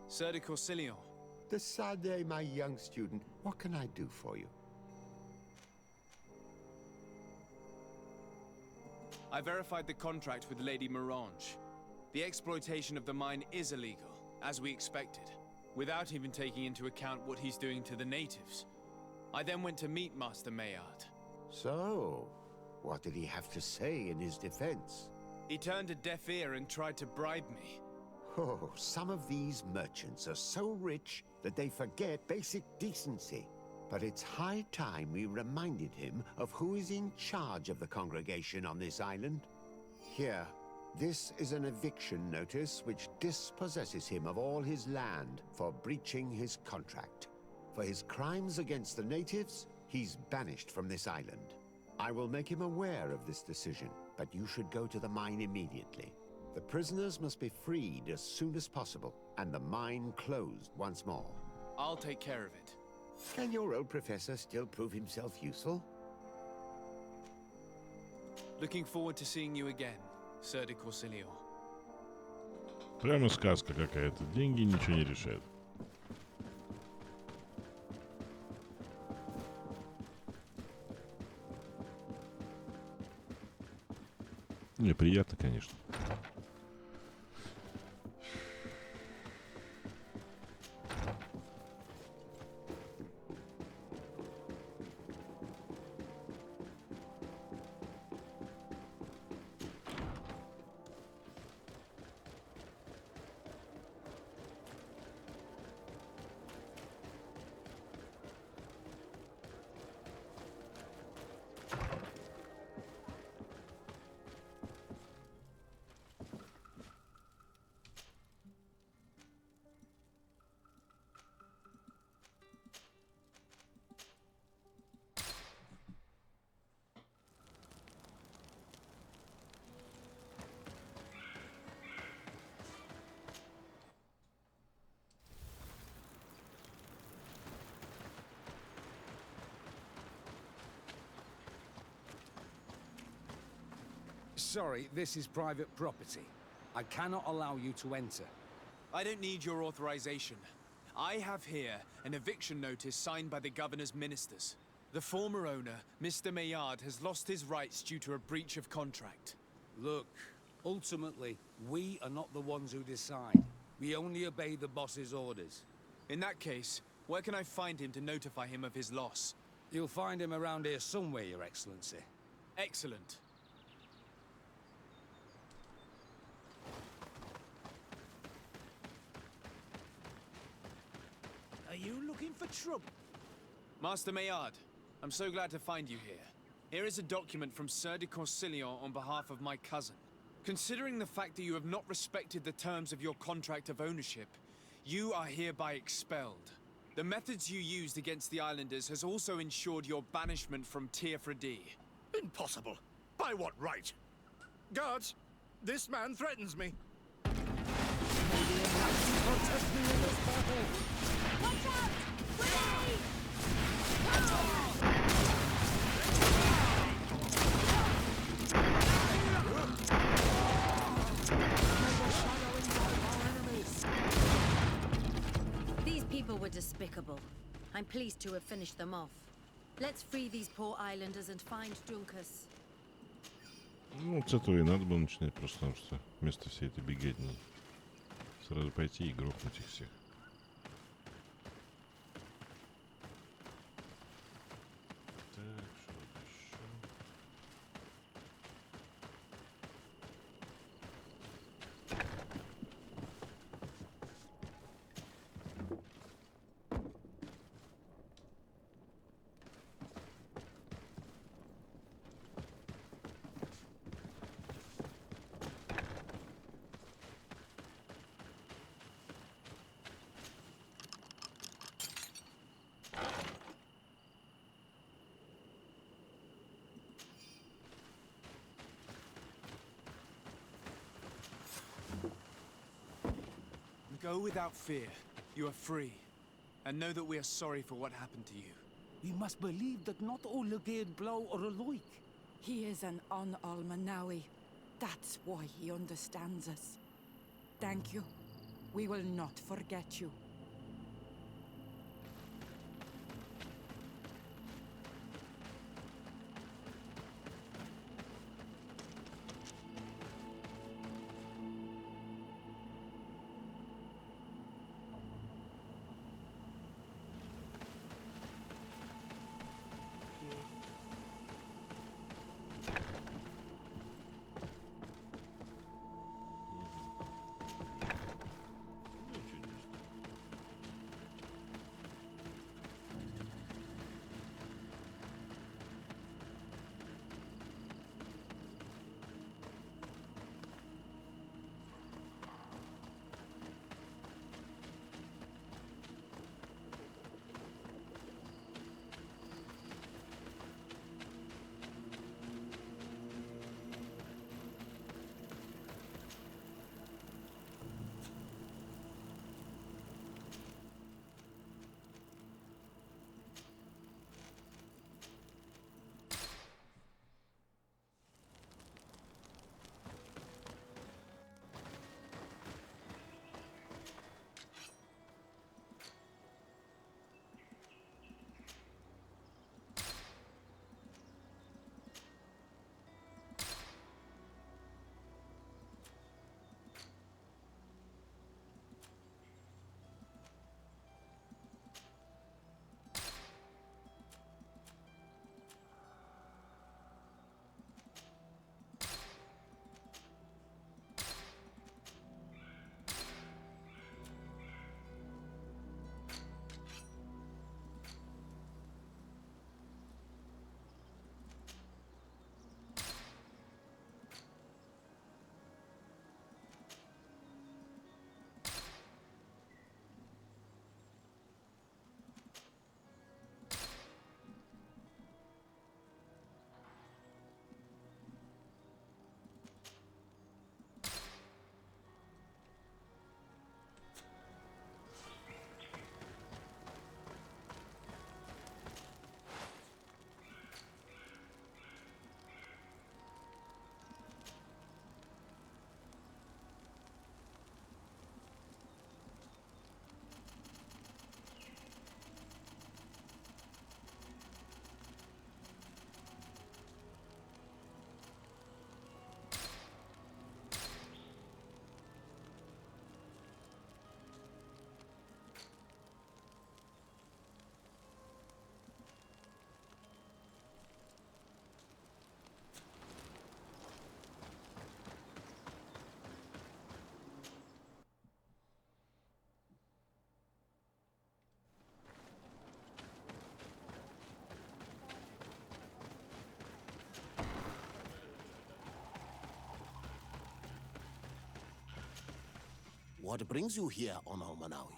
Sir de Corsilion. De Sardet, my young student, what can I do for you? I verified the contract with Lady Morange. The exploitation of the mine is illegal, as we expected, without even taking into account what he's doing to the natives. I then went to meet Master Maillard. So, what did he have to say in his defense? He turned a deaf ear and tried to bribe me. Oh, some of these merchants are so rich that they forget basic decency. But it's high time we reminded him of who is in charge of the congregation on this island. Here, this is an eviction notice which dispossesses him of all his land for breaching his contract. For his crimes against the natives, he's banished from this island. I will make him aware of this decision, but you should go to the mine immediately. The prisoners must be freed as soon as possible, and the mine closed once more. I'll take care of it. Can your old professor still prove himself useful? Looking forward to seeing you again, Sir de Corsilion. Прямо сказка какая-то. Деньги ничего не решают. Не, приятно, конечно. Sorry, this is private property. I cannot allow you to enter. I don't need your authorization. I have here an eviction notice signed by the governor's ministers. The former owner, Mr. Maillard, has lost his rights due to a breach of contract. Look, ultimately, we are not the ones who decide. We only obey the boss's orders. In that case, where can I find him to notify him of his loss? You'll find him around here somewhere, Your Excellency. Excellent. Are you looking for trouble? Master Maillard, I'm so glad to find you here. Here is a document from Sir de Corsillon on behalf of my cousin. Considering the fact that you have not respected the terms of your contract of ownership, you are hereby expelled. The methods you used against the islanders has also ensured your banishment from Tearfredi. Impossible. By what right? Guards, this man threatens me. Protect me in this battle! Watch out! Willie! These people were despicable. I'm pleased to have finished them off. Let's free these poor islanders and find Dunkus. Ну, с этого и надо было начинать просто-напросто. Вместо всей этой беготни. Сразу пойти и грохнуть их всех. Так, что еще? Go without fear. You are free. And know that we are sorry for what happened to you. We must believe that not all Legade Blow are alike. He is an Almanawi. That's why he understands us. Thank you. We will not forget you. What brings you here on Almanawi?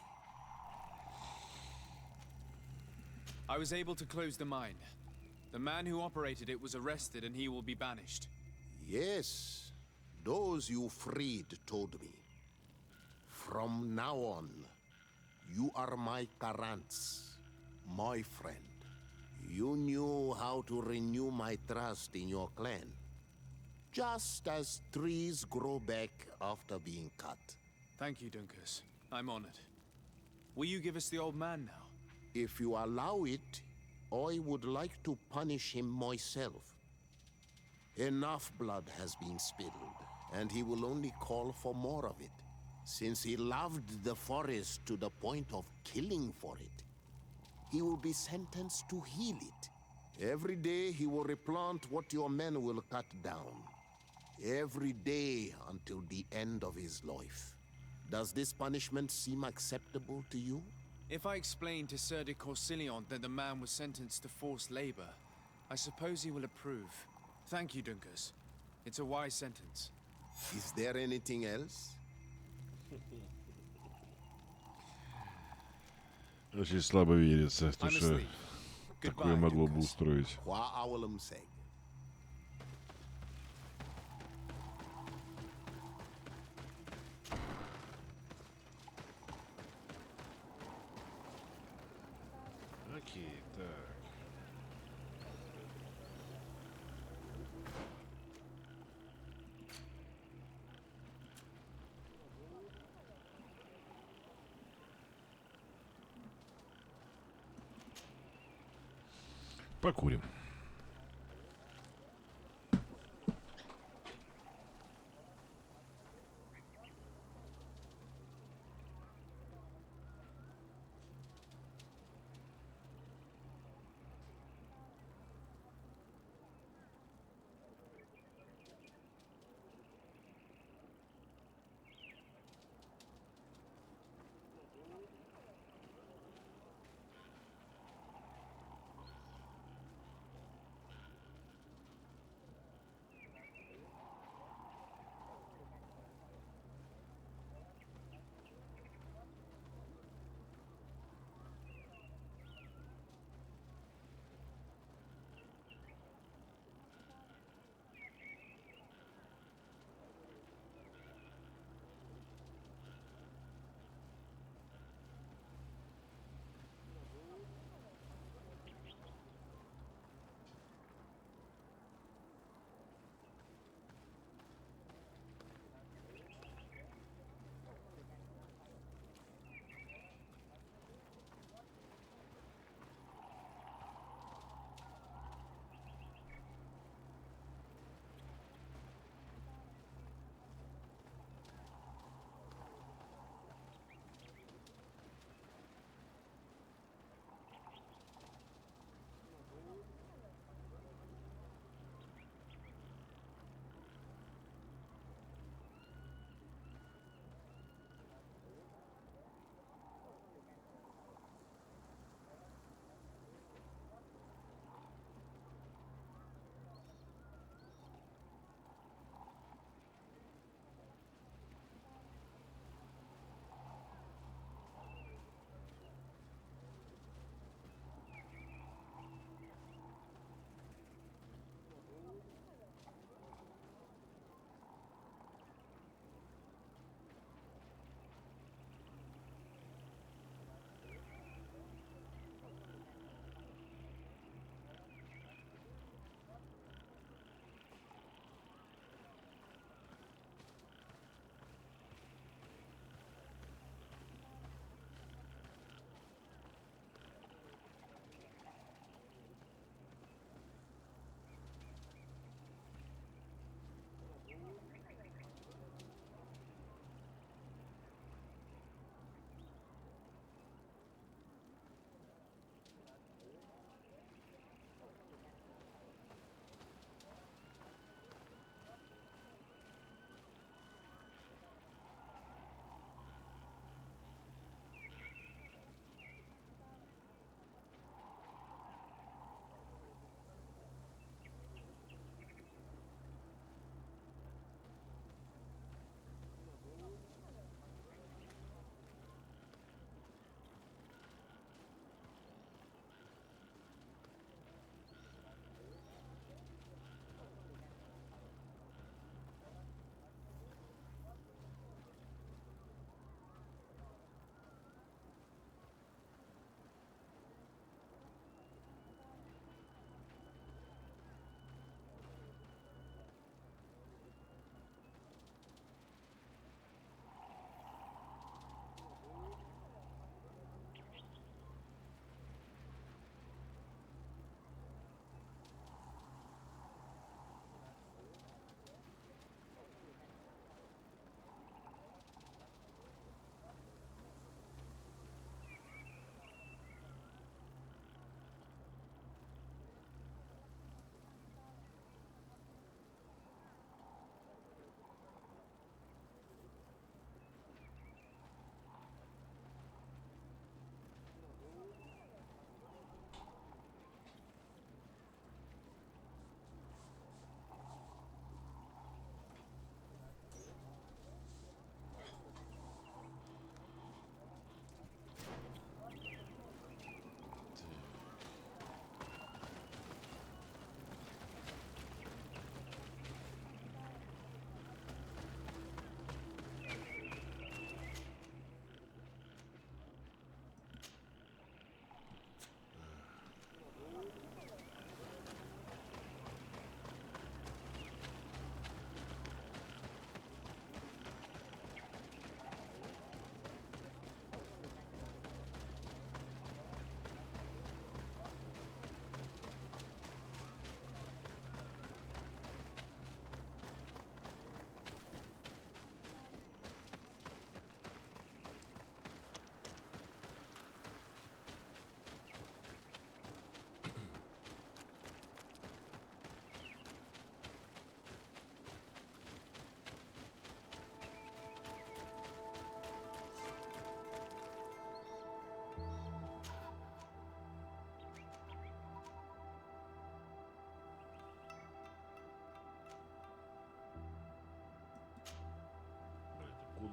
I was able to close the mine. The man who operated it was arrested and he will be banished. Yes, those you freed told me. From now on, you are my Karants, my friend. You knew how to renew my trust in your clan. Just as trees grow back after being cut. Thank you, Dunkus. I'm honored. Will you give us the old man now? If you allow it, I would like to punish him myself. Enough blood has been spilled, and he will only call for more of it. Since he loved the forest to the point of killing for it, he will be sentenced to heal it. Every day he will replant what your men will cut down. Every day until the end of his life. Does this punishment seem acceptable to you? If I explain to Sir de Corsilion that the man was sentenced to forced labor, I suppose he will approve. Thank you, Dunkus. It's a wise sentence. Is there anything else? Очень слабо верится в то, что такое могло бы устроить. Окей, так. Покурим.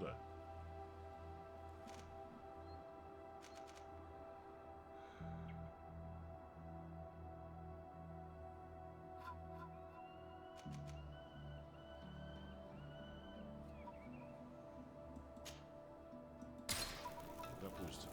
туда. Допустим.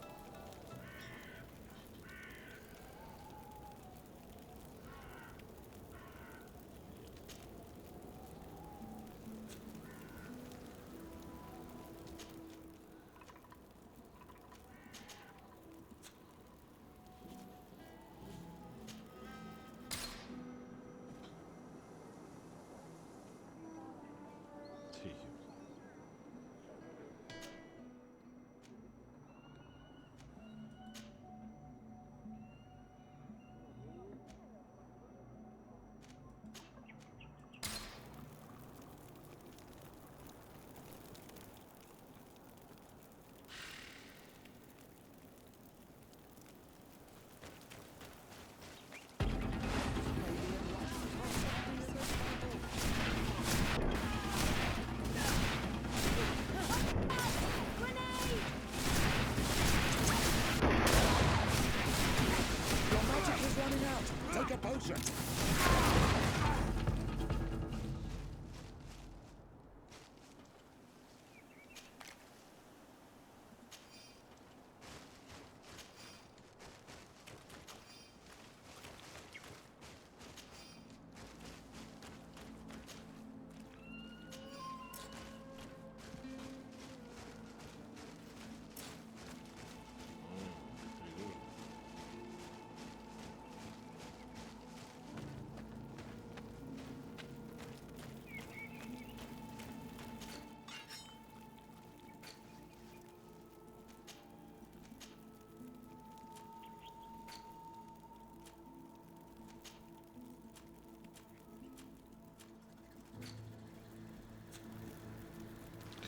Your magic is running out. Take a potion.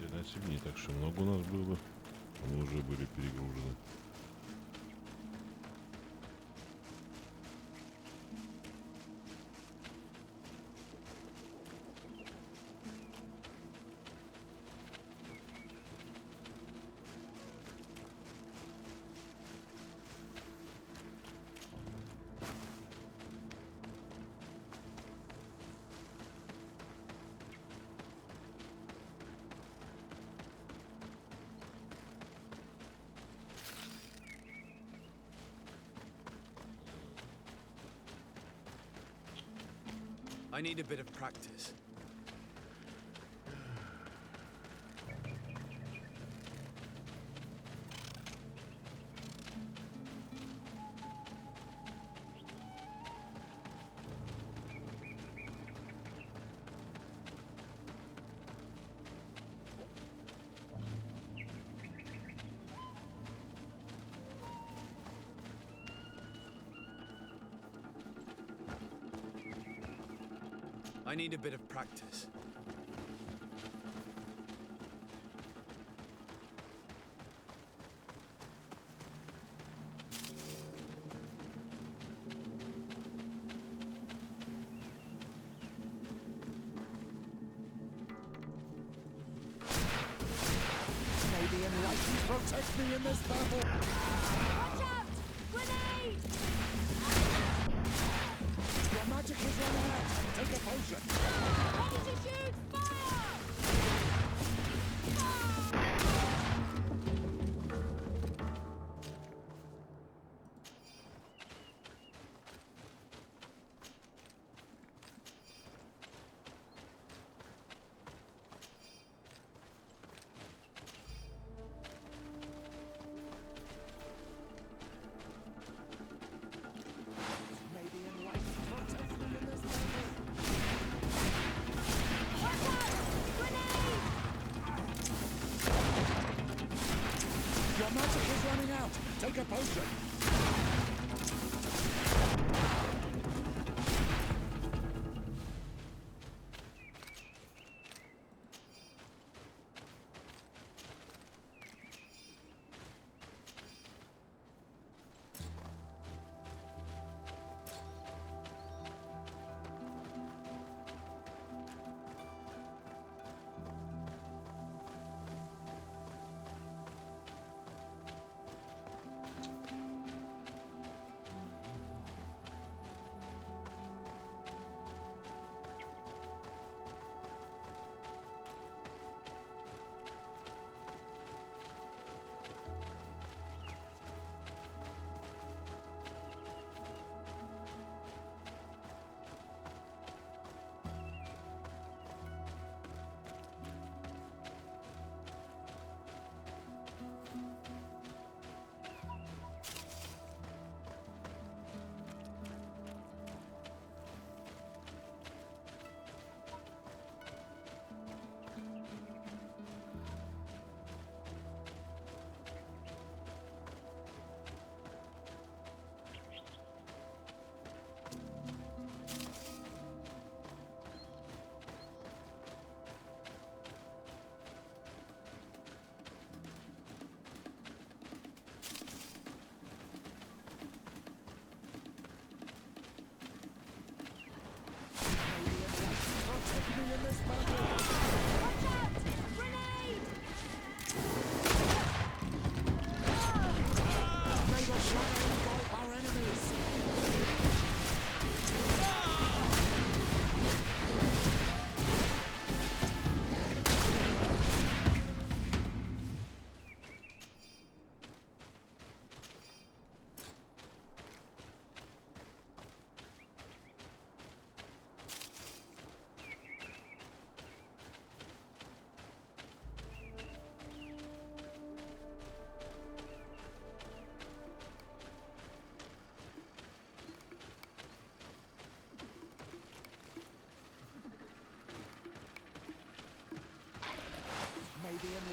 Иначе не так что много у нас было. Мы уже были перегружены. I need a bit of practice. I need a bit of practice. May the enlightened protect me in this battle. Watch out! Grenade! Your magic is running out. Take a potion. Ready to shoot! Fire! May the enlightened protect me in this battle. Watch out! Grenade! Your magic is running out. Take a potion.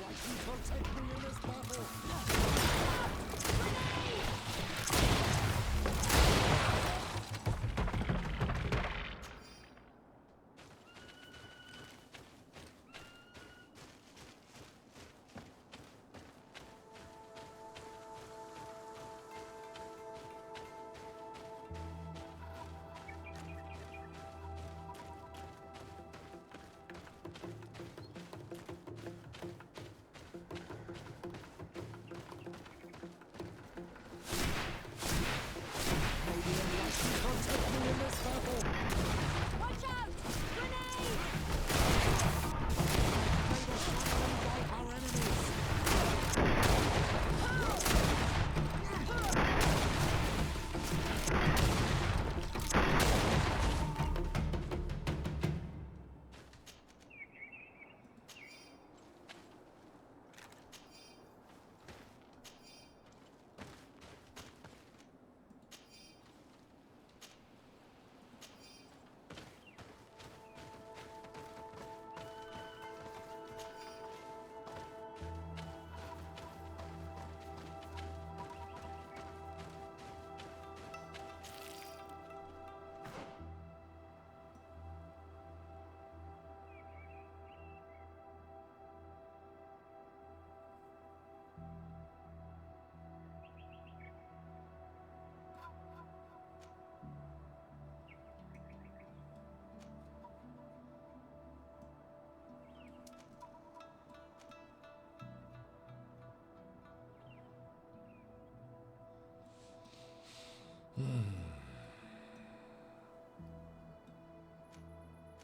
light and protect me in this battle!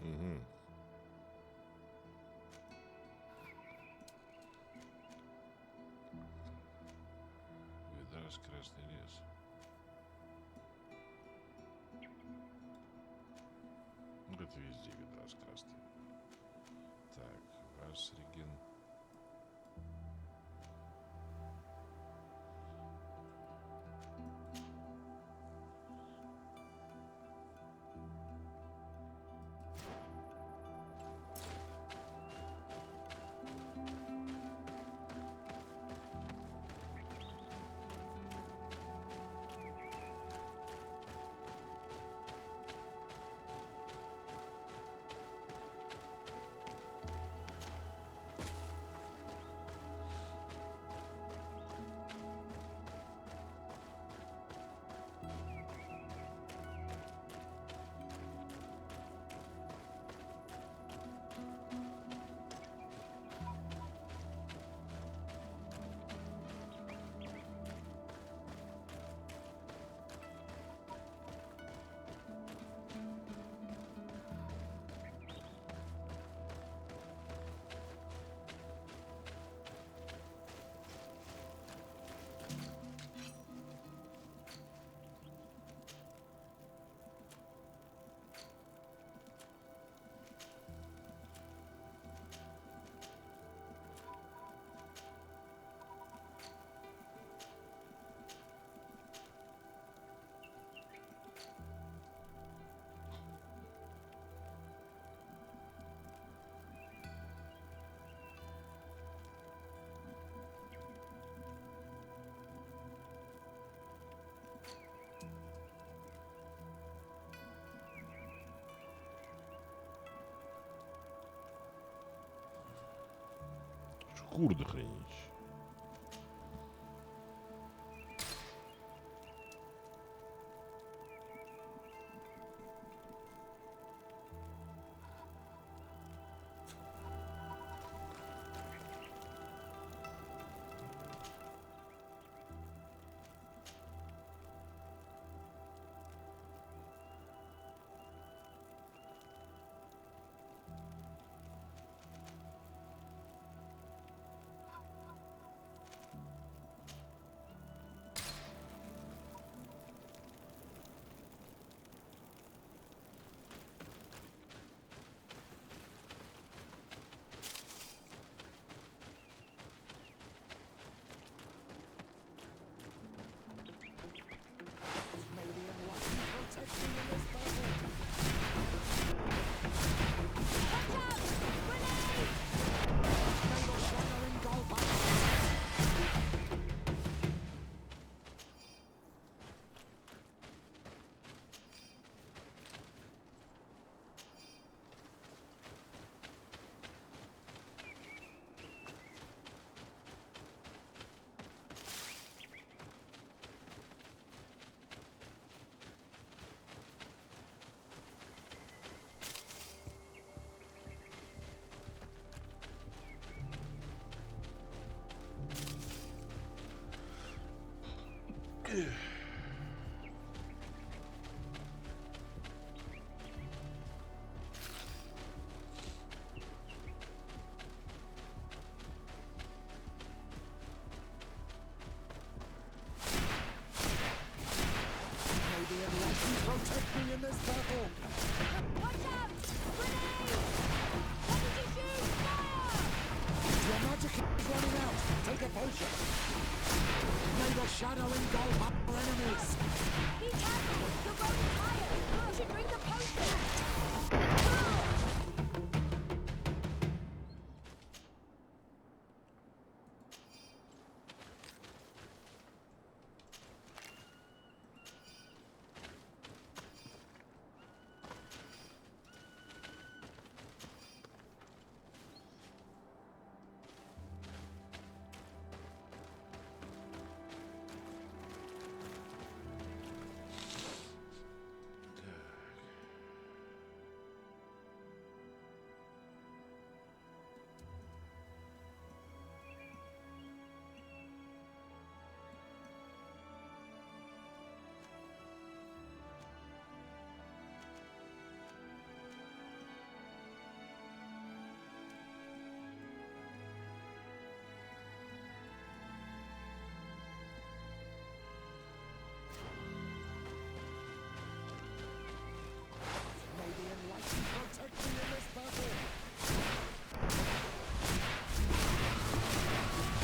Угу. Видаж Красный лес. Ну, это везде Видаж Красный. Так, Васриген. Шкур дохренища. May the enlightened protect me in this battle! Watch out! Grenade! What did you shoot? Fire! Your magic is running out! Take a potion! May the shadow engulf our enemies! Be careful! You're going higher! You should drink the potion! May the enlightened protect me in this battle!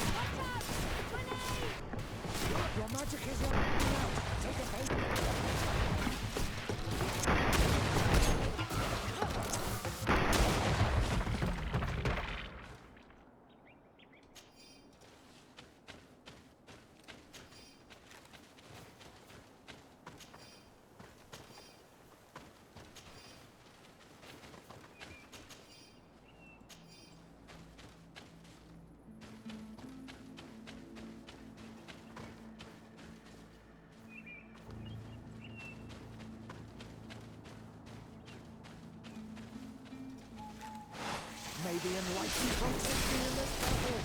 Watch out! Grenade! Your magic is running out! Take a potion! May the enlightened protect me in this battle!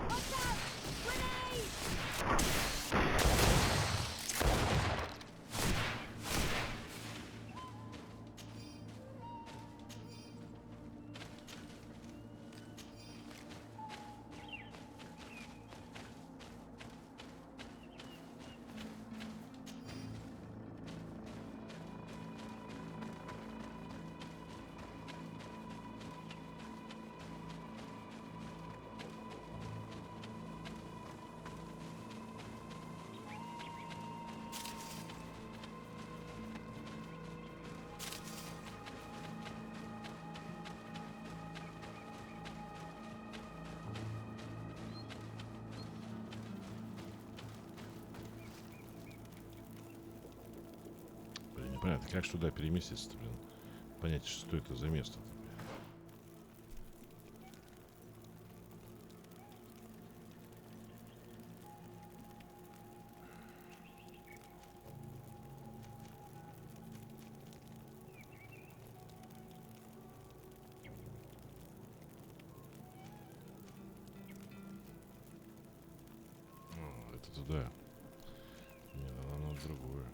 Watch out! Grenade! Блин, непонятно, как ж туда переместиться-то, блин? Понять, что это за место. О, это туда. Нет, оно другое.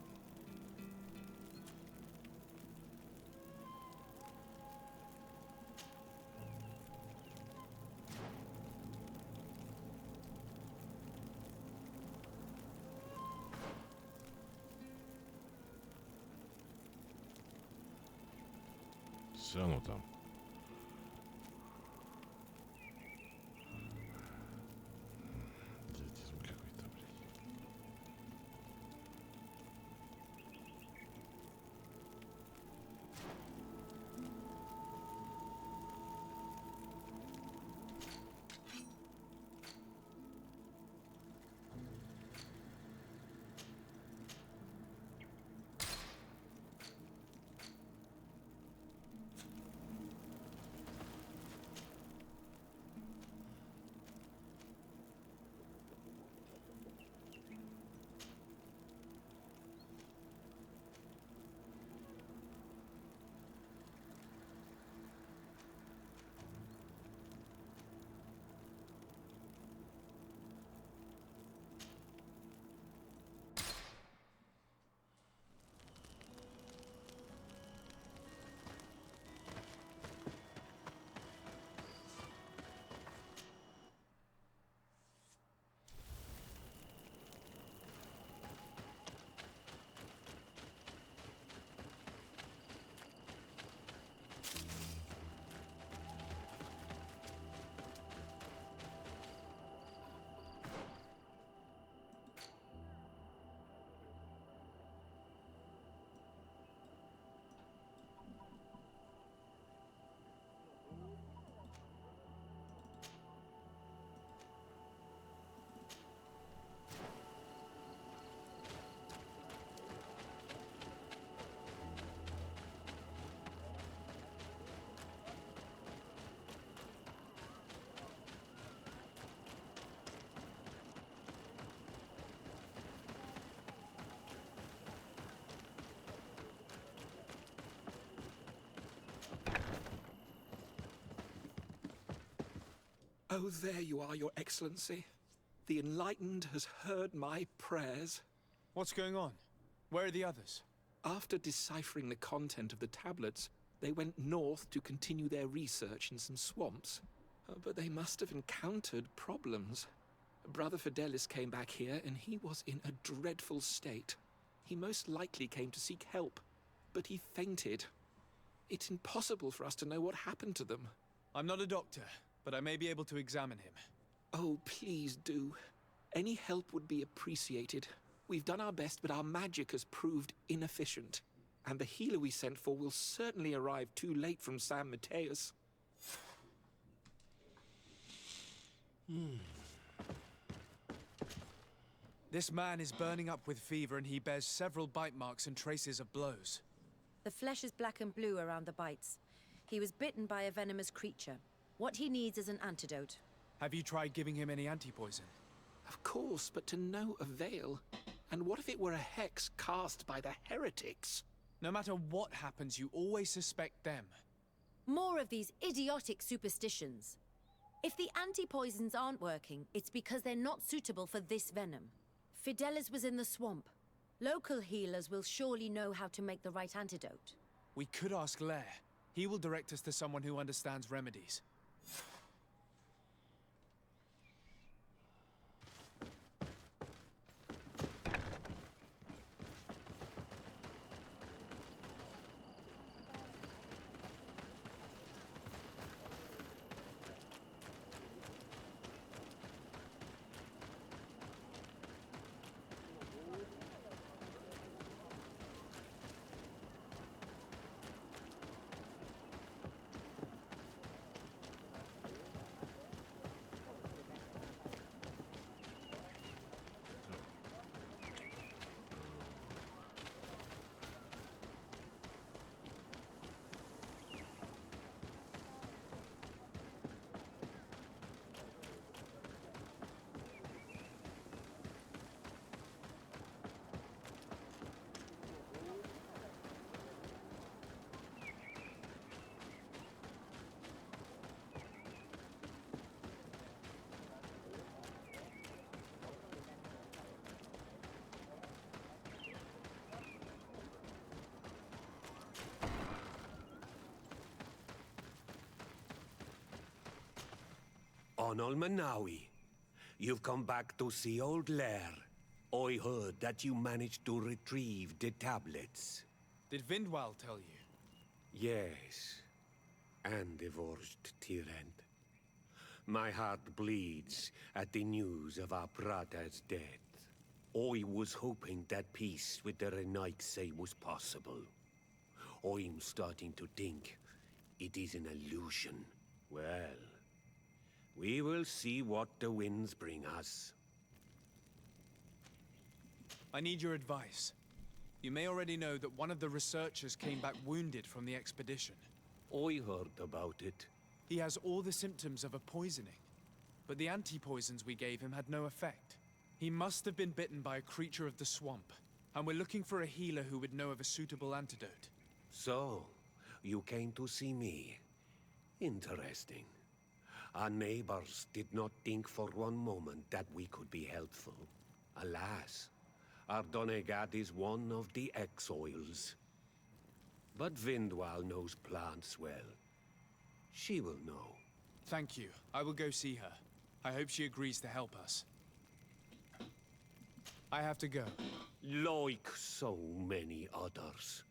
Все оно там. Идиотизм какой-то, блин. Oh, there you are, Your Excellency. The Enlightened has heard my prayers. What's going on? Where are the others? After deciphering the content of the tablets, they went north to continue their research in some swamps. But they must have encountered problems. Brother Fidelis came back here, and he was in a dreadful state. He most likely came to seek help, but he fainted. It's impossible for us to know what happened to them. I'm not a doctor, but I may be able to examine him. Oh, please do. Any help would be appreciated. We've done our best, but our magic has proved inefficient. And the healer we sent for will certainly arrive too late from San Mateus. This man is burning up with fever and he bears several bite marks and traces of blows. The flesh is black and blue around the bites. He was bitten by a venomous creature. What he needs is an antidote. Have you tried giving him any anti-poison? Of course, but to no avail. And what if it were a hex cast by the heretics? No matter what happens, you always suspect them. More of these idiotic superstitions. If the anti-poisons aren't working, it's because they're not suitable for this venom. Fidelis was in the swamp. Local healers will surely know how to make the right antidote. We could ask Lair. He will direct us to someone who understands remedies. On Olmanawi, you've come back to see old Lair. I heard that you managed to retrieve the tablets. Did Vindwal tell you? Yes, and divorced tyrant. My heart bleeds at the news of our brother's death. I was hoping that peace with the Renaigse was possible. I'm starting to think it is an illusion. Well, we will see what the winds bring us. I need your advice. You may already know that one of the researchers came back wounded from the expedition. I heard about it. He has all the symptoms of a poisoning, but the anti-poisons we gave him had no effect. He must have been bitten by a creature of the swamp, and we're looking for a healer who would know of a suitable antidote. So, you came to see me. Interesting. Our neighbors did not think for one moment that we could be helpful. Alas, our Donegat is one of the exiles. But Vindwal knows plants well. She will know. Thank you. I will go see her. I hope she agrees to help us. I have to go. Like so many others.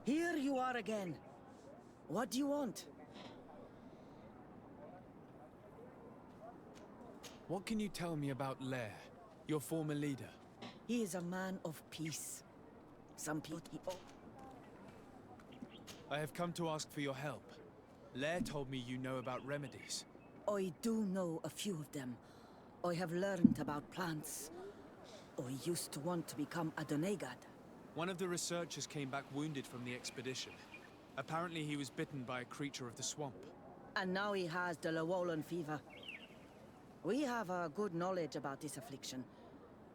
Here you are again. What do you want? What can you tell me about Lair, your former leader? He is a man of peace. Some people... I have come to ask for your help. Lair told me you know about remedies. I do know a few of them. I have learned about plants. I used to want to become a Donegad. One of the researchers came back wounded from the expedition. Apparently he was bitten by a creature of the swamp. And now he has the Llewellyn fever. We have a good knowledge about this affliction.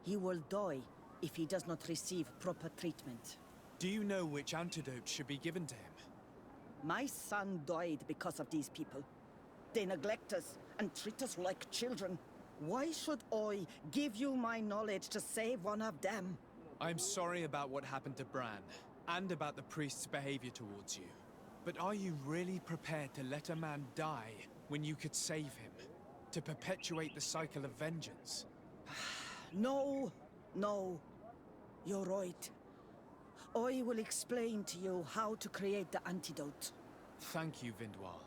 He will die if he does not receive proper treatment. Do you know which antidote should be given to him? My son died because of these people. They neglect us and treat us like children. Why should I give you my knowledge to save one of them? I'm sorry about what happened to Bran, and about the priest's behavior towards you. But are you really prepared to let a man die when you could save him? To perpetuate the cycle of vengeance? No, no. You're right. I will explain to you how to create the antidote. Thank you, Vindwal.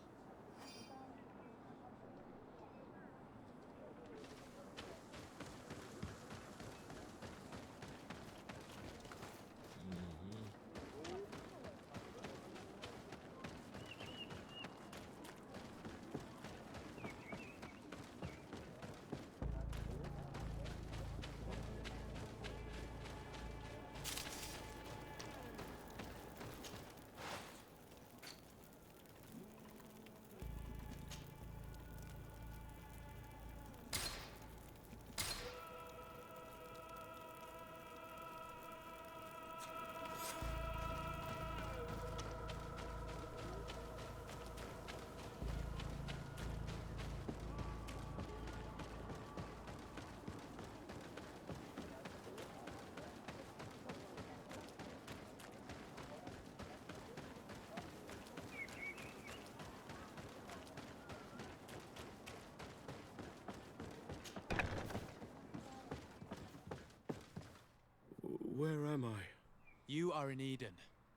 Where am I? You are in Eden.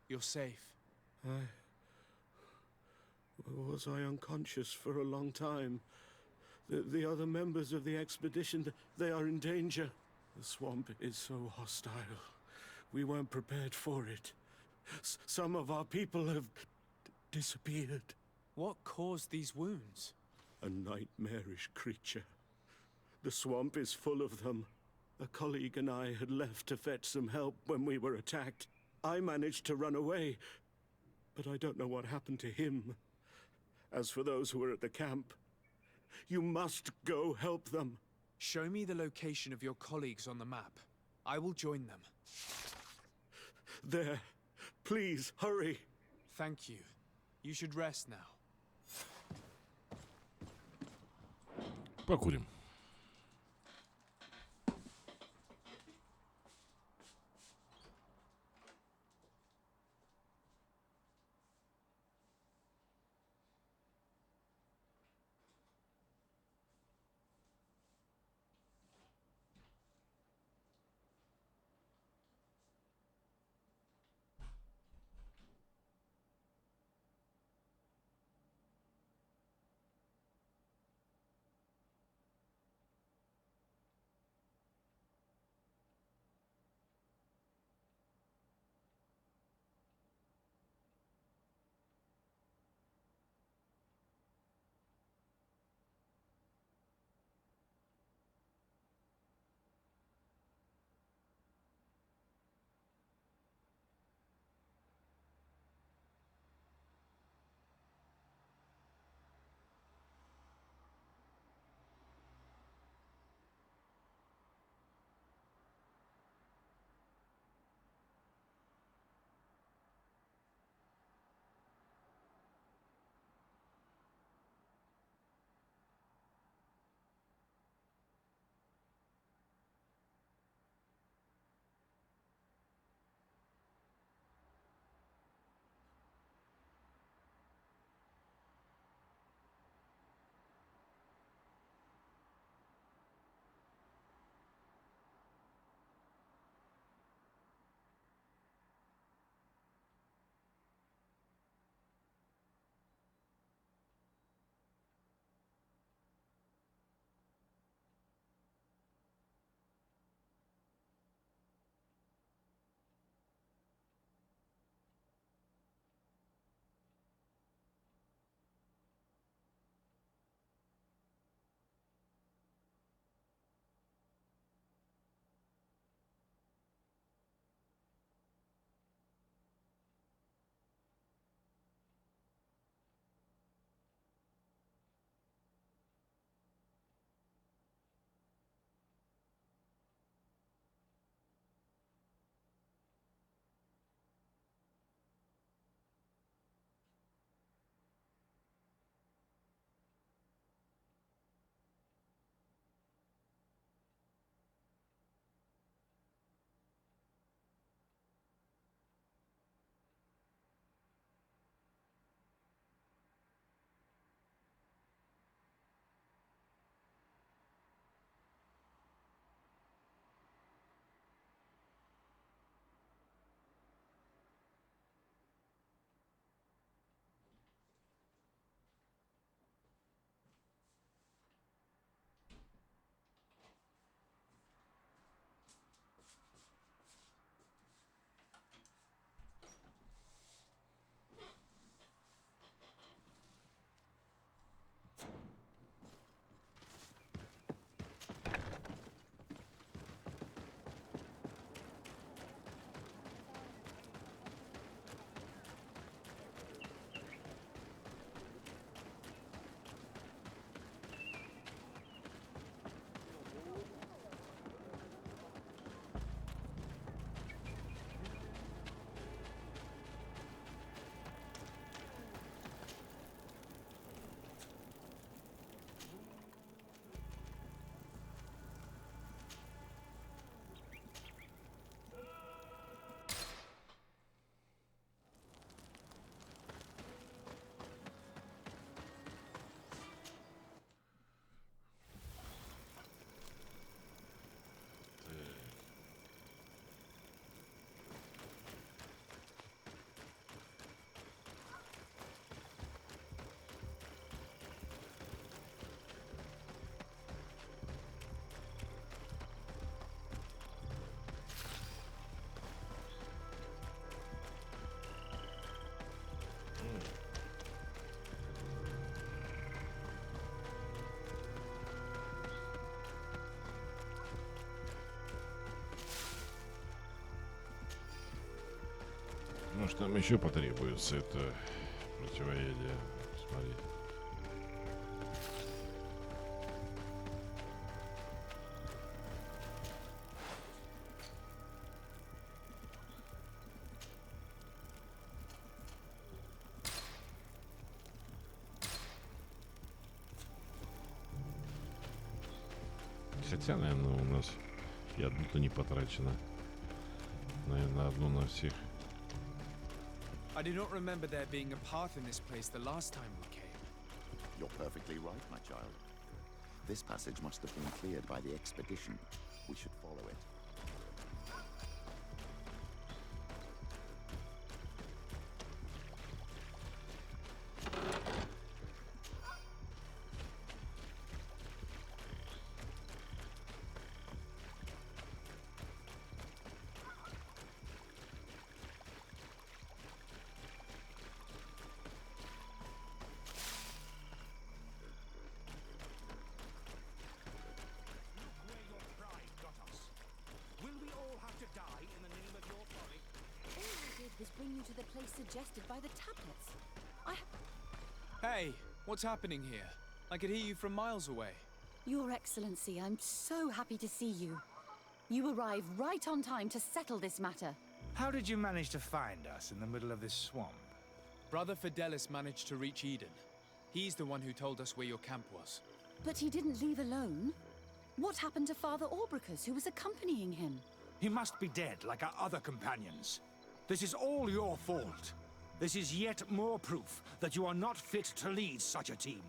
You're safe. Was I unconscious for a long time? The other members of the expedition, they are in danger. The swamp is so hostile. We weren't prepared for it. Some of our people have disappeared. What caused these wounds? A nightmarish creature. The swamp is full of them. A colleague and I had left to fetch some help when we were attacked. I managed to run away, but I don't know what happened to him. As for those who are at the camp, you must go help them. Show me the location of your colleagues on the map. I will join them. There. Please, hurry. Thank you. You should rest now. Покурим. Может, нам еще потребуется это противоядие. Смотри. Хотя, наверное, у нас и одно-то не потрачено. Наверное, одно на всех. I do not remember there being a path in this place the last time we came. You're perfectly right, my child. This passage must have been cleared by the expedition. We should follow it. Was bring you to the place suggested by the tablets. Hey, what's happening here? I could hear you from miles away. Your Excellency, I'm so happy to see you. You arrived right on time to settle this matter. How did you manage to find us in the middle of this swamp? Brother Fidelis managed to reach Eden. He's the one who told us where your camp was. But he didn't leave alone. What happened to Father Orbricus, who was accompanying him? He must be dead, like our other companions. This is all your fault. This is yet more proof that you are not fit to lead such a team.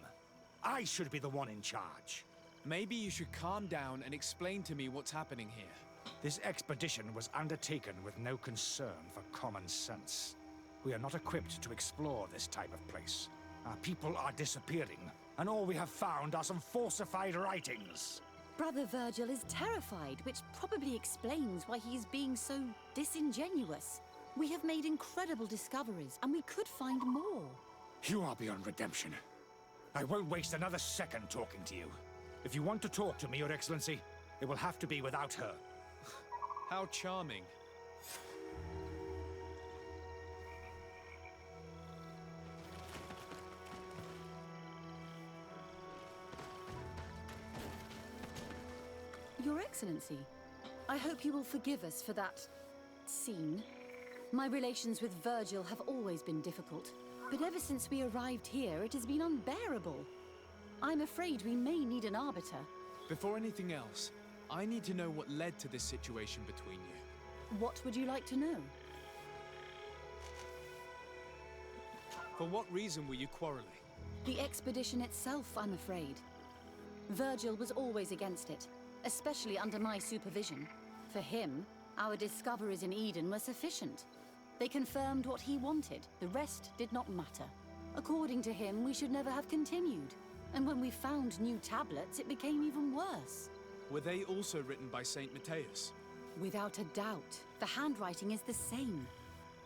I should be the one in charge. Maybe you should calm down and explain to me what's happening here. This expedition was undertaken with no concern for common sense. We are not equipped to explore this type of place. Our people are disappearing, and all we have found are some falsified writings. Brother Virgil is terrified, which probably explains why he's being so disingenuous. We have made incredible discoveries, and we could find more. You are beyond redemption. I won't waste another second talking to you. If you want to talk to me, Your Excellency, it will have to be without her. How charming. Your Excellency, I hope you will forgive us for that scene. My relations with Virgil have always been difficult, but ever since we arrived here, it has been unbearable. I'm afraid we may need an arbiter. Before anything else, I need to know what led to this situation between you. What would you like to know? For what reason were you quarreling? The expedition itself, I'm afraid. Virgil was always against it, especially under my supervision. For him, our discoveries in Eden were sufficient. They confirmed what he wanted. The rest did not matter. According to him, we should never have continued. And when we found new tablets, it became even worse. Were they also written by Saint Matthias? Without a doubt. The handwriting is the same.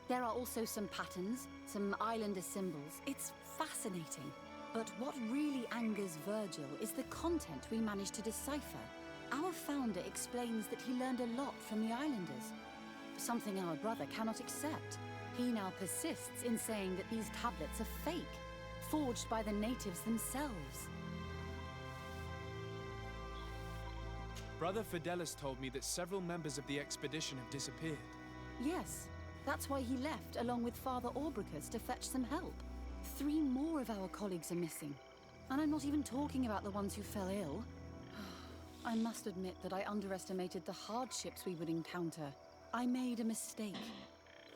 There are also some patterns, some islander symbols. It's fascinating. But what really angers Virgil is the content we managed to decipher. Our founder explains that he learned a lot from the islanders. Something our brother cannot accept. He now persists in saying that these tablets are fake, forged by the natives themselves. Brother Fidelis told me that several members of the expedition have disappeared. Yes, that's why he left along with Father Orbricus to fetch some help. 3 more of our colleagues are missing. And I'm not even talking about the ones who fell ill. I must admit that I underestimated the hardships we would encounter. I made a mistake.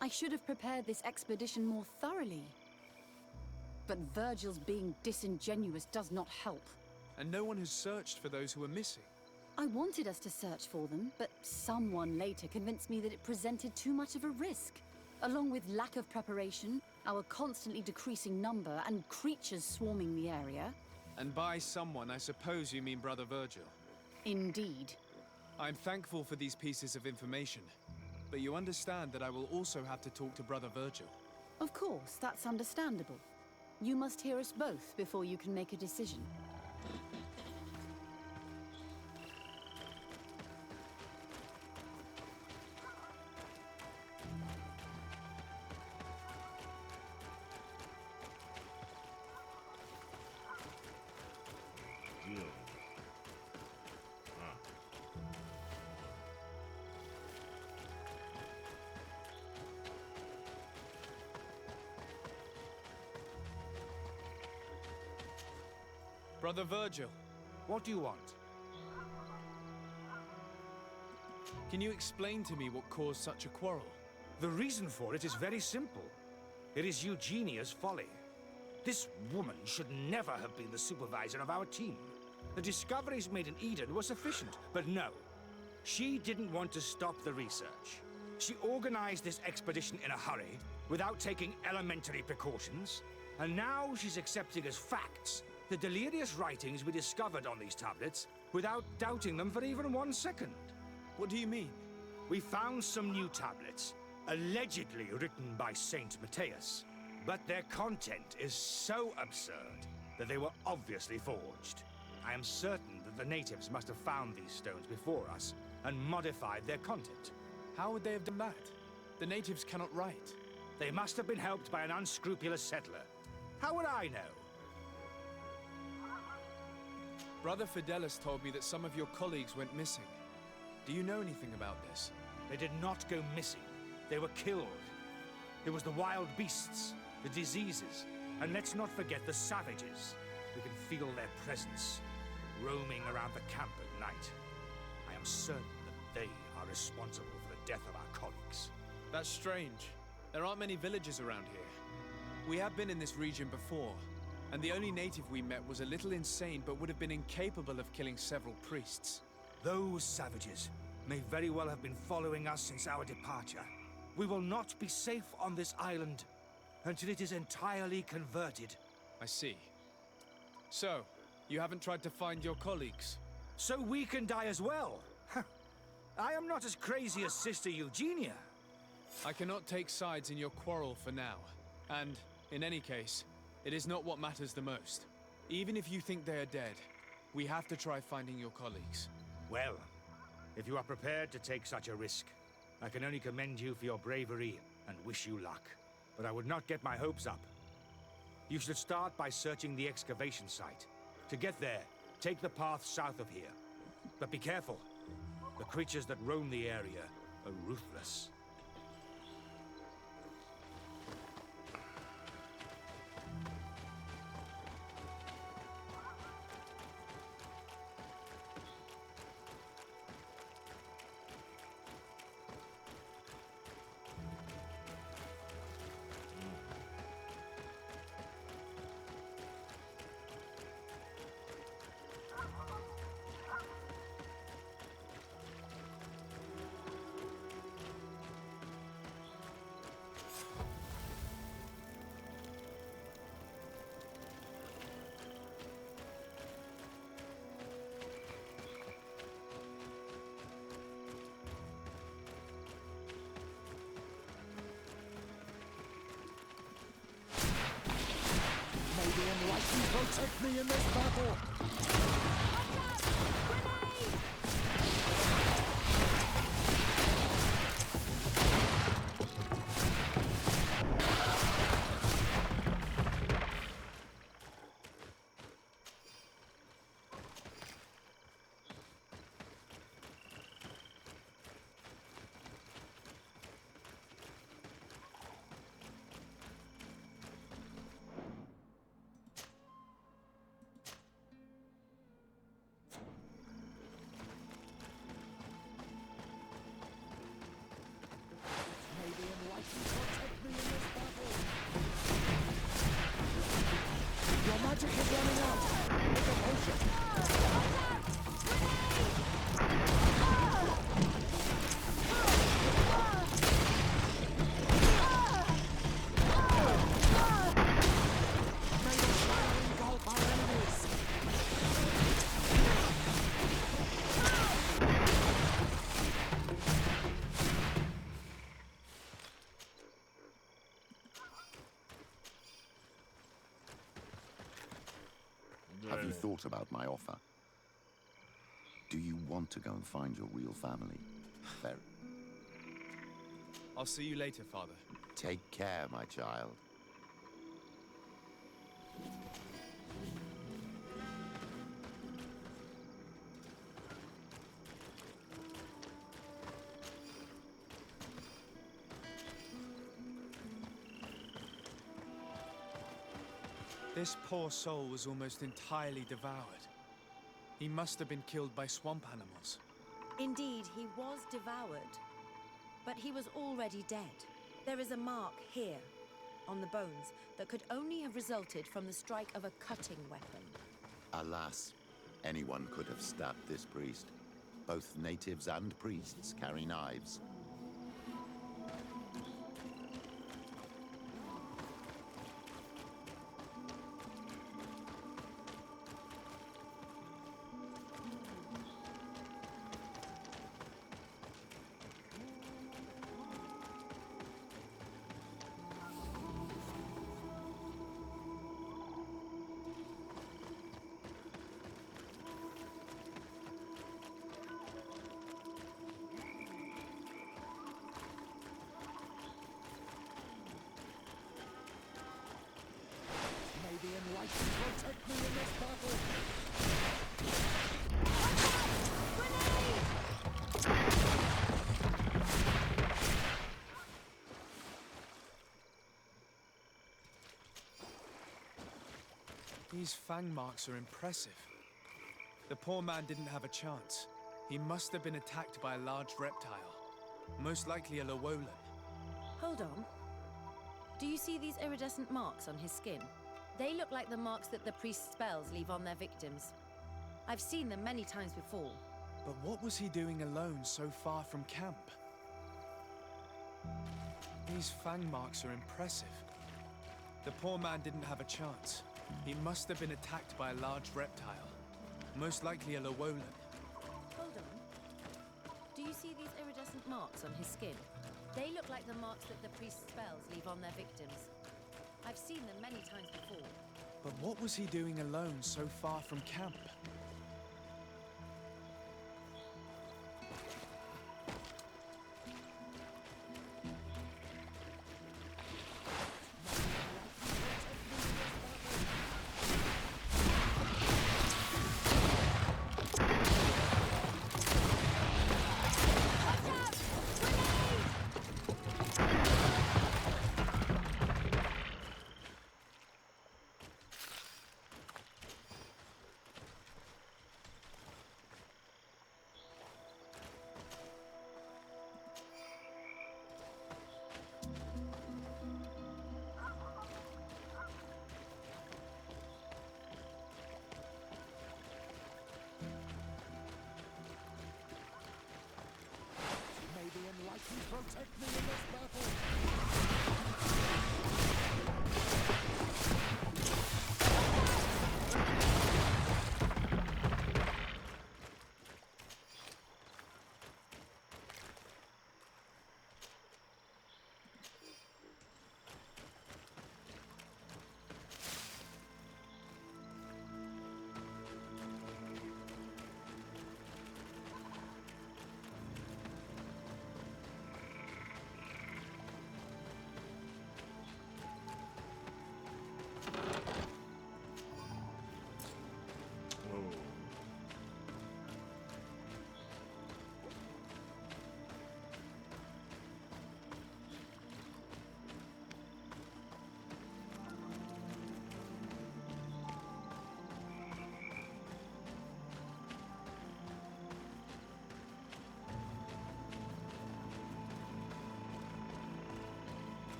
I should have prepared this expedition more thoroughly. But Virgil's being disingenuous does not help. And no one has searched for those who are missing. I wanted us to search for them, but someone later convinced me that it presented too much of a risk. Along with lack of preparation, our constantly decreasing number, and creatures swarming the area. And by someone, I suppose you mean Brother Virgil. Indeed. I'm thankful for these pieces of information, but you understand that I will also have to talk to Brother Virgil. Of course, that's understandable. You must hear us both before you can make a decision. Brother Virgil. What do you want? Can you explain to me what caused such a quarrel? The reason for it is very simple. It is Eugenia's folly. This woman should never have been the supervisor of our team. The discoveries made in Eden were sufficient, but no. She didn't want to stop the research. She organized this expedition in a hurry, without taking elementary precautions, and now she's accepting as facts the delirious writings we discovered on these tablets, without doubting them for even 1 second. What do you mean? We found some new tablets, allegedly written by Saint Matthias, but their content is so absurd that they were obviously forged. I am certain that the natives must have found these stones before us and modified their content. How would they have done that? The natives cannot write. They must have been helped by an unscrupulous settler. How would I know? Brother Fidelis told me that some of your colleagues went missing. Do you know anything about this? They did not go missing. They were killed. It was the wild beasts, the diseases, and let's not forget the savages. We can feel their presence, roaming around the camp at night. I am certain that they are responsible for the death of our colleagues. That's strange. There aren't many villages around here. We have been in this region before, and the only native we met was a little insane but would have been incapable of killing several priests. Those savages may very well have been following us since our departure. We will not be safe on this island until it is entirely converted. I see. So, you haven't tried to find your colleagues? So we can die as well? I am not as crazy as Sister Eugenia. I cannot take sides in your quarrel for now. And, in any case, it is not what matters the most. Even if you think they are dead, we have to try finding your colleagues. Well, if you are prepared to take such a risk, I can only commend you for your bravery and wish you luck. But I would not get my hopes up. You should start by searching the excavation site. To get there, take the path south of here. But be careful. The creatures that roam the area are ruthless. The enlightened protect me in this battle! Your magic is running out! Make a potion! May the shadow engulf our enemies! Have you thought about my offer? Do you want to go and find your real family? Very. I'll see you later, Father. Take care, my child. This poor soul was almost entirely devoured. He must have been killed by swamp animals. Indeed, he was devoured. But he was already dead. There is a mark here, on the bones, that could only have resulted from the strike of a cutting weapon. Alas, anyone could have stabbed this priest. Both natives and priests carry knives. May the enlightened protect me in this battle! These fang marks are impressive. The poor man didn't have a chance. He must have been attacked by a large reptile. Most likely a Llewellyn. Hold on. Do you see these iridescent marks on his skin? They look like the marks that the priest's spells leave on their victims. I've seen them many times before. But what was he doing alone so far from camp? These fang marks are impressive. The poor man didn't have a chance. He must have been attacked by a large reptile. Most likely a Llewellyn. Hold on. Do you see these iridescent marks on his skin? They look like the marks that the priest's spells leave on their victims. I've seen them many times before. But what was he doing alone so far from camp? May the enlightened protect me in this battle!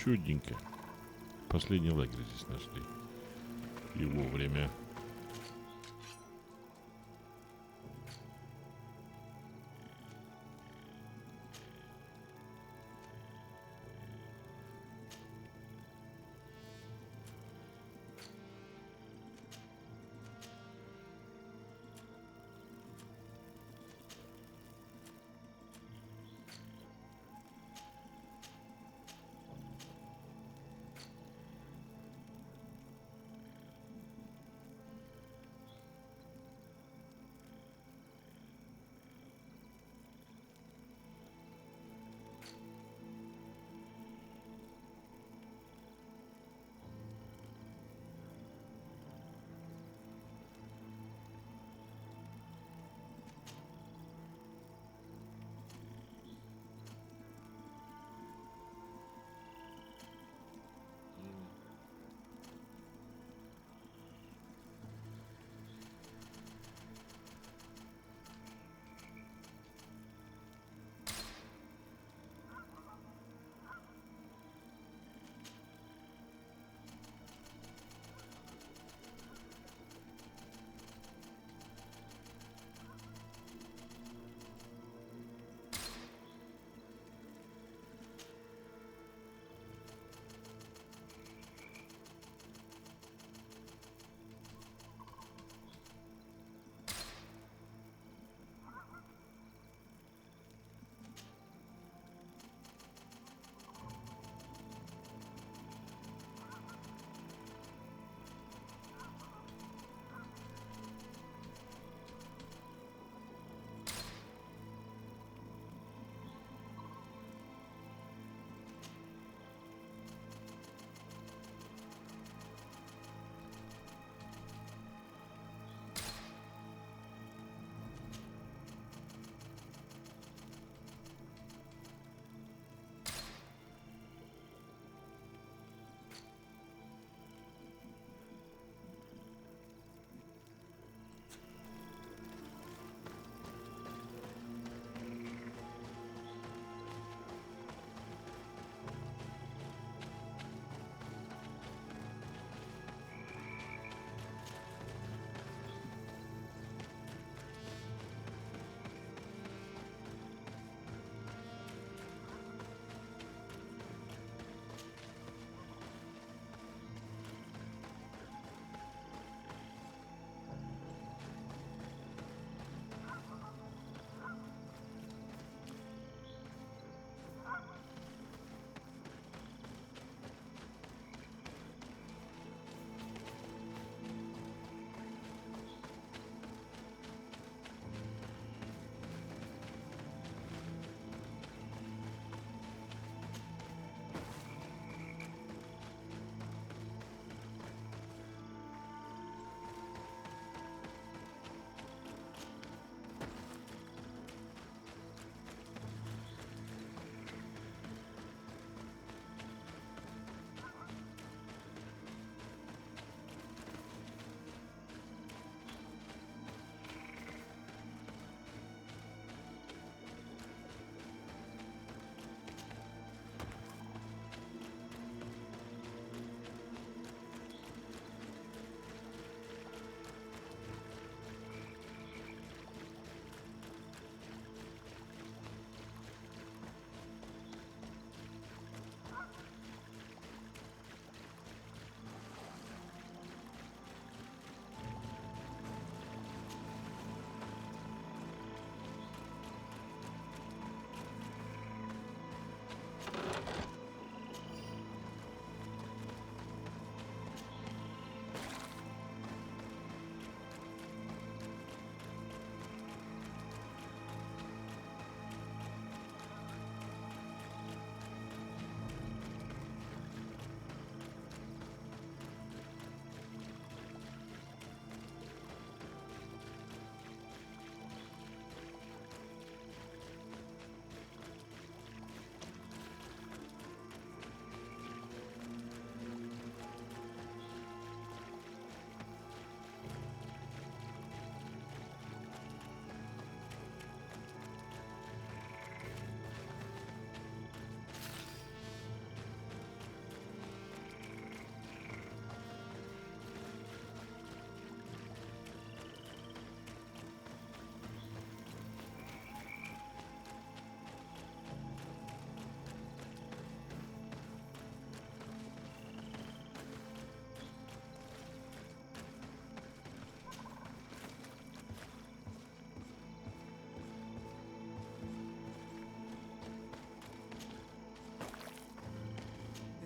Чудненько. Последний лагерь здесь нашли. И вовремя.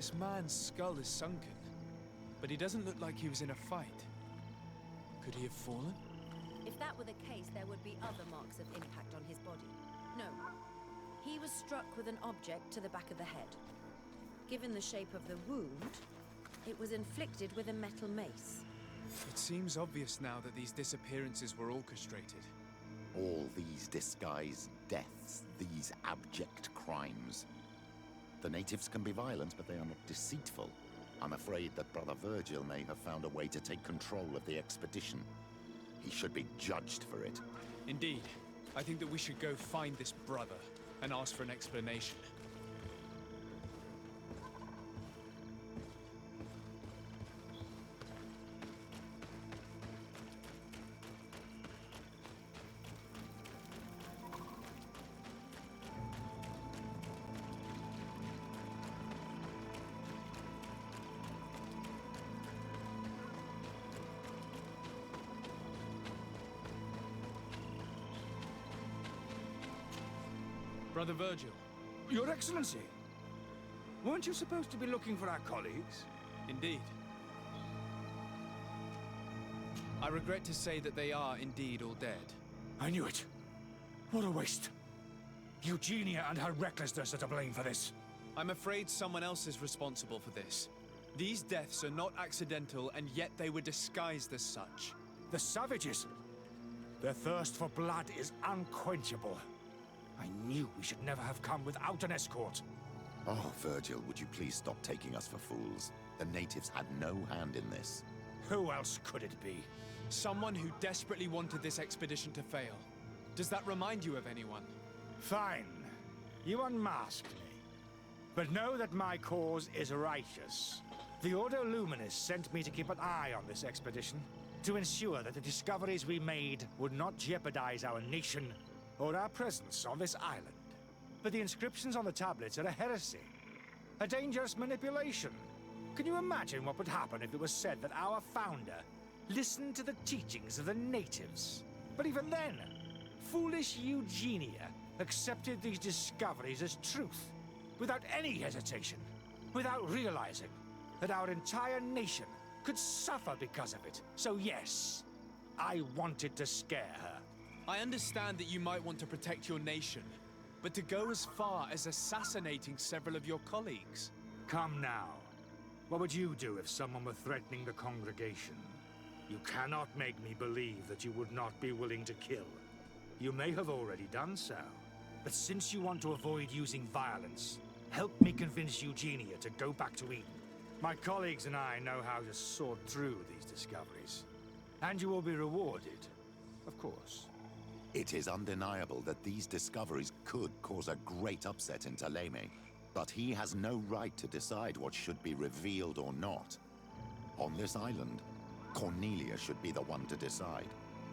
This man's skull is sunken, but he doesn't look like he was in a fight. Could he have fallen? If that were the case, there would be other marks of impact on his body. No. He was struck with an object to the back of the head. Given the shape of the wound, it was inflicted with a metal mace. It seems obvious now that these disappearances were orchestrated. All these disguised deaths, these abject crimes. The natives can be violent, but they are not deceitful. I'm afraid that Brother Virgil may have found a way to take control of the expedition. He should be judged for it. Indeed. I think that we should go find this brother and ask for an explanation. Brother Virgil. Your Excellency! Weren't you supposed to be looking for our colleagues? Indeed. I regret to say that they are indeed all dead. I knew it. What a waste. Eugenia and her recklessness are to blame for this. I'm afraid someone else is responsible for this. These deaths are not accidental, and yet they were disguised as such. The savages! Their thirst for blood is unquenchable. I knew we should never have come without an escort. Oh, Virgil, would you please stop taking us for fools? The natives had no hand in this. Who else could it be? Someone who desperately wanted this expedition to fail. Does that remind you of anyone? Fine. You unmasked me. But know that my cause is righteous. The Ordo Luminis sent me to keep an eye on this expedition, to ensure that the discoveries we made would not jeopardize our nation or our presence on this island. But the inscriptions on the tablets are a heresy, a dangerous manipulation. Can you imagine what would happen if it was said that our founder listened to the teachings of the natives? But even then, foolish Eugenia accepted these discoveries as truth, without any hesitation, without realizing that our entire nation could suffer because of it. So yes, I wanted to scare her. I understand that you might want to protect your nation, but to go as far as assassinating several of your colleagues? Come now. What would you do if someone were threatening the congregation? You cannot make me believe that you would not be willing to kill. You may have already done so. But since you want to avoid using violence, help me convince Eugenia to go back to Eden. My colleagues and I know how to sort through these discoveries. And you will be rewarded, of course. It is undeniable that these discoveries could cause a great upset in Thélème, but he has no right to decide what should be revealed or not. On this island, Cornelia should be the one to decide.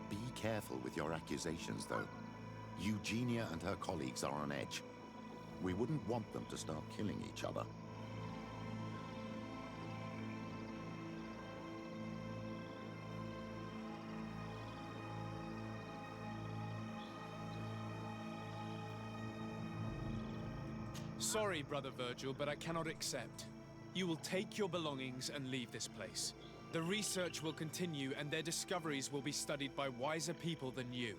Be careful with your accusations, though. Eugenia and her colleagues are on edge. We wouldn't want them to start killing each other. Sorry, Brother Virgil, but I cannot accept. You will take your belongings and leave this place. The research will continue, and their discoveries will be studied by wiser people than you.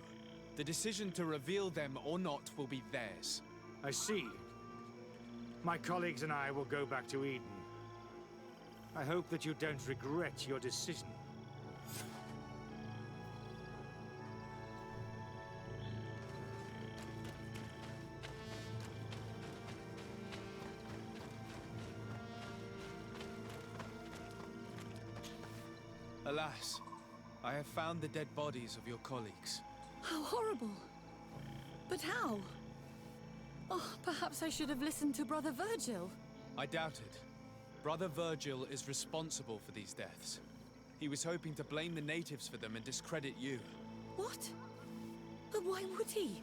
The decision to reveal them or not will be theirs. I see. My colleagues and I will go back to Eden. I hope that you don't regret your decision. Alas, I have found the dead bodies of your colleagues. How horrible. But how? Oh, perhaps I should have listened to Brother Virgil. I doubt it. Brother Virgil is responsible for these deaths. He was hoping to blame the natives for them and discredit you. What? But why would he?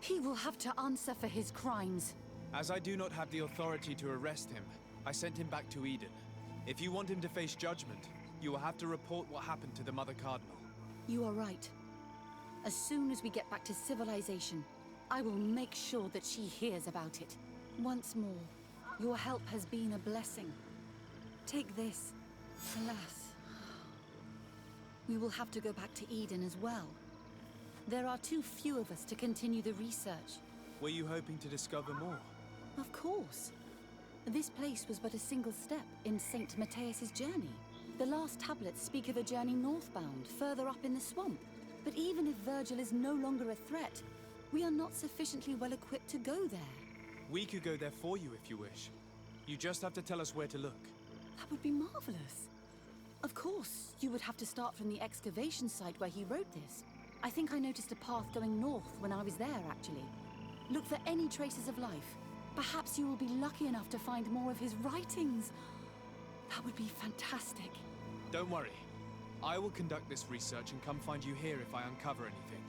He will have to answer for his crimes. As I do not have the authority to arrest him, I sent him back to Eden. If you want him to face judgment, you will have to report what happened to the Mother Cardinal. You are right. As soon as we get back to civilization, I will make sure that she hears about it. Once more, Your help has been a blessing. Take this. Alas, we will have to go back to Eden as well. There are too few of us to continue the research. Were you hoping to discover more? Of course. This place was but a single step in St. Matthias's journey. The last tablets speak of a journey northbound, further up in the swamp. But even if Virgil is no longer a threat, we are not sufficiently well equipped to go there. We could go there for you if you wish. You just have to tell us where to look. That would be marvelous. Of course, you would have to start from the excavation site where he wrote this. I think I noticed a path going north when I was there, actually. Look for any traces of life. Perhaps you will be lucky enough to find more of his writings. That would be fantastic. Don't worry. I will conduct this research and come find you here if I uncover anything.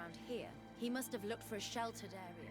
around here. He must have looked for a sheltered area.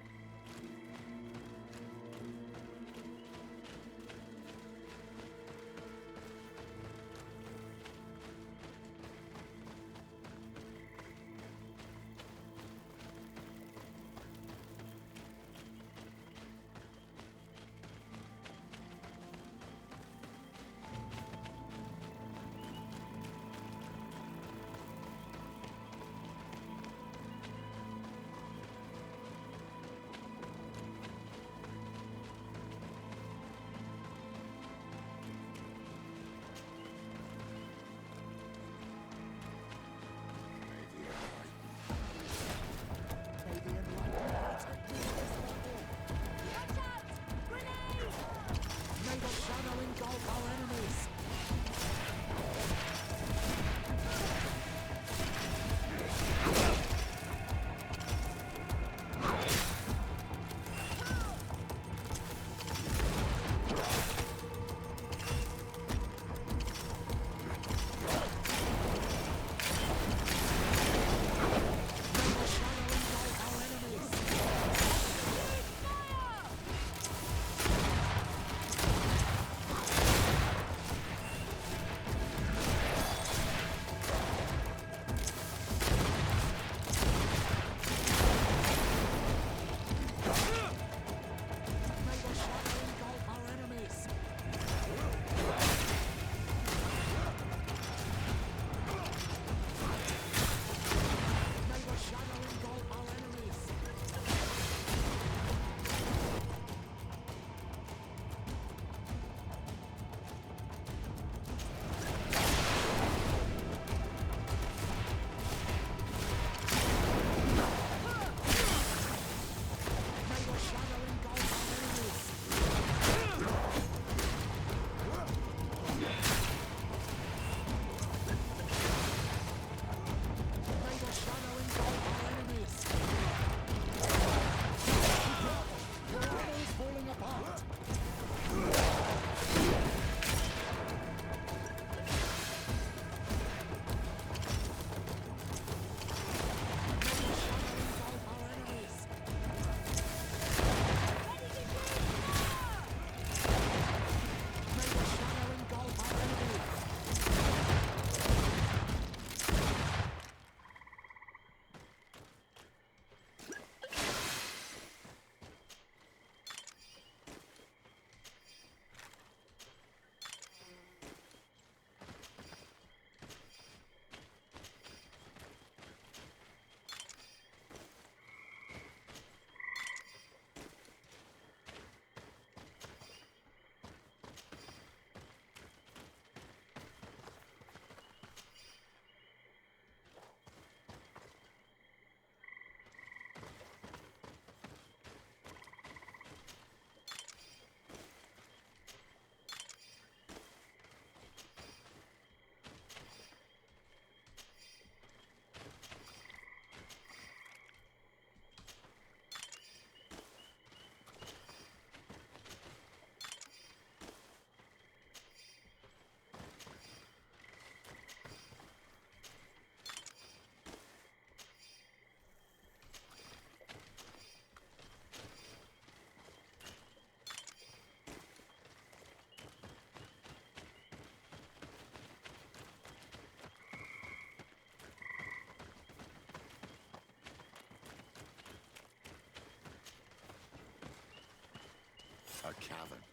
A cavern.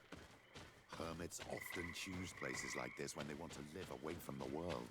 Hermits often choose places like this when they want to live away from the world.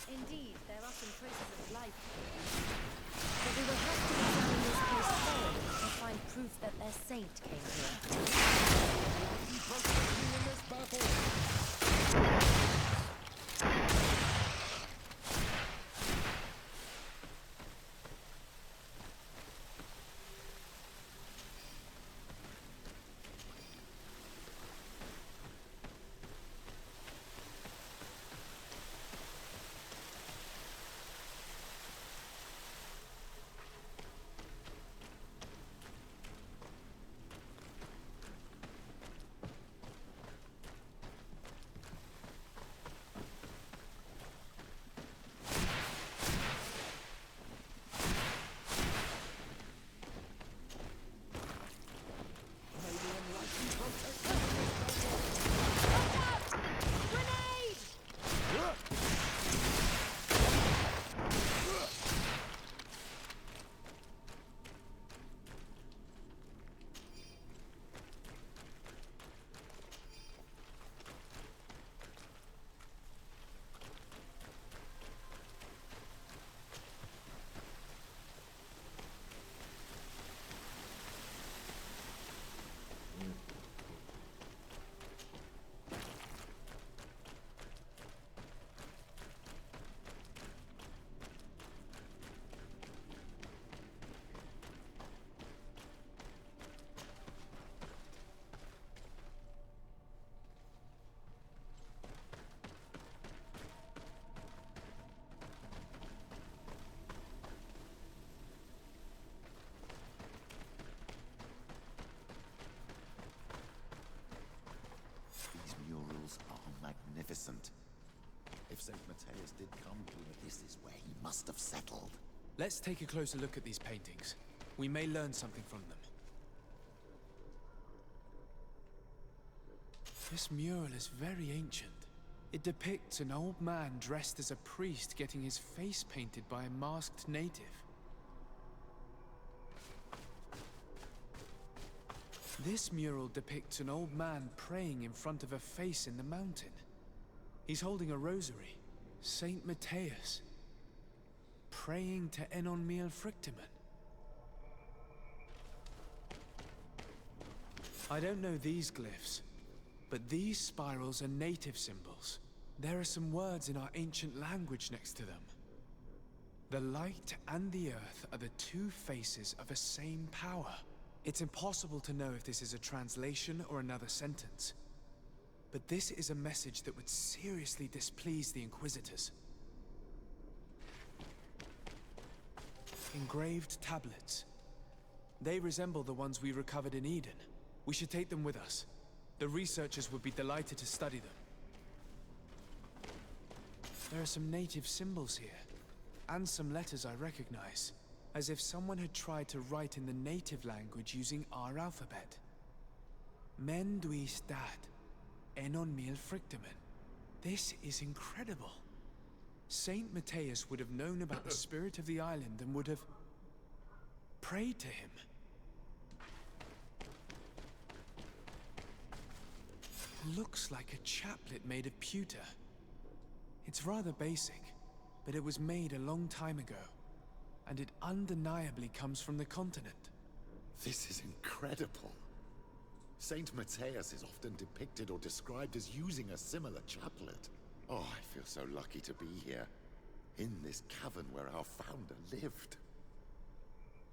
Indeed, there are some traces of life here. But we will have to examine this place thoroughly and find proof that their saint came here. In this battle! Magnificent. If St. Matthias did come here, this is where he must have settled. Let's take a closer look at these paintings. We may learn something from them. This mural is very ancient. It depicts an old man dressed as a priest getting his face painted by a masked native. This mural depicts an old man praying in front of a face in the mountain. He's holding a rosary. Saint Matthias. Praying to Enon Miel Frictimen. I don't know these glyphs, but these spirals are native symbols. There are some words in our ancient language next to them. The light and the earth are the two faces of a same power. It's impossible to know if this is a translation or another sentence. But this is a message that would seriously displease the Inquisitors. Engraved tablets. They resemble the ones we recovered in Eden. We should take them with us. The researchers would be delighted to study them. There are some native symbols here, and some letters I recognize, as if someone had tried to write in the native language using our alphabet. Menduis dat, Enon Miel Frictimen. This is incredible. Saint Matthias would have known about the spirit of the island and would have prayed to him. Looks like a chaplet made of pewter. It's rather basic, but it was made a long time ago, and it undeniably comes from the continent. This is incredible. Saint Matthias is often depicted or described as using a similar chaplet. Oh, I feel so lucky to be here, in this cavern where our founder lived.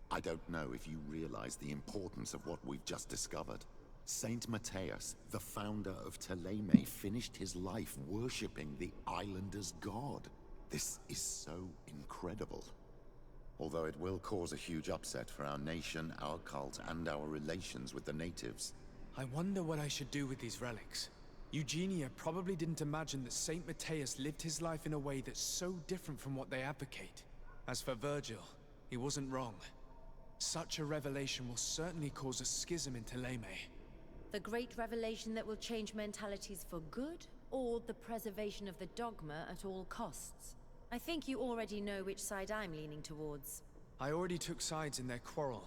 I don't know if you realize the importance of what we've just discovered. Saint Matthias, the founder of Thélème, finished his life worshipping the islanders' god. This is so incredible. Although it will cause a huge upset for our nation, our cult, and our relations with the natives. I wonder what I should do with these relics. Eugenia probably didn't imagine that Saint Matthias lived his life in a way that's so different from what they advocate. As for Virgil, he wasn't wrong. Such a revelation will certainly cause a schism in Thélème. The great revelation that will change mentalities for good, or the preservation of the dogma at all costs? I think you already know which side I'm leaning towards. I already took sides in their quarrel.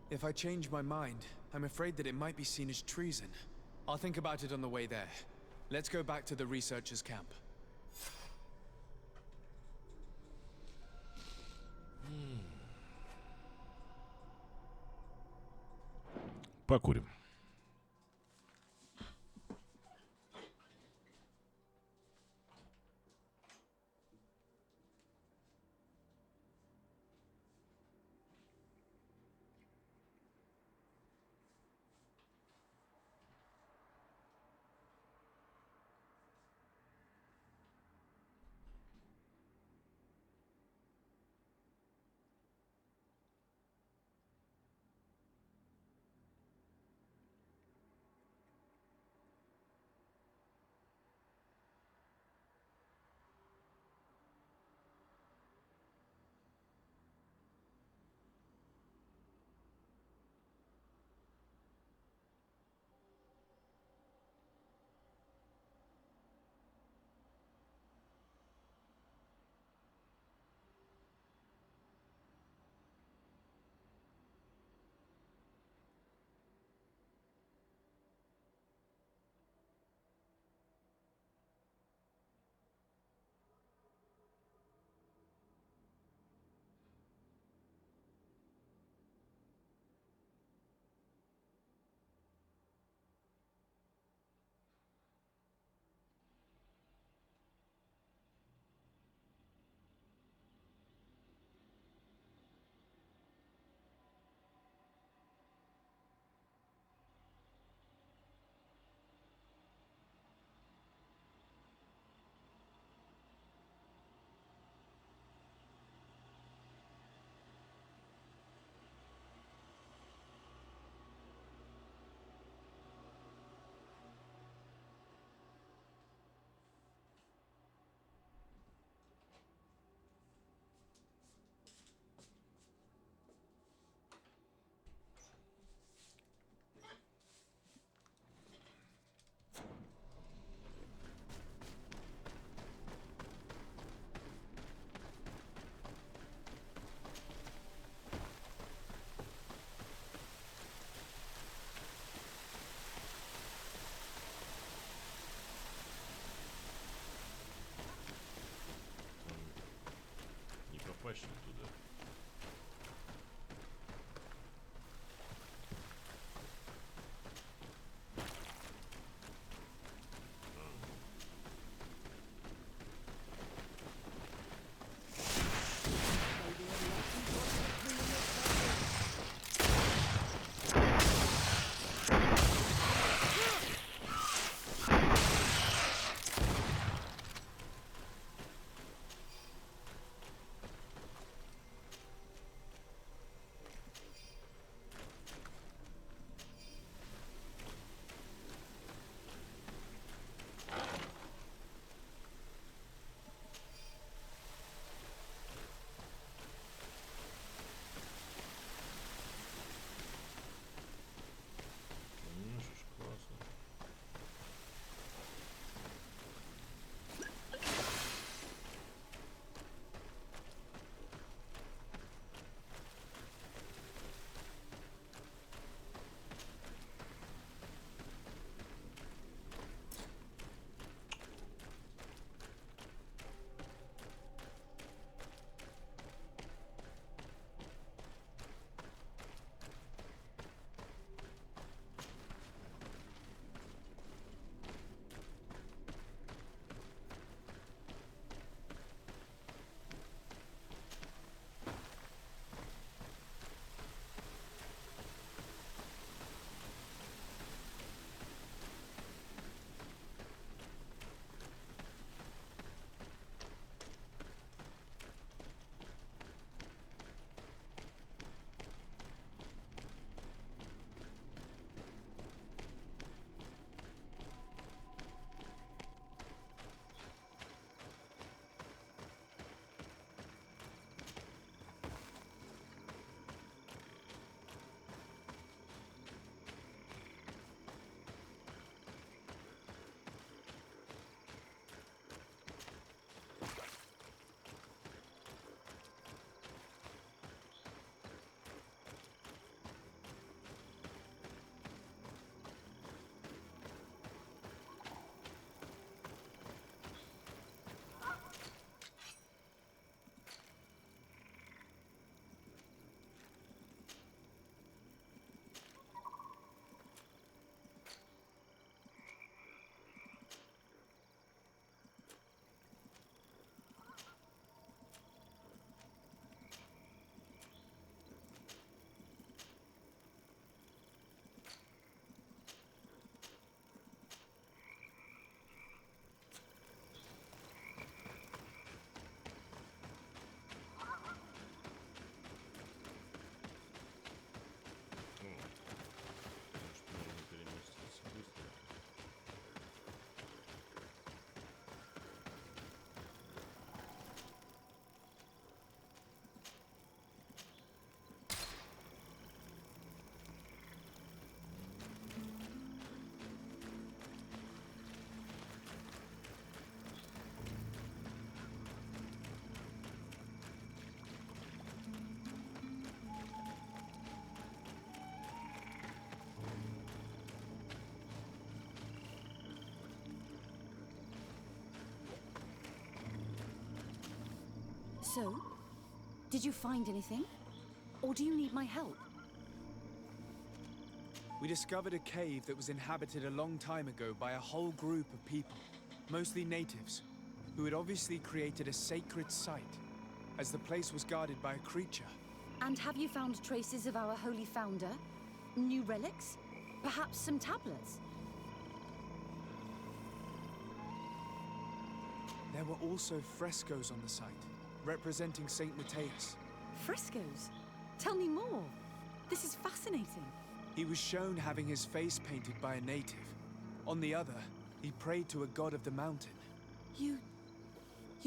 If I change my mind, I'm afraid that it might be seen as treason. I'll think about it on the way there. Let's go back to the researchers' camp. Покурим. So, did you find anything? Or do you need my help? We discovered a cave that was inhabited a long time ago by a whole group of people, mostly natives, who had obviously created a sacred site, as the place was guarded by a creature. And have you found traces of our holy founder? New relics? Perhaps some tablets? There were also frescoes on the site, representing Saint Matthias. Frescoes? Tell me more. This is fascinating. He was shown having his face painted by a native. On the other, he prayed to a god of the mountain. You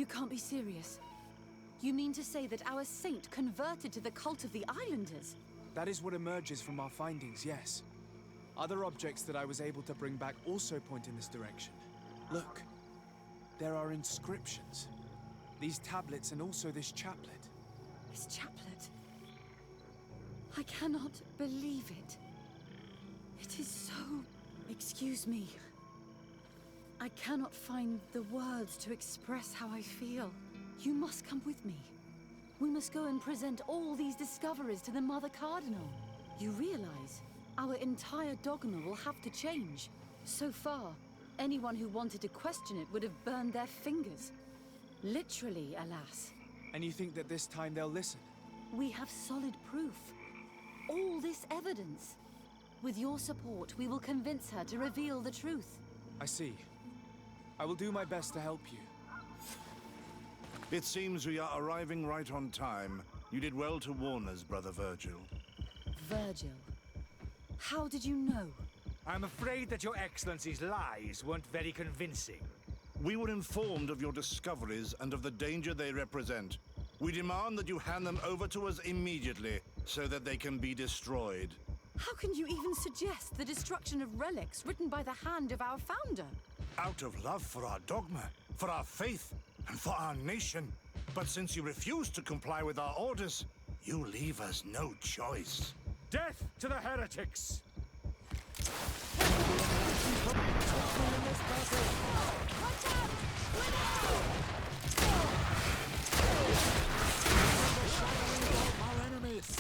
can't be serious. You mean to say that our saint converted to the cult of the Islanders? That is what emerges from our findings, yes. Other objects that I was able to bring back also point in this direction. Look, there are inscriptions. These tablets and also this chaplet. This chaplet? I cannot believe it. It is so... Excuse me. I cannot find the words to express how I feel. You must come with me. We must go and present all these discoveries to the Mother Cardinal. You realize our entire dogma will have to change. So far, anyone who wanted to question it would have burned their fingers. Literally, alas. And you think that this time they'll listen? We have solid proof. All this evidence. With your support, we will convince her to reveal the truth. I see. I will do my best to help you. It seems we are arriving right on time. You did well to warn us, Brother Virgil. Virgil? How did you know? I'm afraid that your Excellency's lies weren't very convincing. We were informed of your discoveries and of the danger they represent. We demand that you hand them over to us immediately, so that they can be destroyed. How can you even suggest the destruction of relics written by the hand of our founder? Out of love for our dogma, for our faith, and for our nation. But since you refuse to comply with our orders, you leave us no choice. Death to the heretics! Our enemies!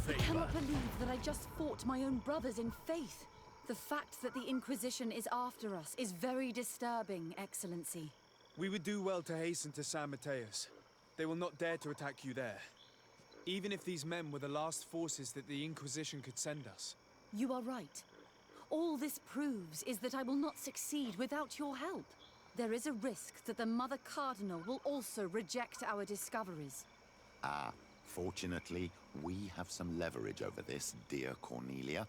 I cannot believe that I just fought my own brothers in faith. The fact that the Inquisition is after us is very disturbing, Excellency. We would do well to hasten to San Mateus. They will not dare to attack you there. Even if these men were the last forces that the Inquisition could send us. You are right. All this proves is that I will not succeed without your help. There is a risk that the Mother Cardinal will also reject our discoveries. Fortunately, we have some leverage over this, dear Cornelia.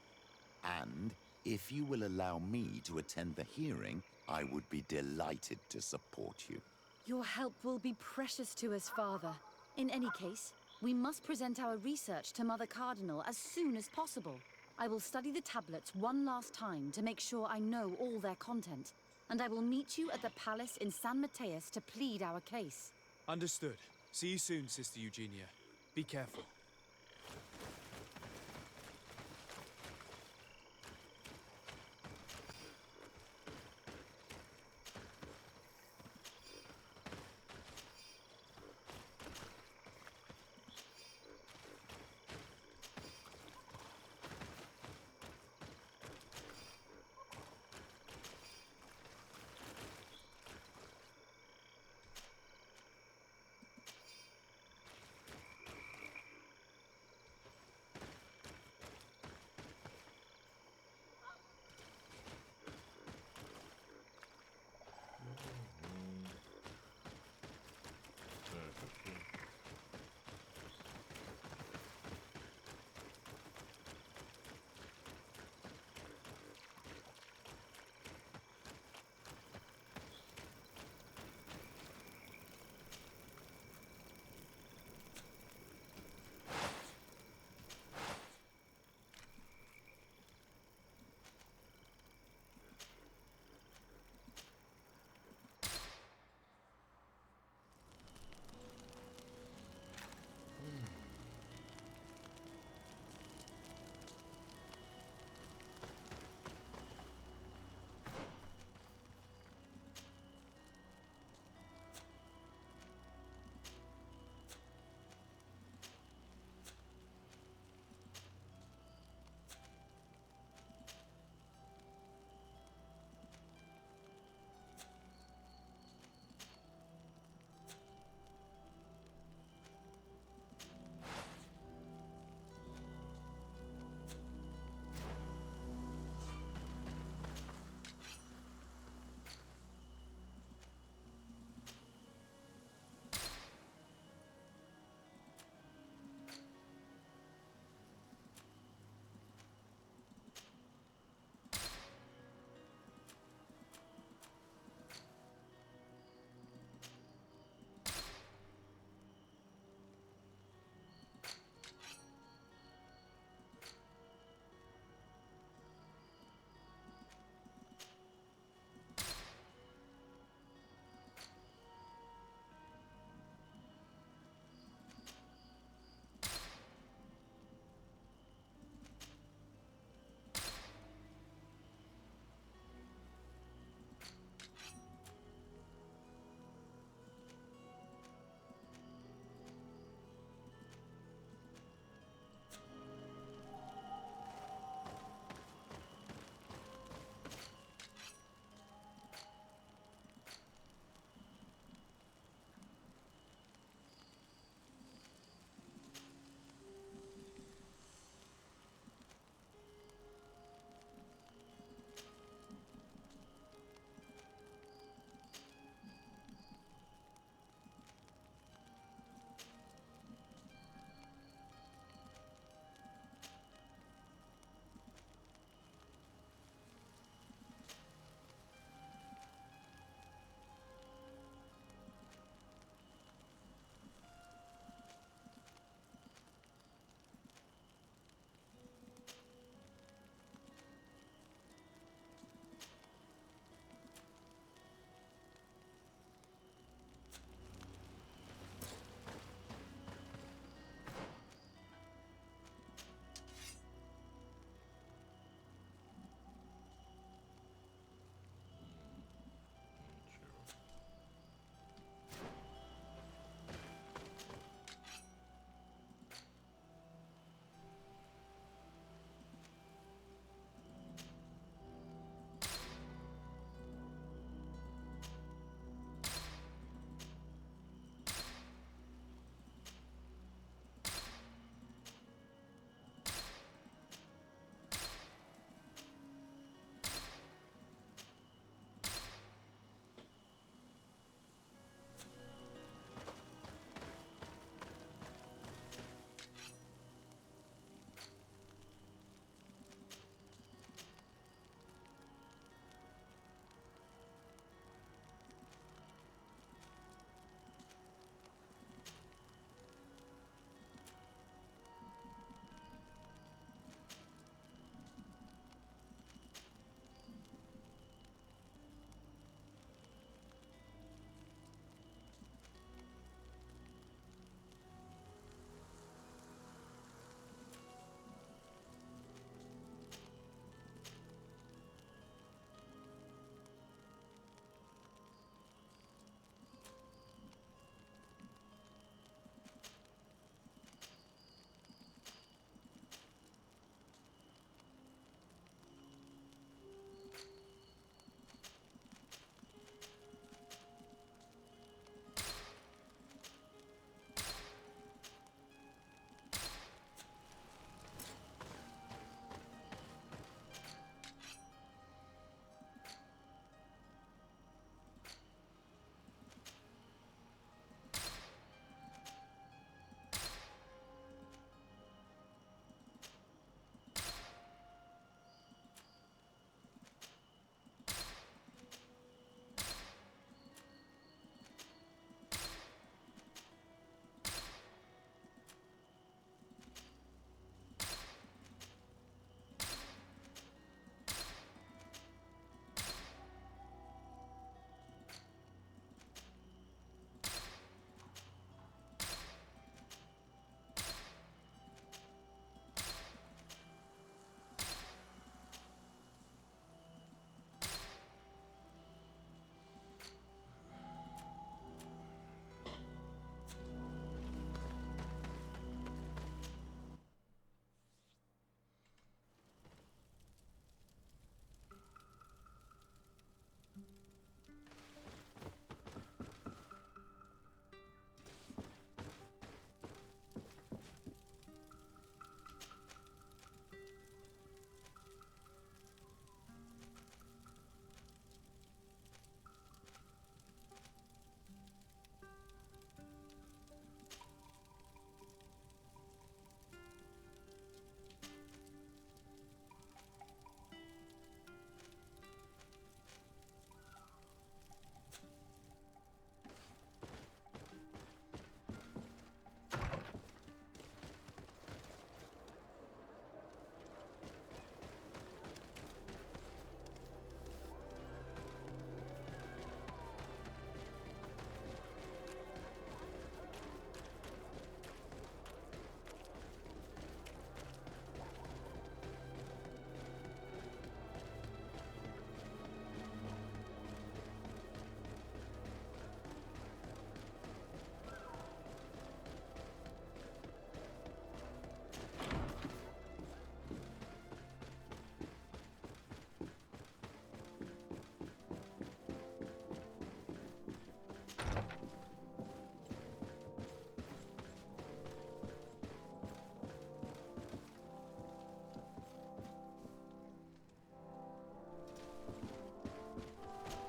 And if you will allow me to attend the hearing, I would be delighted to support you. Your help will be precious to us, Father. In any case, we must present our research to Mother Cardinal as soon as possible. I will study the tablets one last time to make sure I know all their content. And I will meet you at the palace in San Mateus to plead our case. Understood. See you soon, Sister Eugenia. Be careful.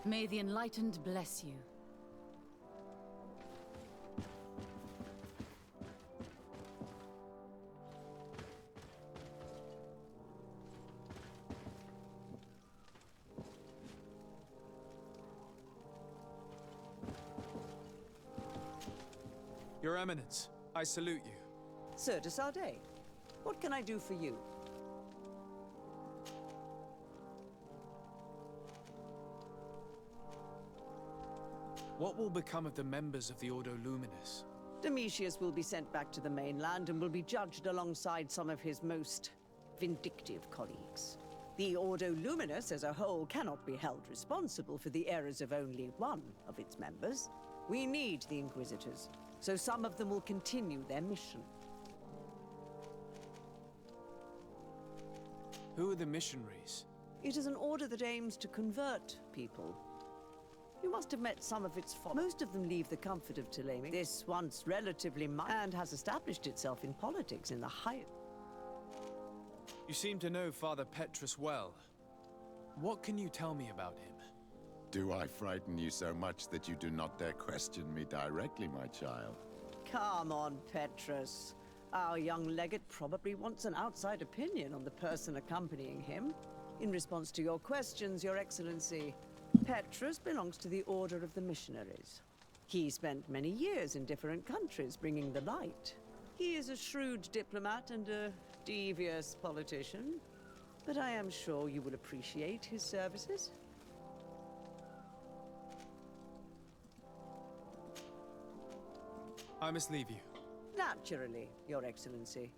May the Enlightened bless you. Your Eminence, I salute you. Sir de Sardet, what can I do for you? What will become of the members of the Ordo Luminous? Domitius will be sent back to the mainland and will be judged alongside some of his most vindictive colleagues. The Ordo Luminous as a whole cannot be held responsible for the errors of only one of its members. We need the Inquisitors, so some of them will continue their mission. Who are the missionaries? It is an order that aims to convert people. You must have met some of its followers. Most of them leave the comfort of Thélème, this once relatively and has established itself in politics in the high... You seem to know Father Petrus well. What can you tell me about him? Do I frighten you so much that you do not dare question me directly, my child? Come on, Petrus. Our young legate probably wants an outside opinion on the person accompanying him. In response to your questions, Your Excellency, Petrus belongs to the Order of the Missionaries. He spent many years in different countries bringing the light. He is a shrewd diplomat and a devious politician, but I am sure you will appreciate his services. I must leave you. Naturally, Your Excellency.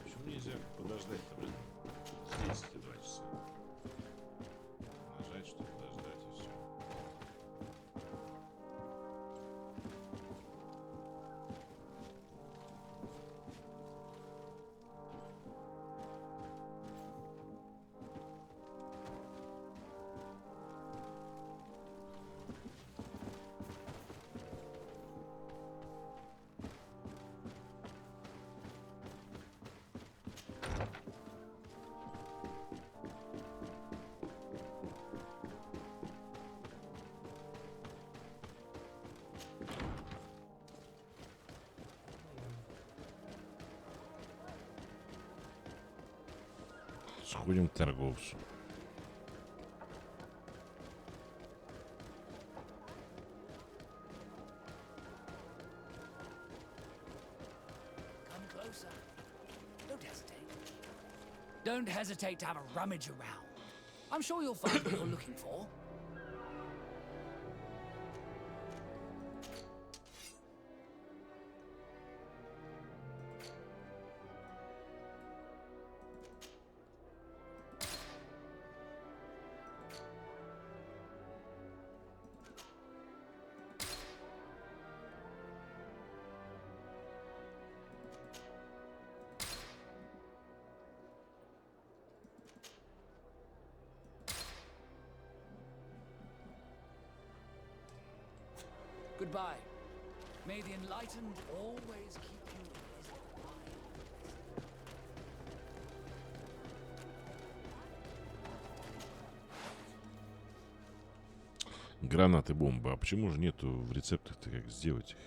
Почему нельзя подождать-то, блин? Здесь эти 2 часа. Нажать, что подождать, и все. Сходим к торговцу. Come closer. Don't hesitate. Don't hesitate to have a rummage around. I'm sure you'll find what you're looking for. Goodbye. May the Enlightened always keep you in his eye. Гранаты, бомбы. А почему же нету в рецептах-то, как сделать их?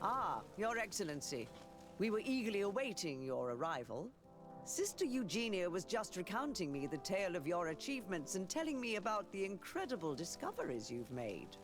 Ah, Your Excellency. We were eagerly awaiting your arrival. Sister Eugenia was just recounting me the tale of your achievements and telling me about the incredible discoveries you've made.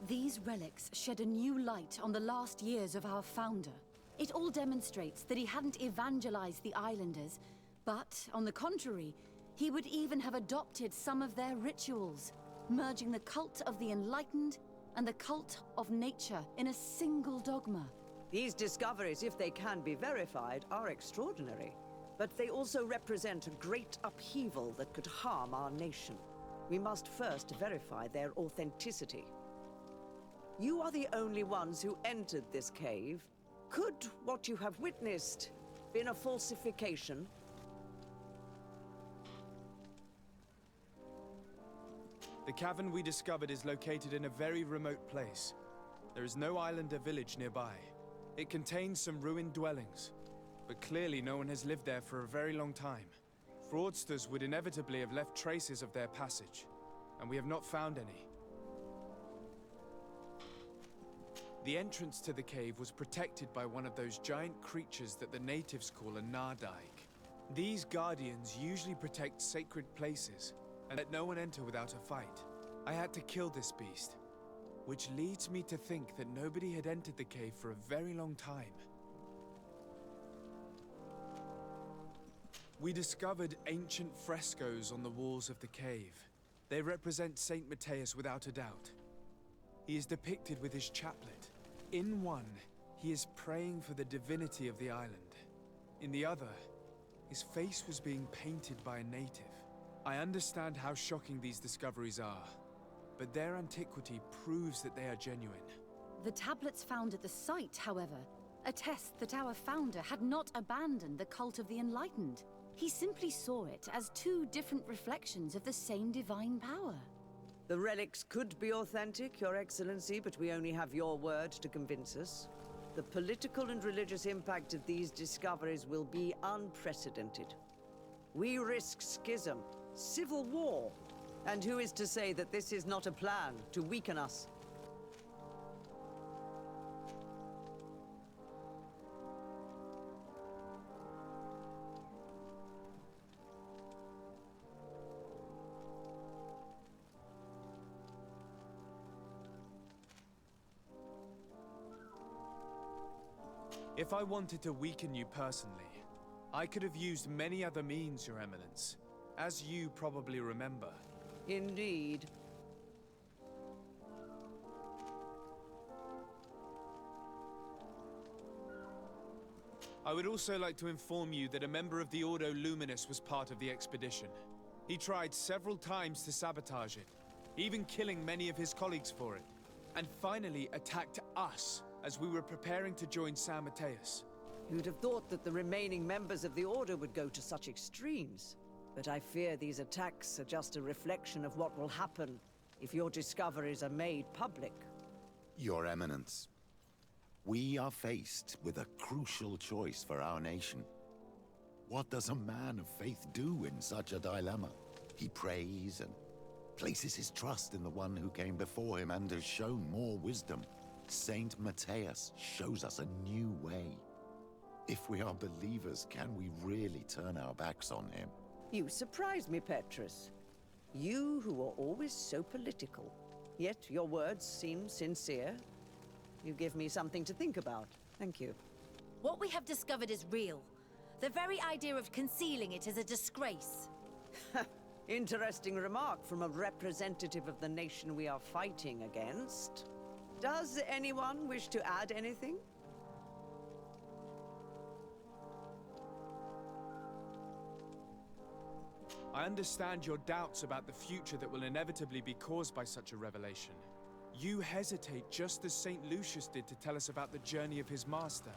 These relics shed a new light on the last years of our founder. It all demonstrates that he hadn't evangelized the islanders, but, on the contrary, he would even have adopted some of their rituals, merging the cult of the enlightened and the cult of nature in a single dogma. These discoveries, if they can be verified, are extraordinary. But they also represent a great upheaval that could harm our nation. We must first verify their authenticity. You are the only ones who entered this cave. Could what you have witnessed been a falsification? The cavern we discovered is located in a very remote place. There is no island or village nearby. It contains some ruined dwellings, but clearly no one has lived there for a very long time. Fraudsters would inevitably have left traces of their passage, and we have not found any. The entrance to the cave was protected by one of those giant creatures that the natives call a Nardaig. These guardians usually protect sacred places, and let no one enter without a fight. I had to kill this beast, which leads me to think that nobody had entered the cave for a very long time. We discovered ancient frescoes on the walls of the cave. They represent Saint Matthias without a doubt. He is depicted with his chaplet. In one, he is praying for the divinity of the island. In the other, his face was being painted by a native. I understand how shocking these discoveries are, but their antiquity proves that they are genuine. The tablets found at the site, however, attest that our founder had not abandoned the cult of the enlightened. He simply saw it as two different reflections of the same divine power. The relics could be authentic, Your Excellency, but we only have your word to convince us. The political and religious impact of these discoveries will be unprecedented. We risk schism, civil war, and who is to say that this is not a plan to weaken us? If I wanted to weaken you personally, I could have used many other means, Your Eminence, as you probably remember. Indeed. I would also like to inform you that a member of the Ordo Luminous was part of the expedition. He tried several times to sabotage it, even killing many of his colleagues for it, and finally attacked us as we were preparing to join San Matthias. You'd have thought that the remaining members of the Order would go to such extremes. But I fear these attacks are just a reflection of what will happen if your discoveries are made public. Your Eminence, we are faced with a crucial choice for our nation. What does a man of faith do in such a dilemma? He prays and places his trust in the one who came before him and has shown more wisdom. Saint Matthias shows us a new way. If we are believers, can we really turn our backs on him? You surprise me, Petrus. You who are always so political. Yet your words seem sincere. You give me something to think about. Thank you. What we have discovered is real. The very idea of concealing it is a disgrace. Interesting remark from a representative of the nation we are fighting against. Does anyone wish to add anything? I understand your doubts about the future that will inevitably be caused by such a revelation. You hesitate just as St. Lucius did to tell us about the journey of his master.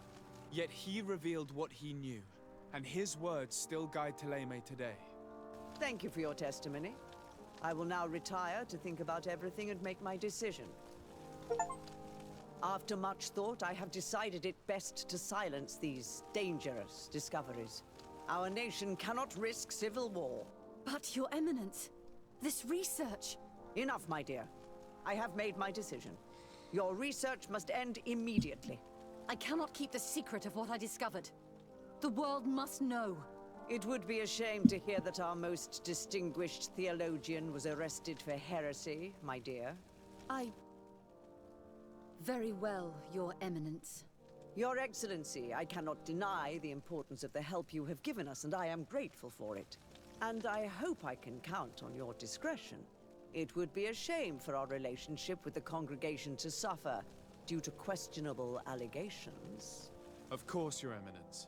Yet he revealed what he knew, and his words still guide Thélème today. Thank you for your testimony. I will now retire to think about everything and make my decision. After much thought, I have decided it best to silence these dangerous discoveries. Our nation cannot risk civil war. But, Your Eminence, this research... Enough, my dear. I have made my decision. Your research must end immediately. I cannot keep the secret of what I discovered. The world must know. It would be a shame to hear that our most distinguished theologian was arrested for heresy, my dear. Very well, Your Eminence. Your Excellency, I cannot deny the importance of the help you have given us, and I am grateful for it. And I hope I can count on your discretion. It would be a shame for our relationship with the congregation to suffer due to questionable allegations. Of course, Your Eminence.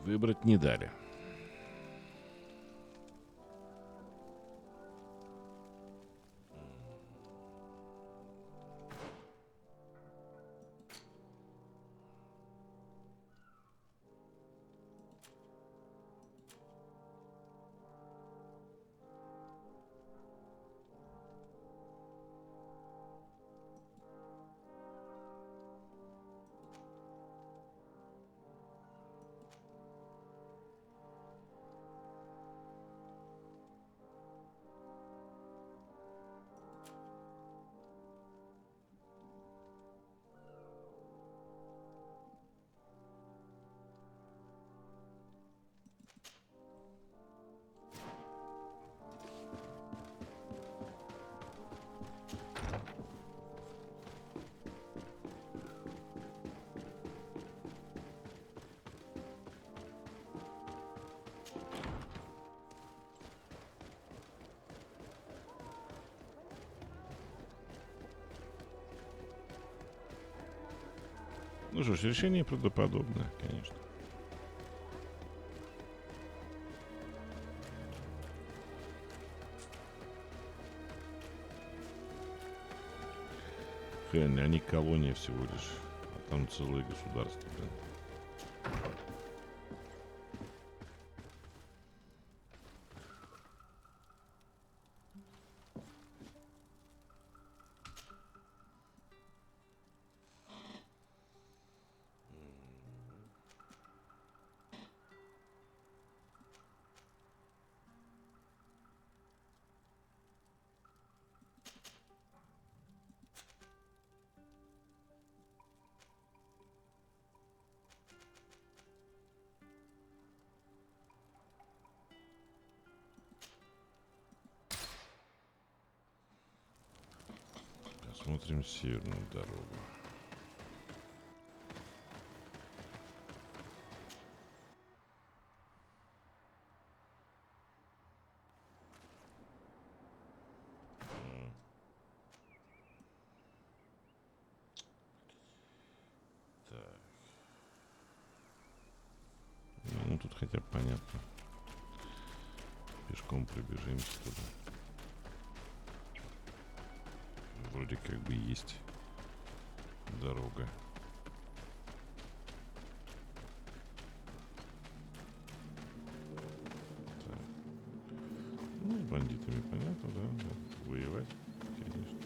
Выбрать не дали. Ну что ж, решение правдоподобное, конечно. Хрен, они колония всего лишь, а там целое государство, блин. Посмотрим северную дорогу. Так. Ну, тут хотя бы понятно. Пешком пробежимся туда. Вроде как бы есть дорога. Так. Ну, с бандитами понятно, да, да. Воевать, конечно.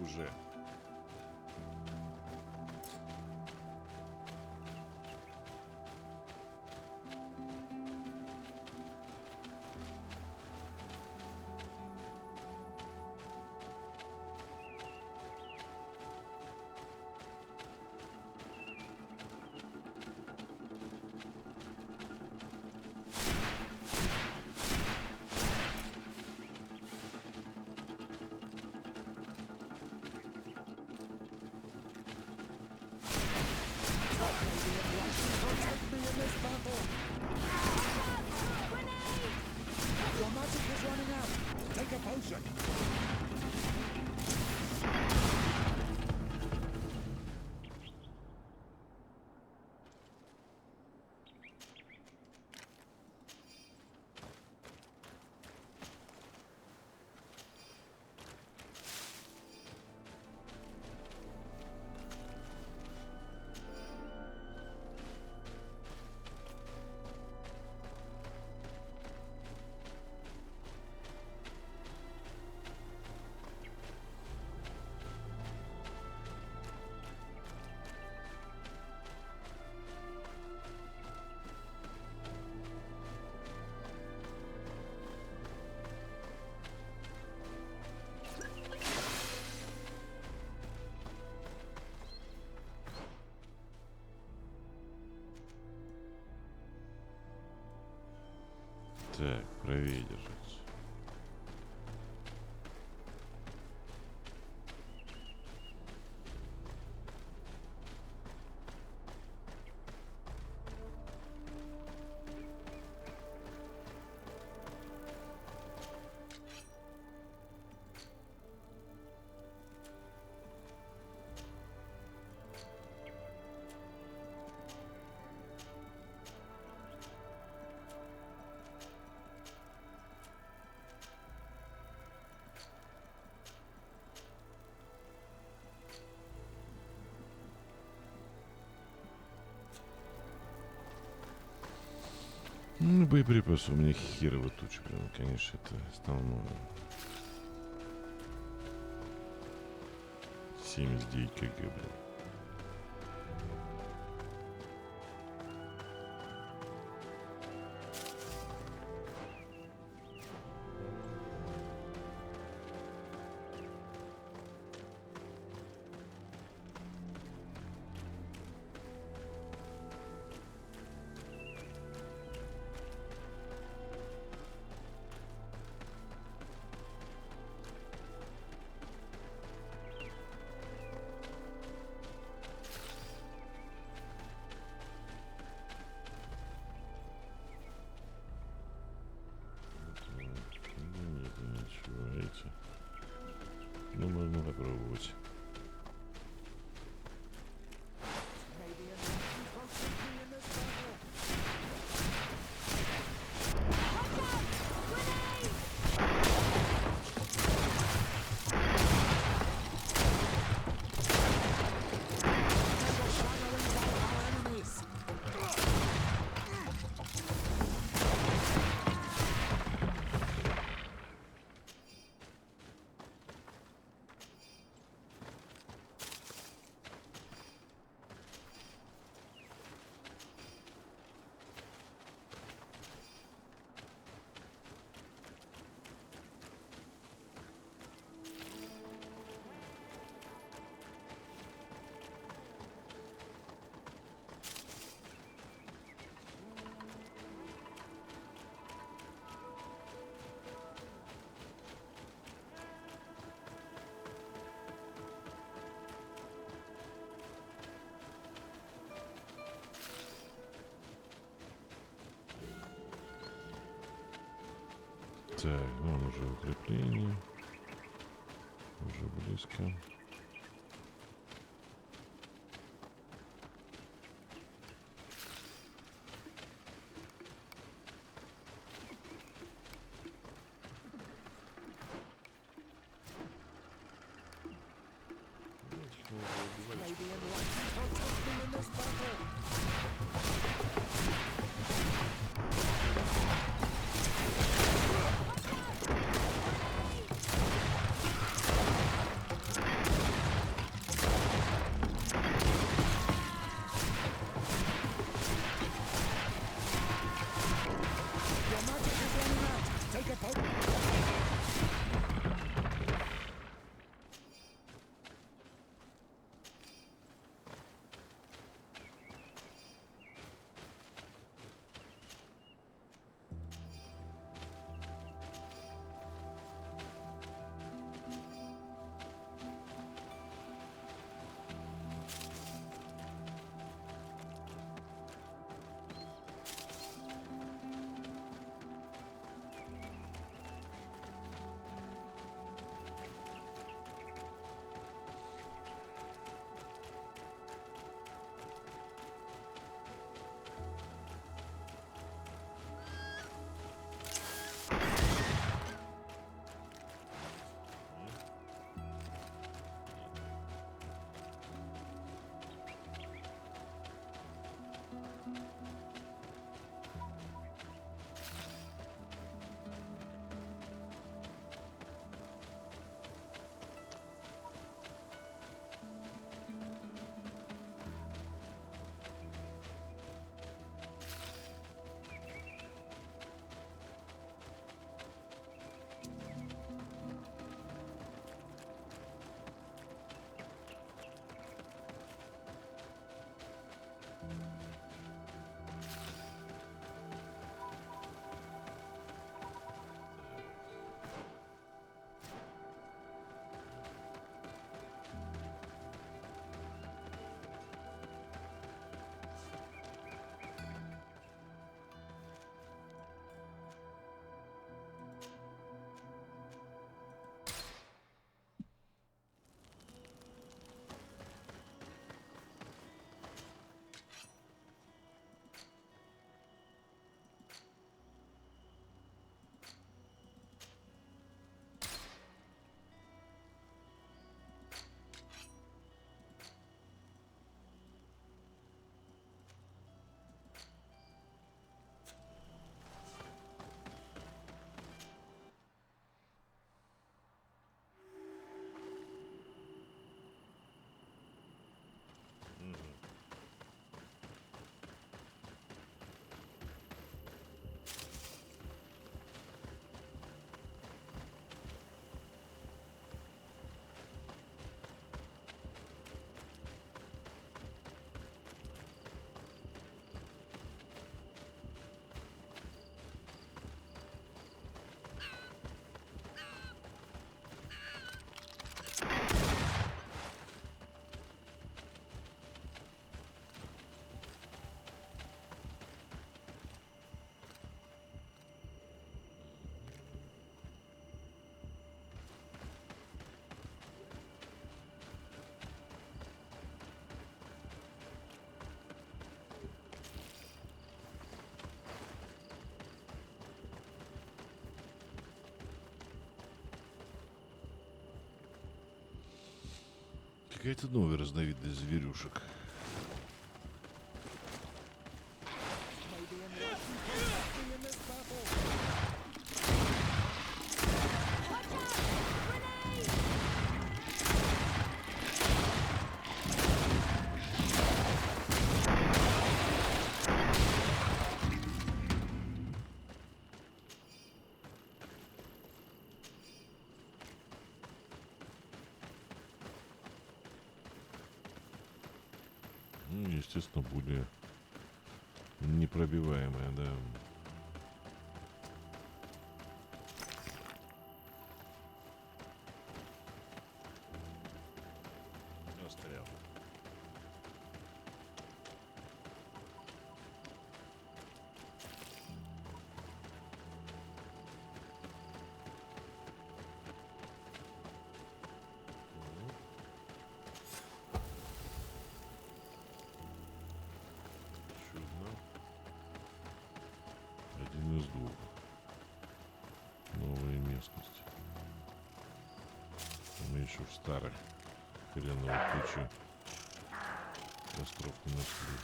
Уже. Так, правее держать. Ну, боеприпасы у меня херово туча, блин, конечно, это основное. 79 кг, блин. Ну, можно попробовать. Так, вон уже укрепление. Уже близко. Какая-то новая разновидность зверюшек. Ну, естественно, более непробиваемая, да. Застрял. Чудно. Один из двух. Новая местность. Мы еще в старых хреновых куче костров не нашли.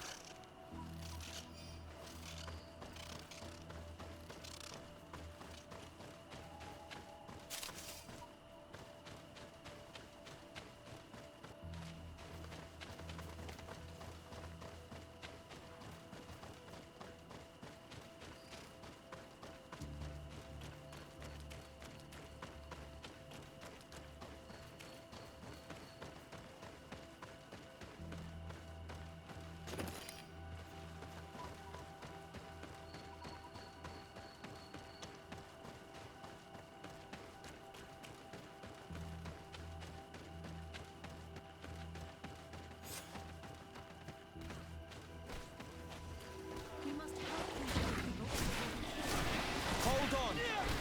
Hold on!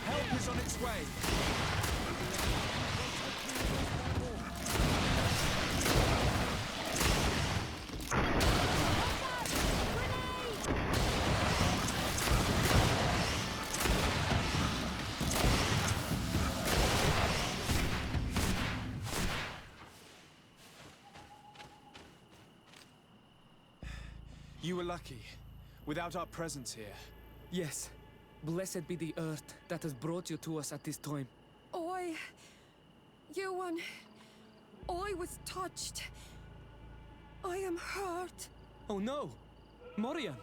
Help is on its way! You were lucky. Without our presence here. Yes. Blessed be the earth that has brought you to us at this time. Ewan, I was touched. I am hurt. Oh no! Morian!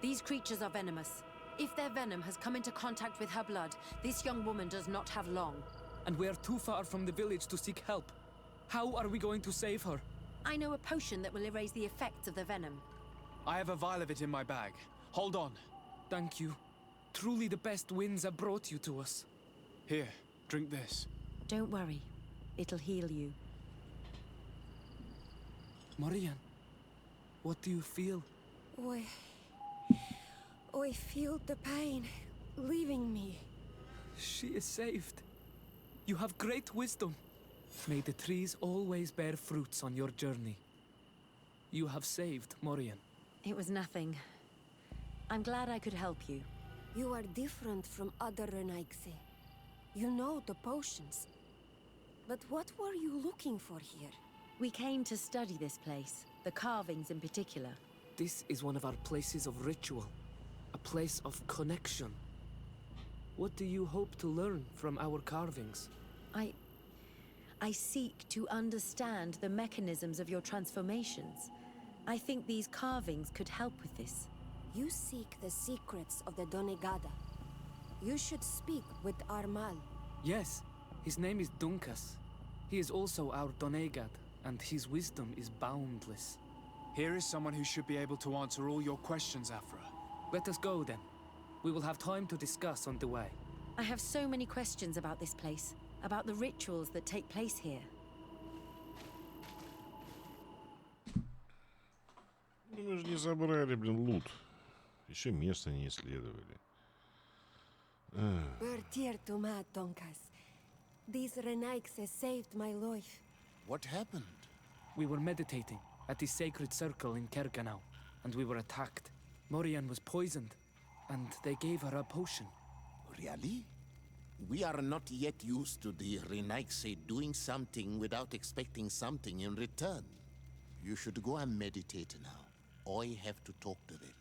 These creatures are venomous. If their venom has come into contact with her blood, this young woman does not have long. And we are too far from the village to seek help. How are we going to save her? I know a potion that will erase the effects of the venom. I have a vial of it in my bag. Hold on. Thank you. Truly the best winds have brought you to us. Here, drink this. Don't worry. It'll heal you. Morian, what do you feel? I feel the pain leaving me. She is saved. You have great wisdom. May the trees always bear fruits on your journey. You have saved Morian. It was nothing. I'm glad I could help you. You are different from other Renaigse. You know the potions. But what were you looking for here? We came to study this place, the carvings in particular. This is one of our places of ritual. A place of connection. What do you hope to learn from our carvings? I seek to understand the mechanisms of your transformations. I think these carvings could help with this. You seek the secrets of the Donegada. You should speak with Armal. Yes, his name is Dunkas. He is also our Donegad, and his wisdom is boundless. Here is someone who should be able to answer all your questions, Afra. Let us go then. We will have time to discuss on the way. I have so many questions about this place, about the rituals that take place here. Ну, мы же не забрали, блин, лут. Еще место не исследовали. We're dear to Matt, Donkas. These Renaigse saved my life. What happened? We were meditating at the sacred circle in Kerganau, and we were attacked. Morian was poisoned, and they gave her a potion. Really? We are not yet used to the Renaigse doing something without expecting something in return. You should go and meditate now. I have to talk to them.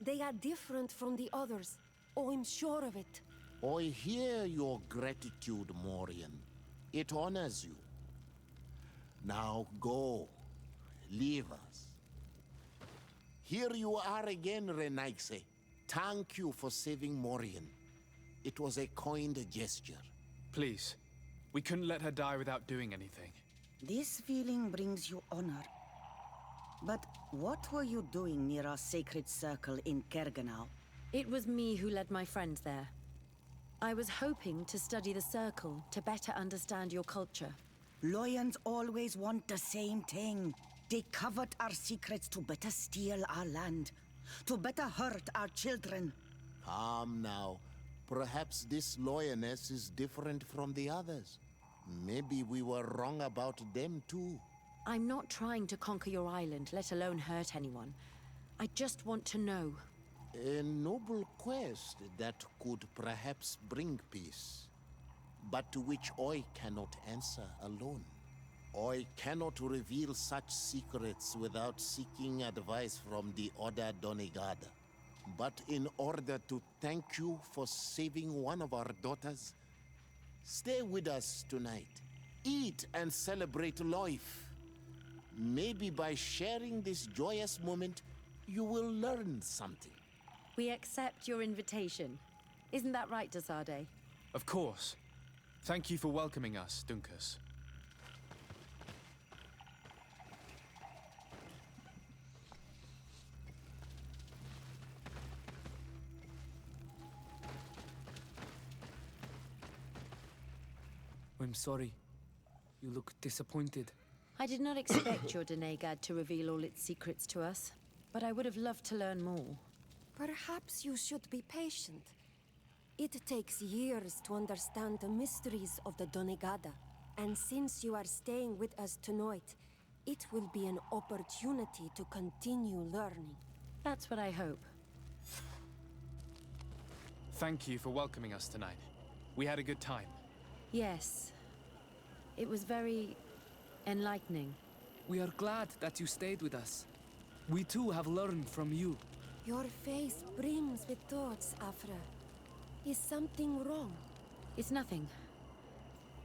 They are different from the others. Oh, I'm sure of it. I hear your gratitude, Morian. It honors you. Now go. Leave us. Here you are again, Renaigse. Thank you for saving Morian. It was a kind gesture. Please. We couldn't let her die without doing anything. This feeling brings you honor. But what were you doing near our sacred circle in Kerganau? It was me who led my friends there. I was hoping to study the circle to better understand your culture. Loyans always want the same thing. They covet our secrets to better steal our land, to better hurt our children. Calm now. Perhaps this Loyaness is different from the others. Maybe we were wrong about them too. I'm not trying to conquer your island, let alone hurt anyone. I just want to know. A noble quest that could perhaps bring peace, but to which I cannot answer alone. I cannot reveal such secrets without seeking advice from the Order Donegada. But in order to thank you for saving one of our daughters, stay with us tonight. Eat and celebrate life. Maybe by sharing this joyous moment, you will learn something. We accept your invitation. Isn't that right, Desade? Of course. Thank you for welcoming us, Dunkus. I'm sorry. You look disappointed. I did not expect your Denegad to reveal all its secrets to us, but I would have loved to learn more. Perhaps you should be patient. It takes years to understand the mysteries of the Donegada. And since you are staying with us tonight, it will be an opportunity to continue learning. That's what I hope. Thank you for welcoming us tonight. We had a good time. Yes. It was very enlightening. We are glad that you stayed with us. We too have learned from you. Your face brims with thoughts, Afra. Is something wrong? It's nothing.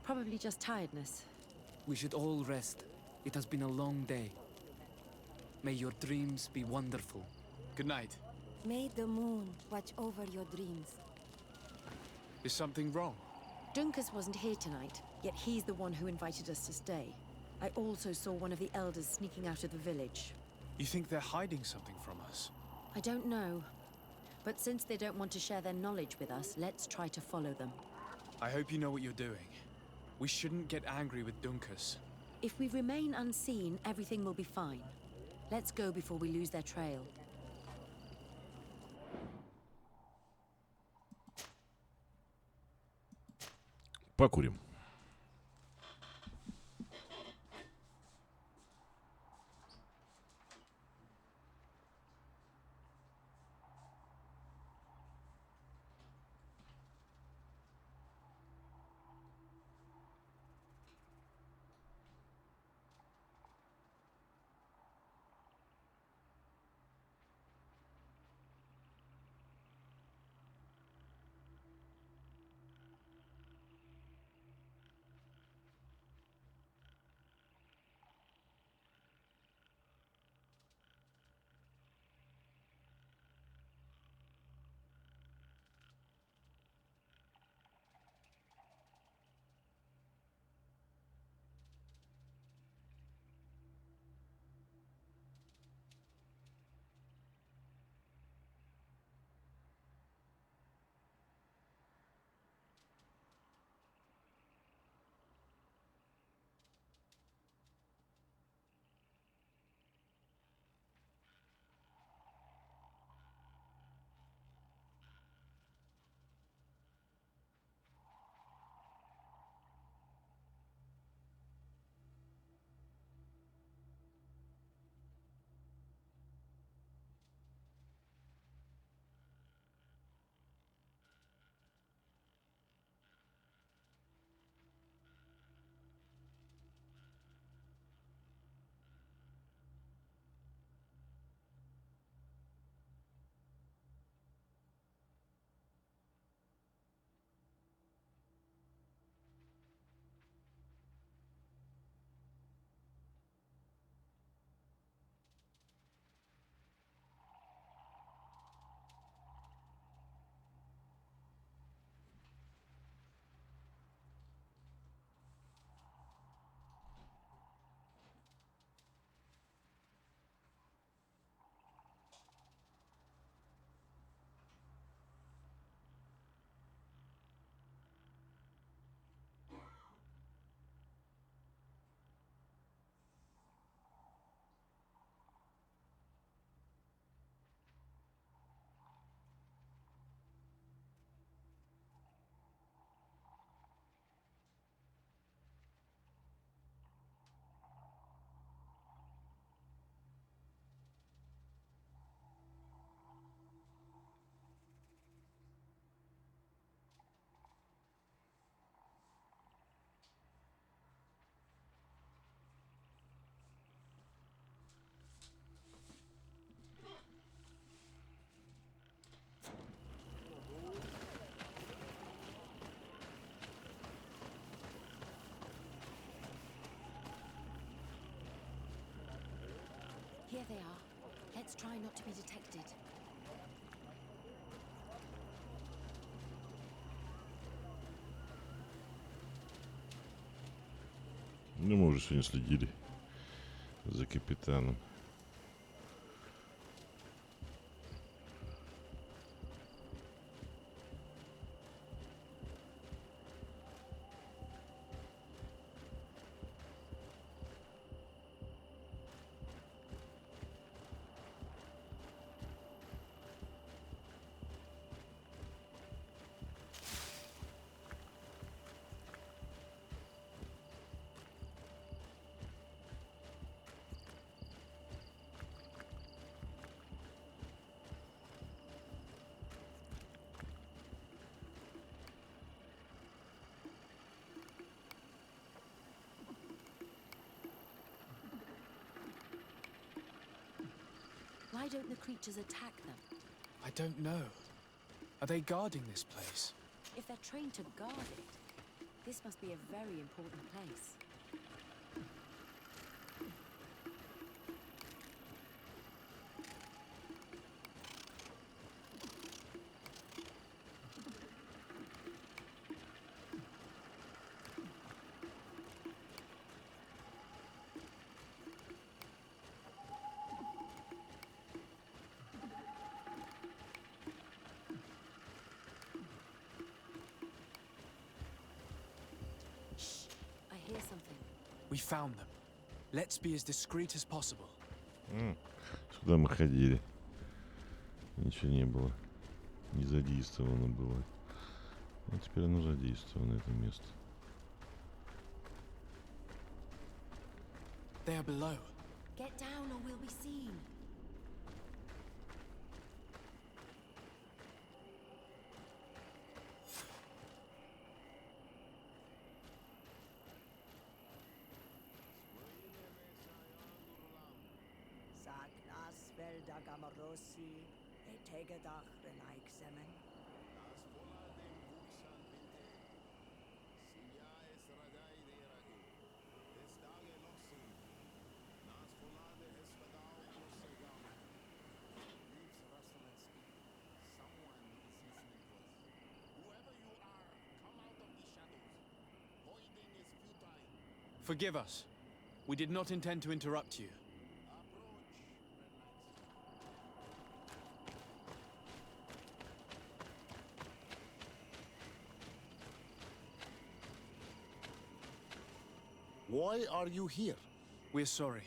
Probably just tiredness. We should all rest. It has been a long day. May your dreams be wonderful. Good night. May the moon watch over your dreams. Is something wrong? Dunkus wasn't here tonight, yet he's the one who invited us to stay. I also saw one of the elders sneaking out of the village. You think they're hiding something from us? I don't know. But since they don't want to share their knowledge with us, let's try to follow them. I hope you know what you're doing. We shouldn't get angry with Dunkus. If we remain unseen, everything will be fine. Let's go before we lose their trail. Покурим. Here they are. Let's try not to be detected. Ну, мы уже сегодня следили за капитаном. Why don't the creatures attack them? I don't know. Are they guarding this place? If they're trained to guard it, this must be a very important place. I hear something. We found them. Let's be as discreet as possible. Сюда мы ходили. Ничего не было. Не задействовано было. А теперь оно задействовано, это место. They are below. Get down or we'll be seen. Sagnas velda gamarosi, etegedach renaiksemen. Forgive us. We did not intend to interrupt you. Why are you here? We're sorry.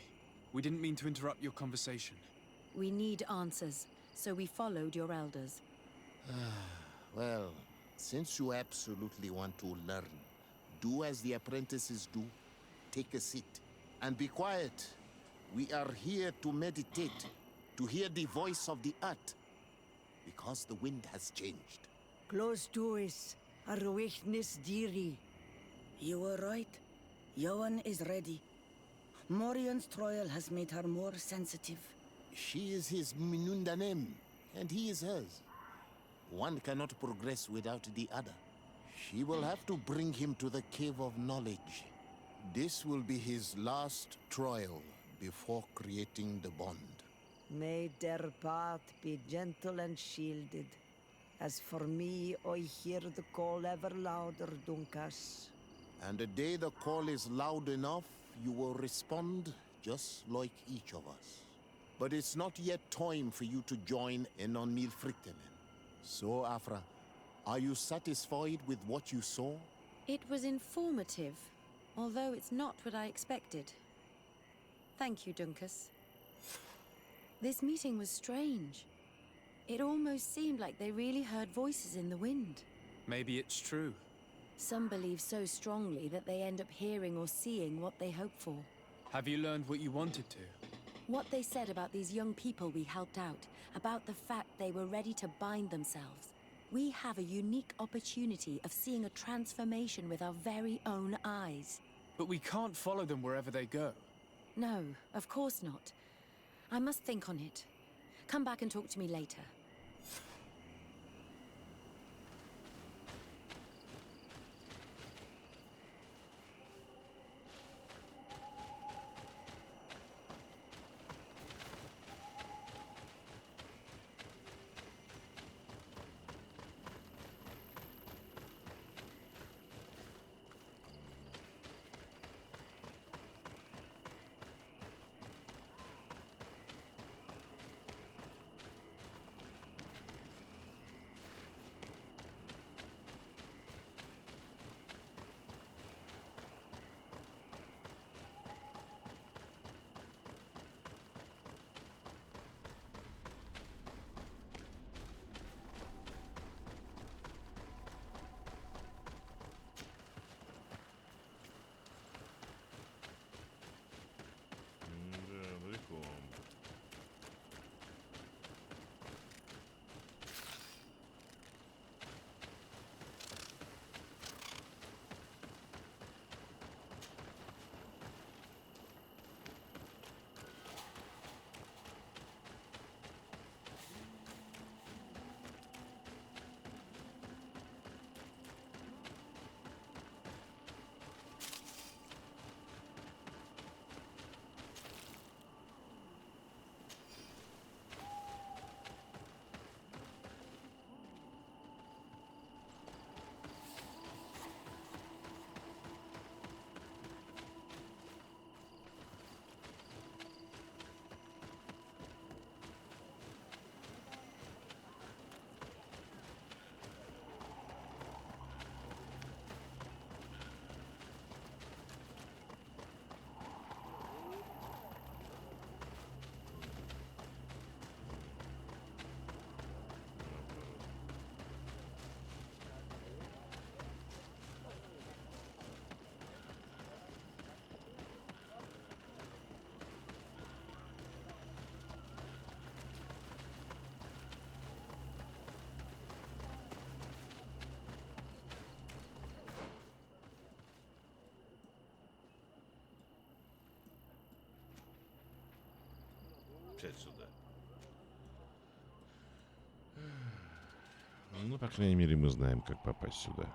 We didn't mean to interrupt your conversation. We need answers, so we followed your elders. Well, since you absolutely want to learn, do as the apprentices do. Take a seat and be quiet. We are here to meditate, to hear the voice of the earth, because the wind has changed. Close doors, arwechnis diri. You were right. Johan is ready. Morian's trial has made her more sensitive. She is his Minundanem, and he is hers. One cannot progress without the other. She will have to bring him to the Cave of Knowledge. This will be his last trial before creating the bond. May their path be gentle and shielded. As for me, I hear the call ever louder, Dunkas. And the day the call is loud enough, you will respond just like each of us. But it's not yet time for you to join in on Milfrictenen. So, Afra, are you satisfied with what you saw? It was informative, although it's not what I expected. Thank you, Dunkus. This meeting was strange. It almost seemed like they really heard voices in the wind. Maybe it's true. Some believe so strongly that they end up hearing or seeing what they hope for. Have you learned what you wanted to? What they said about these young people we helped out, about the fact they were ready to bind themselves. We have a unique opportunity of seeing a transformation with our very own eyes. But we can't follow them wherever they go. No, of course not. I must think on it. Come back and talk to me later. опять сюда. Ну, по крайней мере, мы знаем, как попасть сюда.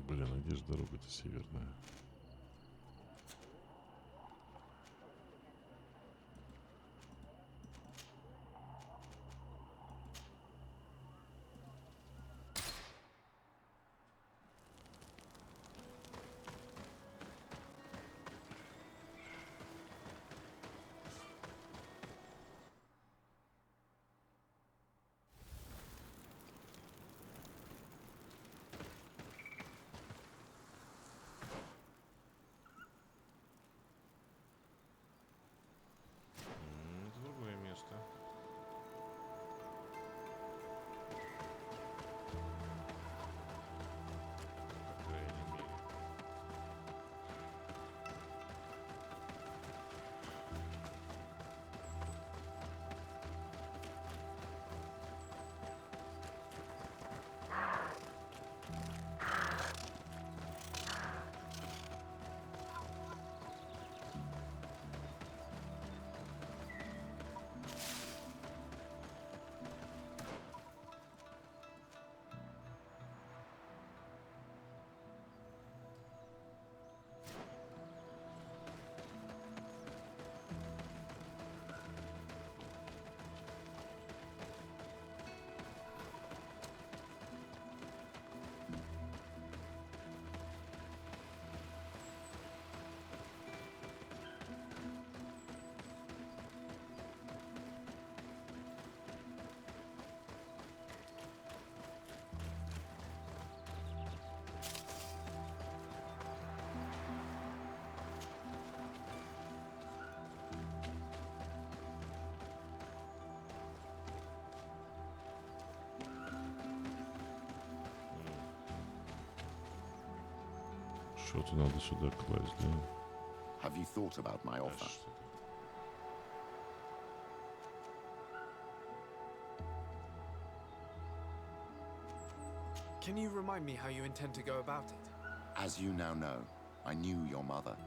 Блин, а где же дорога-то северная? Это другое место. По крайней мере. Что-то надо сюда класть, да? Have you thought about my offer? Can you remind me how you intend to go about it? As you now know, I knew your mother.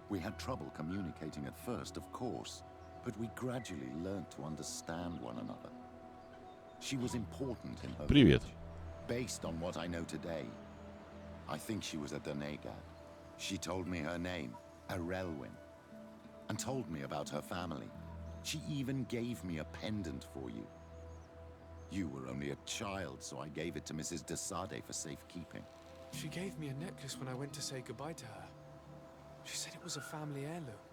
We had trouble communicating at first, of course, but we gradually learned to understand one another. She was important in her Привет. village. Based on what I know today, I think she was a Donegad. She told me her name, Arelwyn, and told me about her family. She even gave me a pendant for you. You were only a child, so I gave it to Mrs. de Sade for safekeeping. She gave me a necklace when I went to say goodbye to her. She said it was a family heirloom.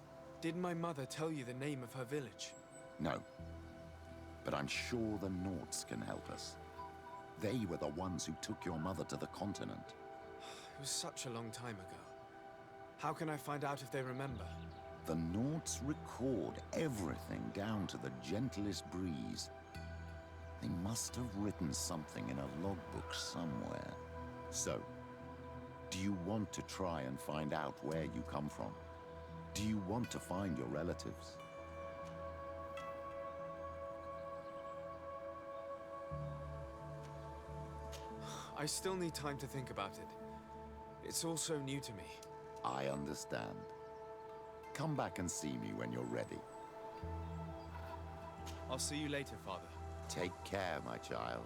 Did my mother tell you the name of her village? No, but I'm sure the Nords can help us. They were the ones who took your mother to the continent. It was such a long time ago. How can I find out if they remember? The Nords record everything down to the gentlest breeze. They must have written something in a logbook somewhere. So, do you want to try and find out where you come from? Do you want to find your relatives? I still need time to think about it. It's all so new to me. I understand. Come back and see me when you're ready. I'll see you later, Father. Take care, my child.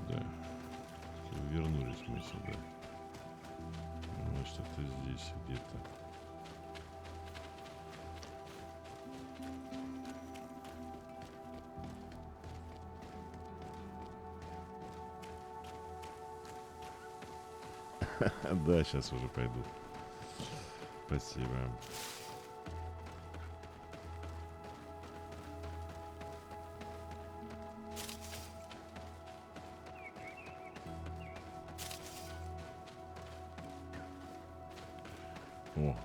сюда. Вернулись мы сюда. Ну, что-то здесь где-то. Да, сейчас уже пойду. Спасибо. О,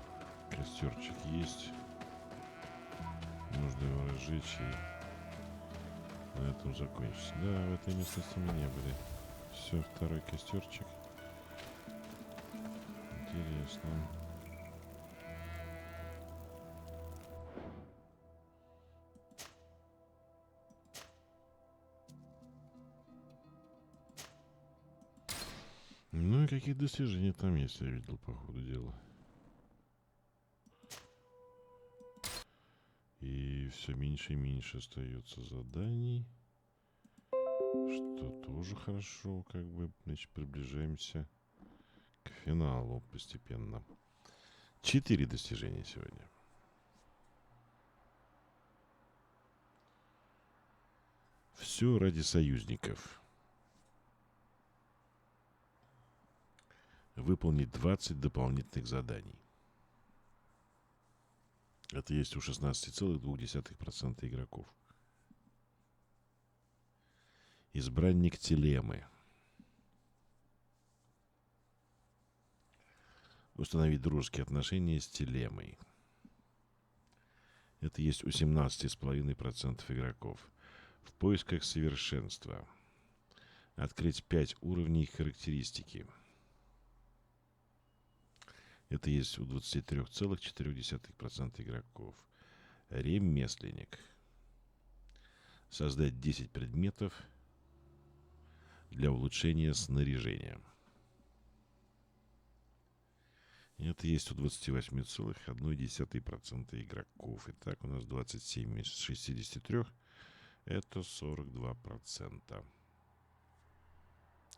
костерчик есть. Нужно его разжечь и на этом закончить. Да, в этой местности мы не были. Все, второй костерчик. Интересно. Ну и какие достижения там есть, я видел по ходу дела. И все меньше и меньше остается заданий. Что тоже хорошо, как бы, значит, приближаемся к финалу постепенно. 4 достижения сегодня. Все ради союзников. Выполнить 20 дополнительных заданий. Это есть у 16,2% игроков. Избранник Телемы. Установить дружеские отношения с Телемой. Это есть у 17,5% игроков. В поисках совершенства. Открыть 5 уровней характеристики. Это есть у 23,4% игроков. Ремесленник. Создать 10 предметов для улучшения снаряжения. Это есть у 28,1% игроков. Итак, у нас 27 из 63. Это 42%.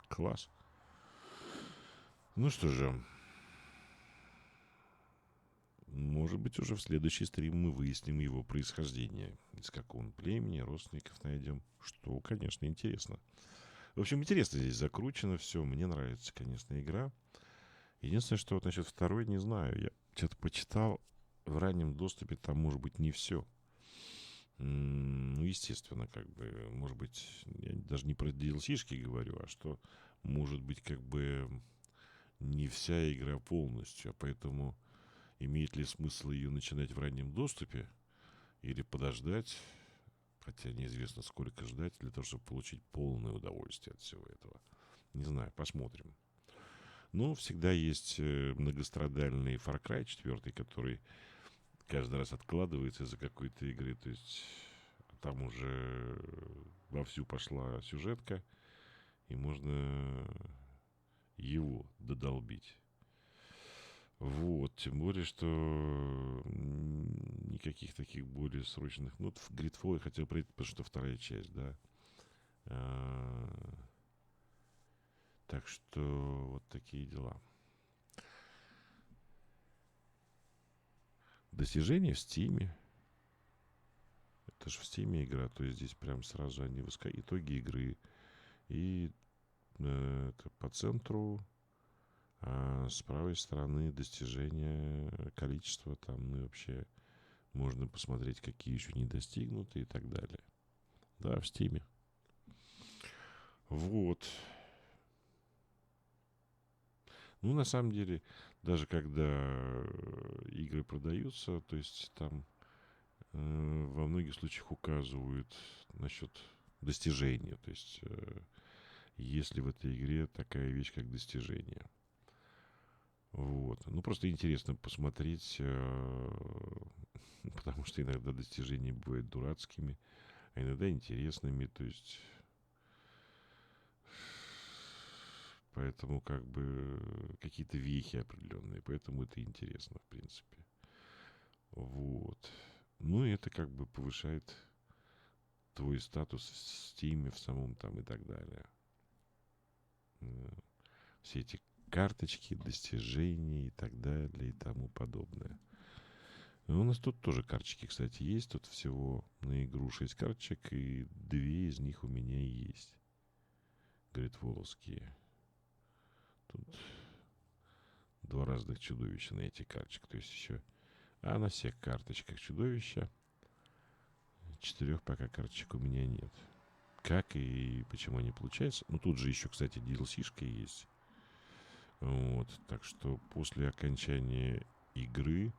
Класс. Ну что же. Может быть, уже в следующий стрим мы выясним его происхождение. Из какого он племени, родственников найдем. Что, конечно, интересно. В общем, интересно здесь закручено все. Мне нравится, конечно, игра. Единственное, что вот насчет второй, не знаю. Я что-то почитал. В раннем доступе там может быть не все. Ну, естественно, как бы, может быть, я даже не про DLC-шки говорю, а что, может быть, как бы не вся игра полностью, а поэтому имеет ли смысл ее начинать в раннем доступе или подождать, хотя неизвестно, сколько ждать, для того, чтобы получить полное удовольствие от всего этого. Не знаю, посмотрим. Но всегда есть многострадальный Far Cry 4, который каждый раз откладывается из-за какой-то игры. То есть там уже вовсю пошла сюжетка, и можно его додолбить. Вот, тем более, что никаких таких более срочных... Ну, вот в Gridfall я хотел пройти, потому что вторая часть, да. Так что вот такие дела. Достижения в Стиме. Это же в Стиме игра, то есть здесь прям сразу они итоги игры. И это по центру, а с правой стороны достижения количества там, ну и вообще можно посмотреть, какие еще не достигнуты и так далее. Да, в Стиме. Вот. Ну, на самом деле, даже когда игры продаются, то есть там во многих случаях указывают насчет достижения. То есть есть ли в этой игре такая вещь, как достижение. Вот. Ну, просто интересно посмотреть, потому что иногда достижения бывают дурацкими, а иногда интересными. То есть поэтому как бы какие-то вехи определенные. Поэтому это интересно, в принципе. Вот. Ну, и это как бы повышает твой статус в Steam, в самом там и так далее. все эти карточки, достижения и так далее и тому подобное. У нас тут тоже карточки, кстати, есть. Тут всего на игру 6 карточек, и 2 из них у меня есть. Говорит, волоские. Тут 2 разных чудовища на этих карточках. То есть еще... А на всех карточках чудовища. 4 пока карточек у меня нет. Как и почему не получается? Ну, тут же еще, кстати, DLC-шка есть. Вот. Так что после окончания игры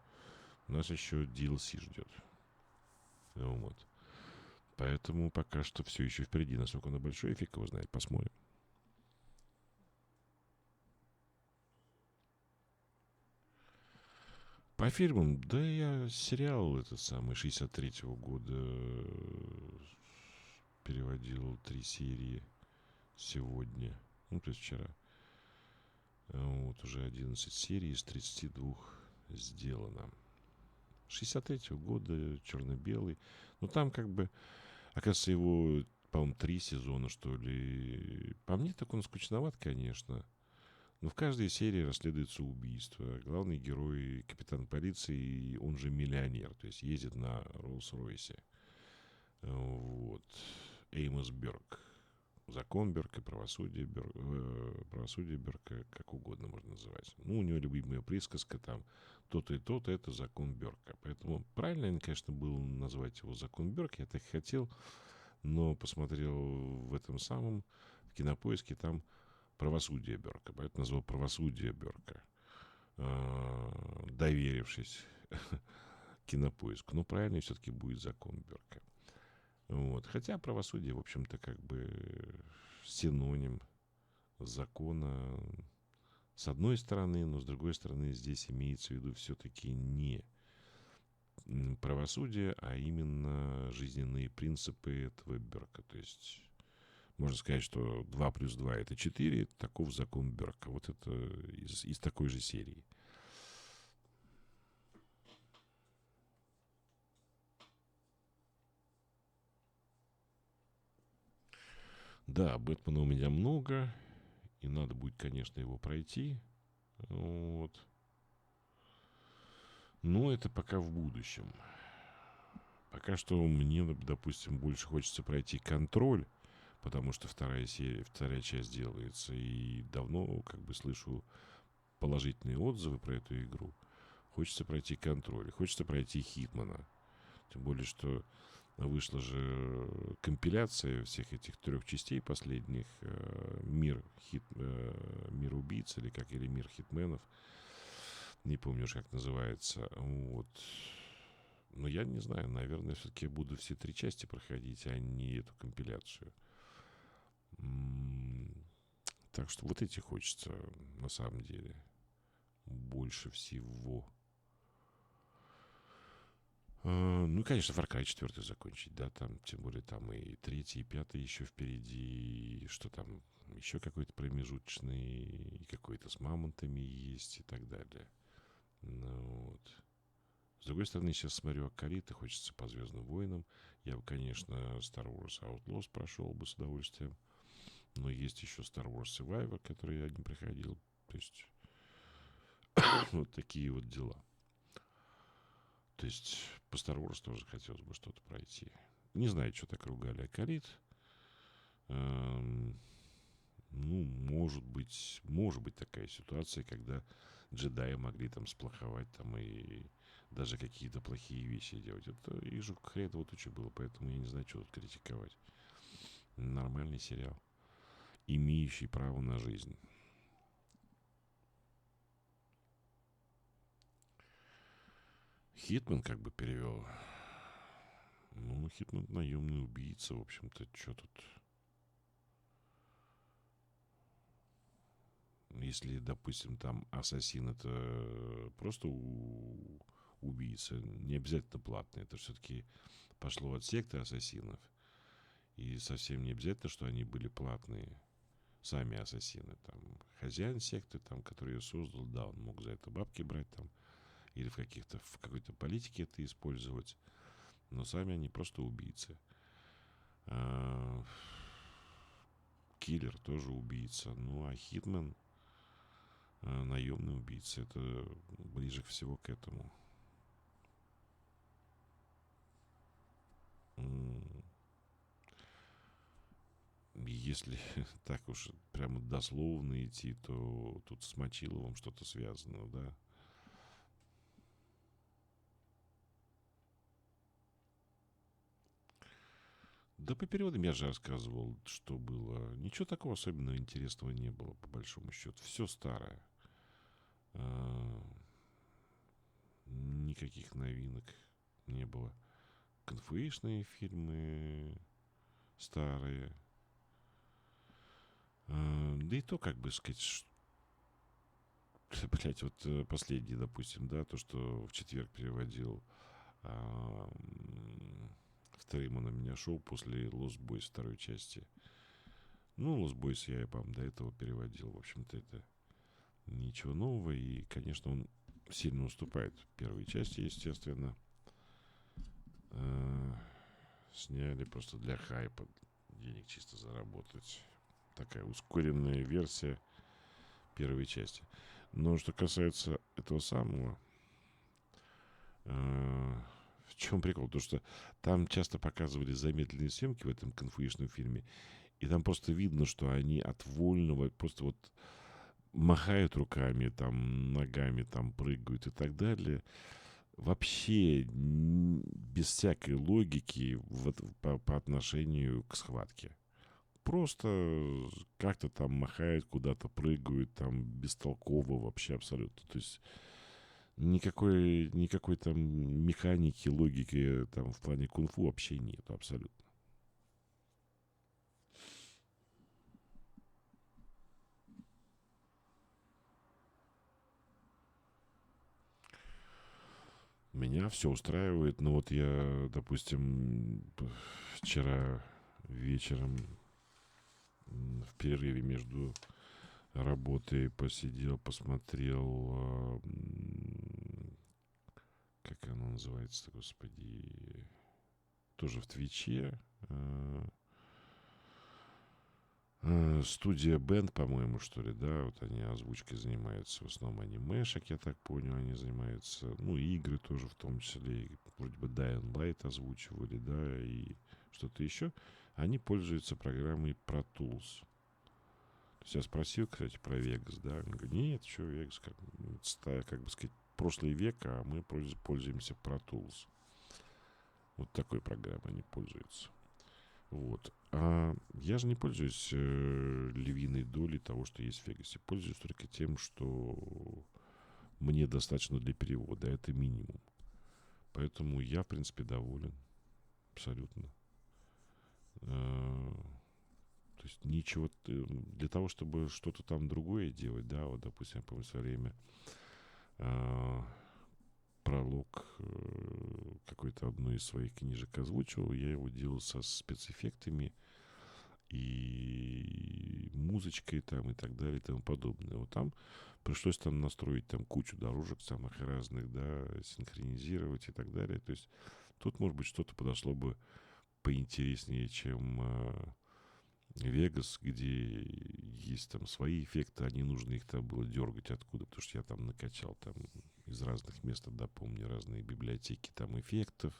нас еще DLC ждет. Вот. Поэтому пока что все еще впереди. Насколько оно большое, фиг его знает. Посмотрим. По фильмам, да я сериал этот самый 63-го года переводил 3 серии сегодня. Ну, то есть вчера. Вот уже 11 серий из 32 сделано. 63-го года, черно-белый. Ну, там как бы, оказывается, его, по-моему, 3 сезона, что ли. По мне, так он скучноват, конечно. Но в каждой серии расследуется убийство. Главный герой — капитан полиции, он же миллионер. То есть ездит на Роллс-Ройсе. Вот. Эймос Бёрк. Закон Бёрка, правосудие Бёрка, как угодно можно называть. Ну, у него любимая присказка там то-то и то-то — это закон Бёрка. Поэтому правильно, конечно, было назвать его закон Бёрка. Я так и хотел, но посмотрел в этом самом, в Кинопоиске, там правосудие Бёрка. Поэтому назвал правосудие Бёрка, доверившись Кинопоиску. Но правильно все-таки будет закон Бёрка. Вот. Хотя правосудие, в общем-то, как бы синоним закона с одной стороны, но с другой стороны здесь имеется в виду все-таки не правосудие, а именно жизненные принципы этого Бёрка. То есть можно сказать, что 2 плюс 2 это 4, таков закон Бёрка. Вот это из такой же серии. Да, Бэтмена у меня много, и надо будет, конечно, его пройти. Вот. Но это пока в будущем. Пока что мне, допустим, больше хочется пройти контроль, потому что вторая часть делается, и давно как бы слышу положительные отзывы про эту игру. Хочется пройти контроль, хочется пройти Хитмана. Тем более, что вышла же компиляция всех этих 3 частей последних. Мир убийц или мир хитменов. Не помню уж, как называется. Вот. Но я не знаю, наверное, все-таки я буду все 3 части проходить, а не эту компиляцию. Так что вот эти хочется, на самом деле, больше всего. Ну, конечно, Far Cry 4 закончить, да, там, тем более там и 3, и 5 еще впереди, и что там, еще какой-то промежуточный, и какой-то с мамонтами есть, и так далее. Ну, вот. С другой стороны, сейчас смотрю Акколиты, хочется по Звездным войнам. Я бы, конечно, Star Wars Outlaws прошел бы с удовольствием, но есть еще Star Wars Survivor, который я не проходил, то есть вот такие вот дела. То есть по Star Wars тоже хотелось бы что-то пройти. Не знаю, что так ругали Акколит. Ну, может быть такая ситуация, когда джедаи могли там сплоховать там и даже какие-то плохие вещи делать. Это их же хреново туча было, поэтому я не знаю, что тут критиковать. Нормальный сериал, имеющий право на жизнь. Хитман как бы перевел. Ну, Хитман — наемный убийца, в общем-то, что тут... Если, допустим, там ассасин — это просто убийца, не обязательно платный. Это все-таки пошло от секты ассасинов. И совсем не обязательно, что они были платные. Сами ассасины. Там, хозяин секты, там, который ее создал, да, он мог за это бабки брать там. Или в какой-то политике это использовать. Но сами они просто убийцы. киллер, тоже убийца. Ну, а хитмен, наемный убийца, это ближе всего к этому. Если так уж прямо дословно идти, то тут с Мочиловым что-то связано, да. Да по переводам я же рассказывал, что было. Ничего такого особенного интересного не было, по большому счету. Все старое. Никаких новинок не было. Конфуишные фильмы старые. Да и то, как бы сказать, блять, вот последний, допустим, да, то, что в четверг переводил вторым он на меня шел после Lost Boys второй части. Ну, Lost Boys я, по-моему, до этого переводил. В общем-то, это ничего нового. И, конечно, он сильно уступает первой части, естественно. Сняли просто для хайпа, денег чисто заработать. Такая ускоренная версия первой части. Но что касается этого самого, в чем прикол? То, что там часто показывали замедленные съемки в этом конфуишном фильме, и там просто видно, что они от вольного просто вот махают руками, там, ногами, там, прыгают и так далее. Вообще без всякой логики по отношению к схватке. Просто как-то там махают, куда-то прыгают, там, бестолково вообще абсолютно. То есть никакой там механики, логики там в плане кунг-фу вообще нет, абсолютно. Меня все устраивает, но вот я, допустим, вчера вечером в перерыве между работой посидел, посмотрел, как оно называется, господи, тоже в Твиче, студия Бенд, по-моему, что ли, да, вот они озвучкой занимаются, в основном анимешек, я так понял, они занимаются, ну, игры тоже в том числе, вроде бы Dying Light озвучивали, да, и что-то еще. Они пользуются программой Pro Tools. То есть я спросил, кстати, про Vegas, да, он говорит, нет, что Vegas, как бы сказать, прошлый век, а мы пользуемся Pro Tools. Вот такой программой они пользуются. Вот. А я же не пользуюсь львиной долей того, что есть в Вегасе. Пользуюсь только тем, что мне достаточно для перевода. Это минимум. Поэтому я, в принципе, доволен. Абсолютно. То есть ничего... Для того, чтобы что-то там другое делать, да, вот, допустим, я помню в свое время пролог какой-то одной из своих книжек озвучивал. Я его делал со спецэффектами и музычкой там и так далее и тому подобное. Вот там пришлось там настроить там кучу дорожек самых разных, да, синхронизировать и так далее. То есть тут, может быть, что-то подошло бы поинтереснее, чем Вегас, где есть там свои эффекты, а не нужно их там было дергать откуда, потому что я там накачал там из разных мест, да, помню, разные библиотеки там эффектов,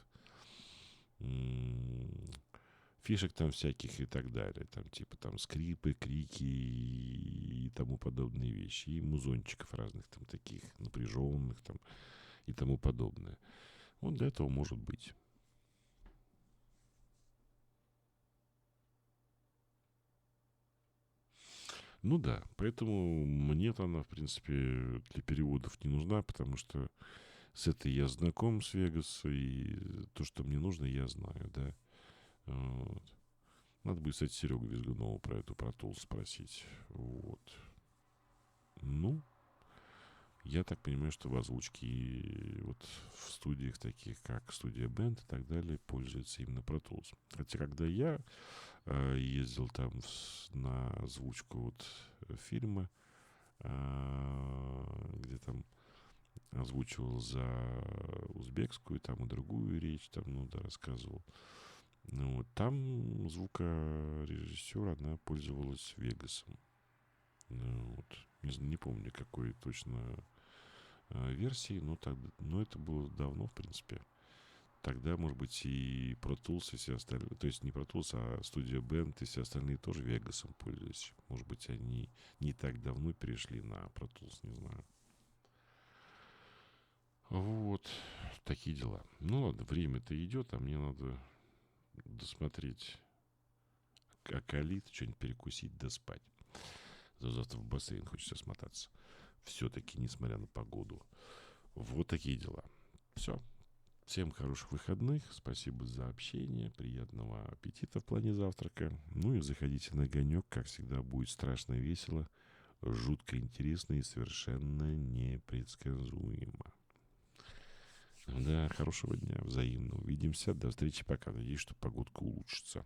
фишек там всяких и так далее. Там типа там скрипы, крики и тому подобные вещи. И музончиков разных там таких напряженных там и тому подобное. Вот для этого может быть. Ну да, поэтому мне-то она, в принципе, для переводов не нужна, потому что с этой я знаком, с Вегас, и то, что мне нужно, я знаю, да. Вот. Надо будет, кстати, Серегу Визгунова про эту про Tools спросить. Вот. Ну, я так понимаю, что в озвучке вот в студиях таких, как студия Band и так далее, пользуются именно Pro Tools. Хотя, когда я ездил там на озвучку вот фильма, где там озвучивал за узбекскую, там и другую речь, там, ну да, рассказывал. Ну, вот, там звукорежиссер, она пользовалась Вегасом. Ну, вот, не помню, какой точно версии, но это было давно, в принципе. Тогда, может быть, и Pro Tools, и все остальные, то есть не Pro Tools, а студия Band и все остальные тоже Вегасом пользовались. Может быть, они не так давно перешли на Pro Tools, не знаю. Вот, такие дела. Ну ладно, время-то идет, а мне надо досмотреть Акалит, что-нибудь перекусить, да спать. Завтра в бассейн хочется смотаться. Все-таки, несмотря на погоду. Вот такие дела. Все. Всем хороших выходных. Спасибо за общение. Приятного аппетита в плане завтрака. Ну и заходите на огонек. Как всегда, будет страшно весело, жутко интересно и совершенно непредсказуемо. Да, хорошего дня. Взаимно увидимся. До встречи. Пока. Надеюсь, что погодка улучшится.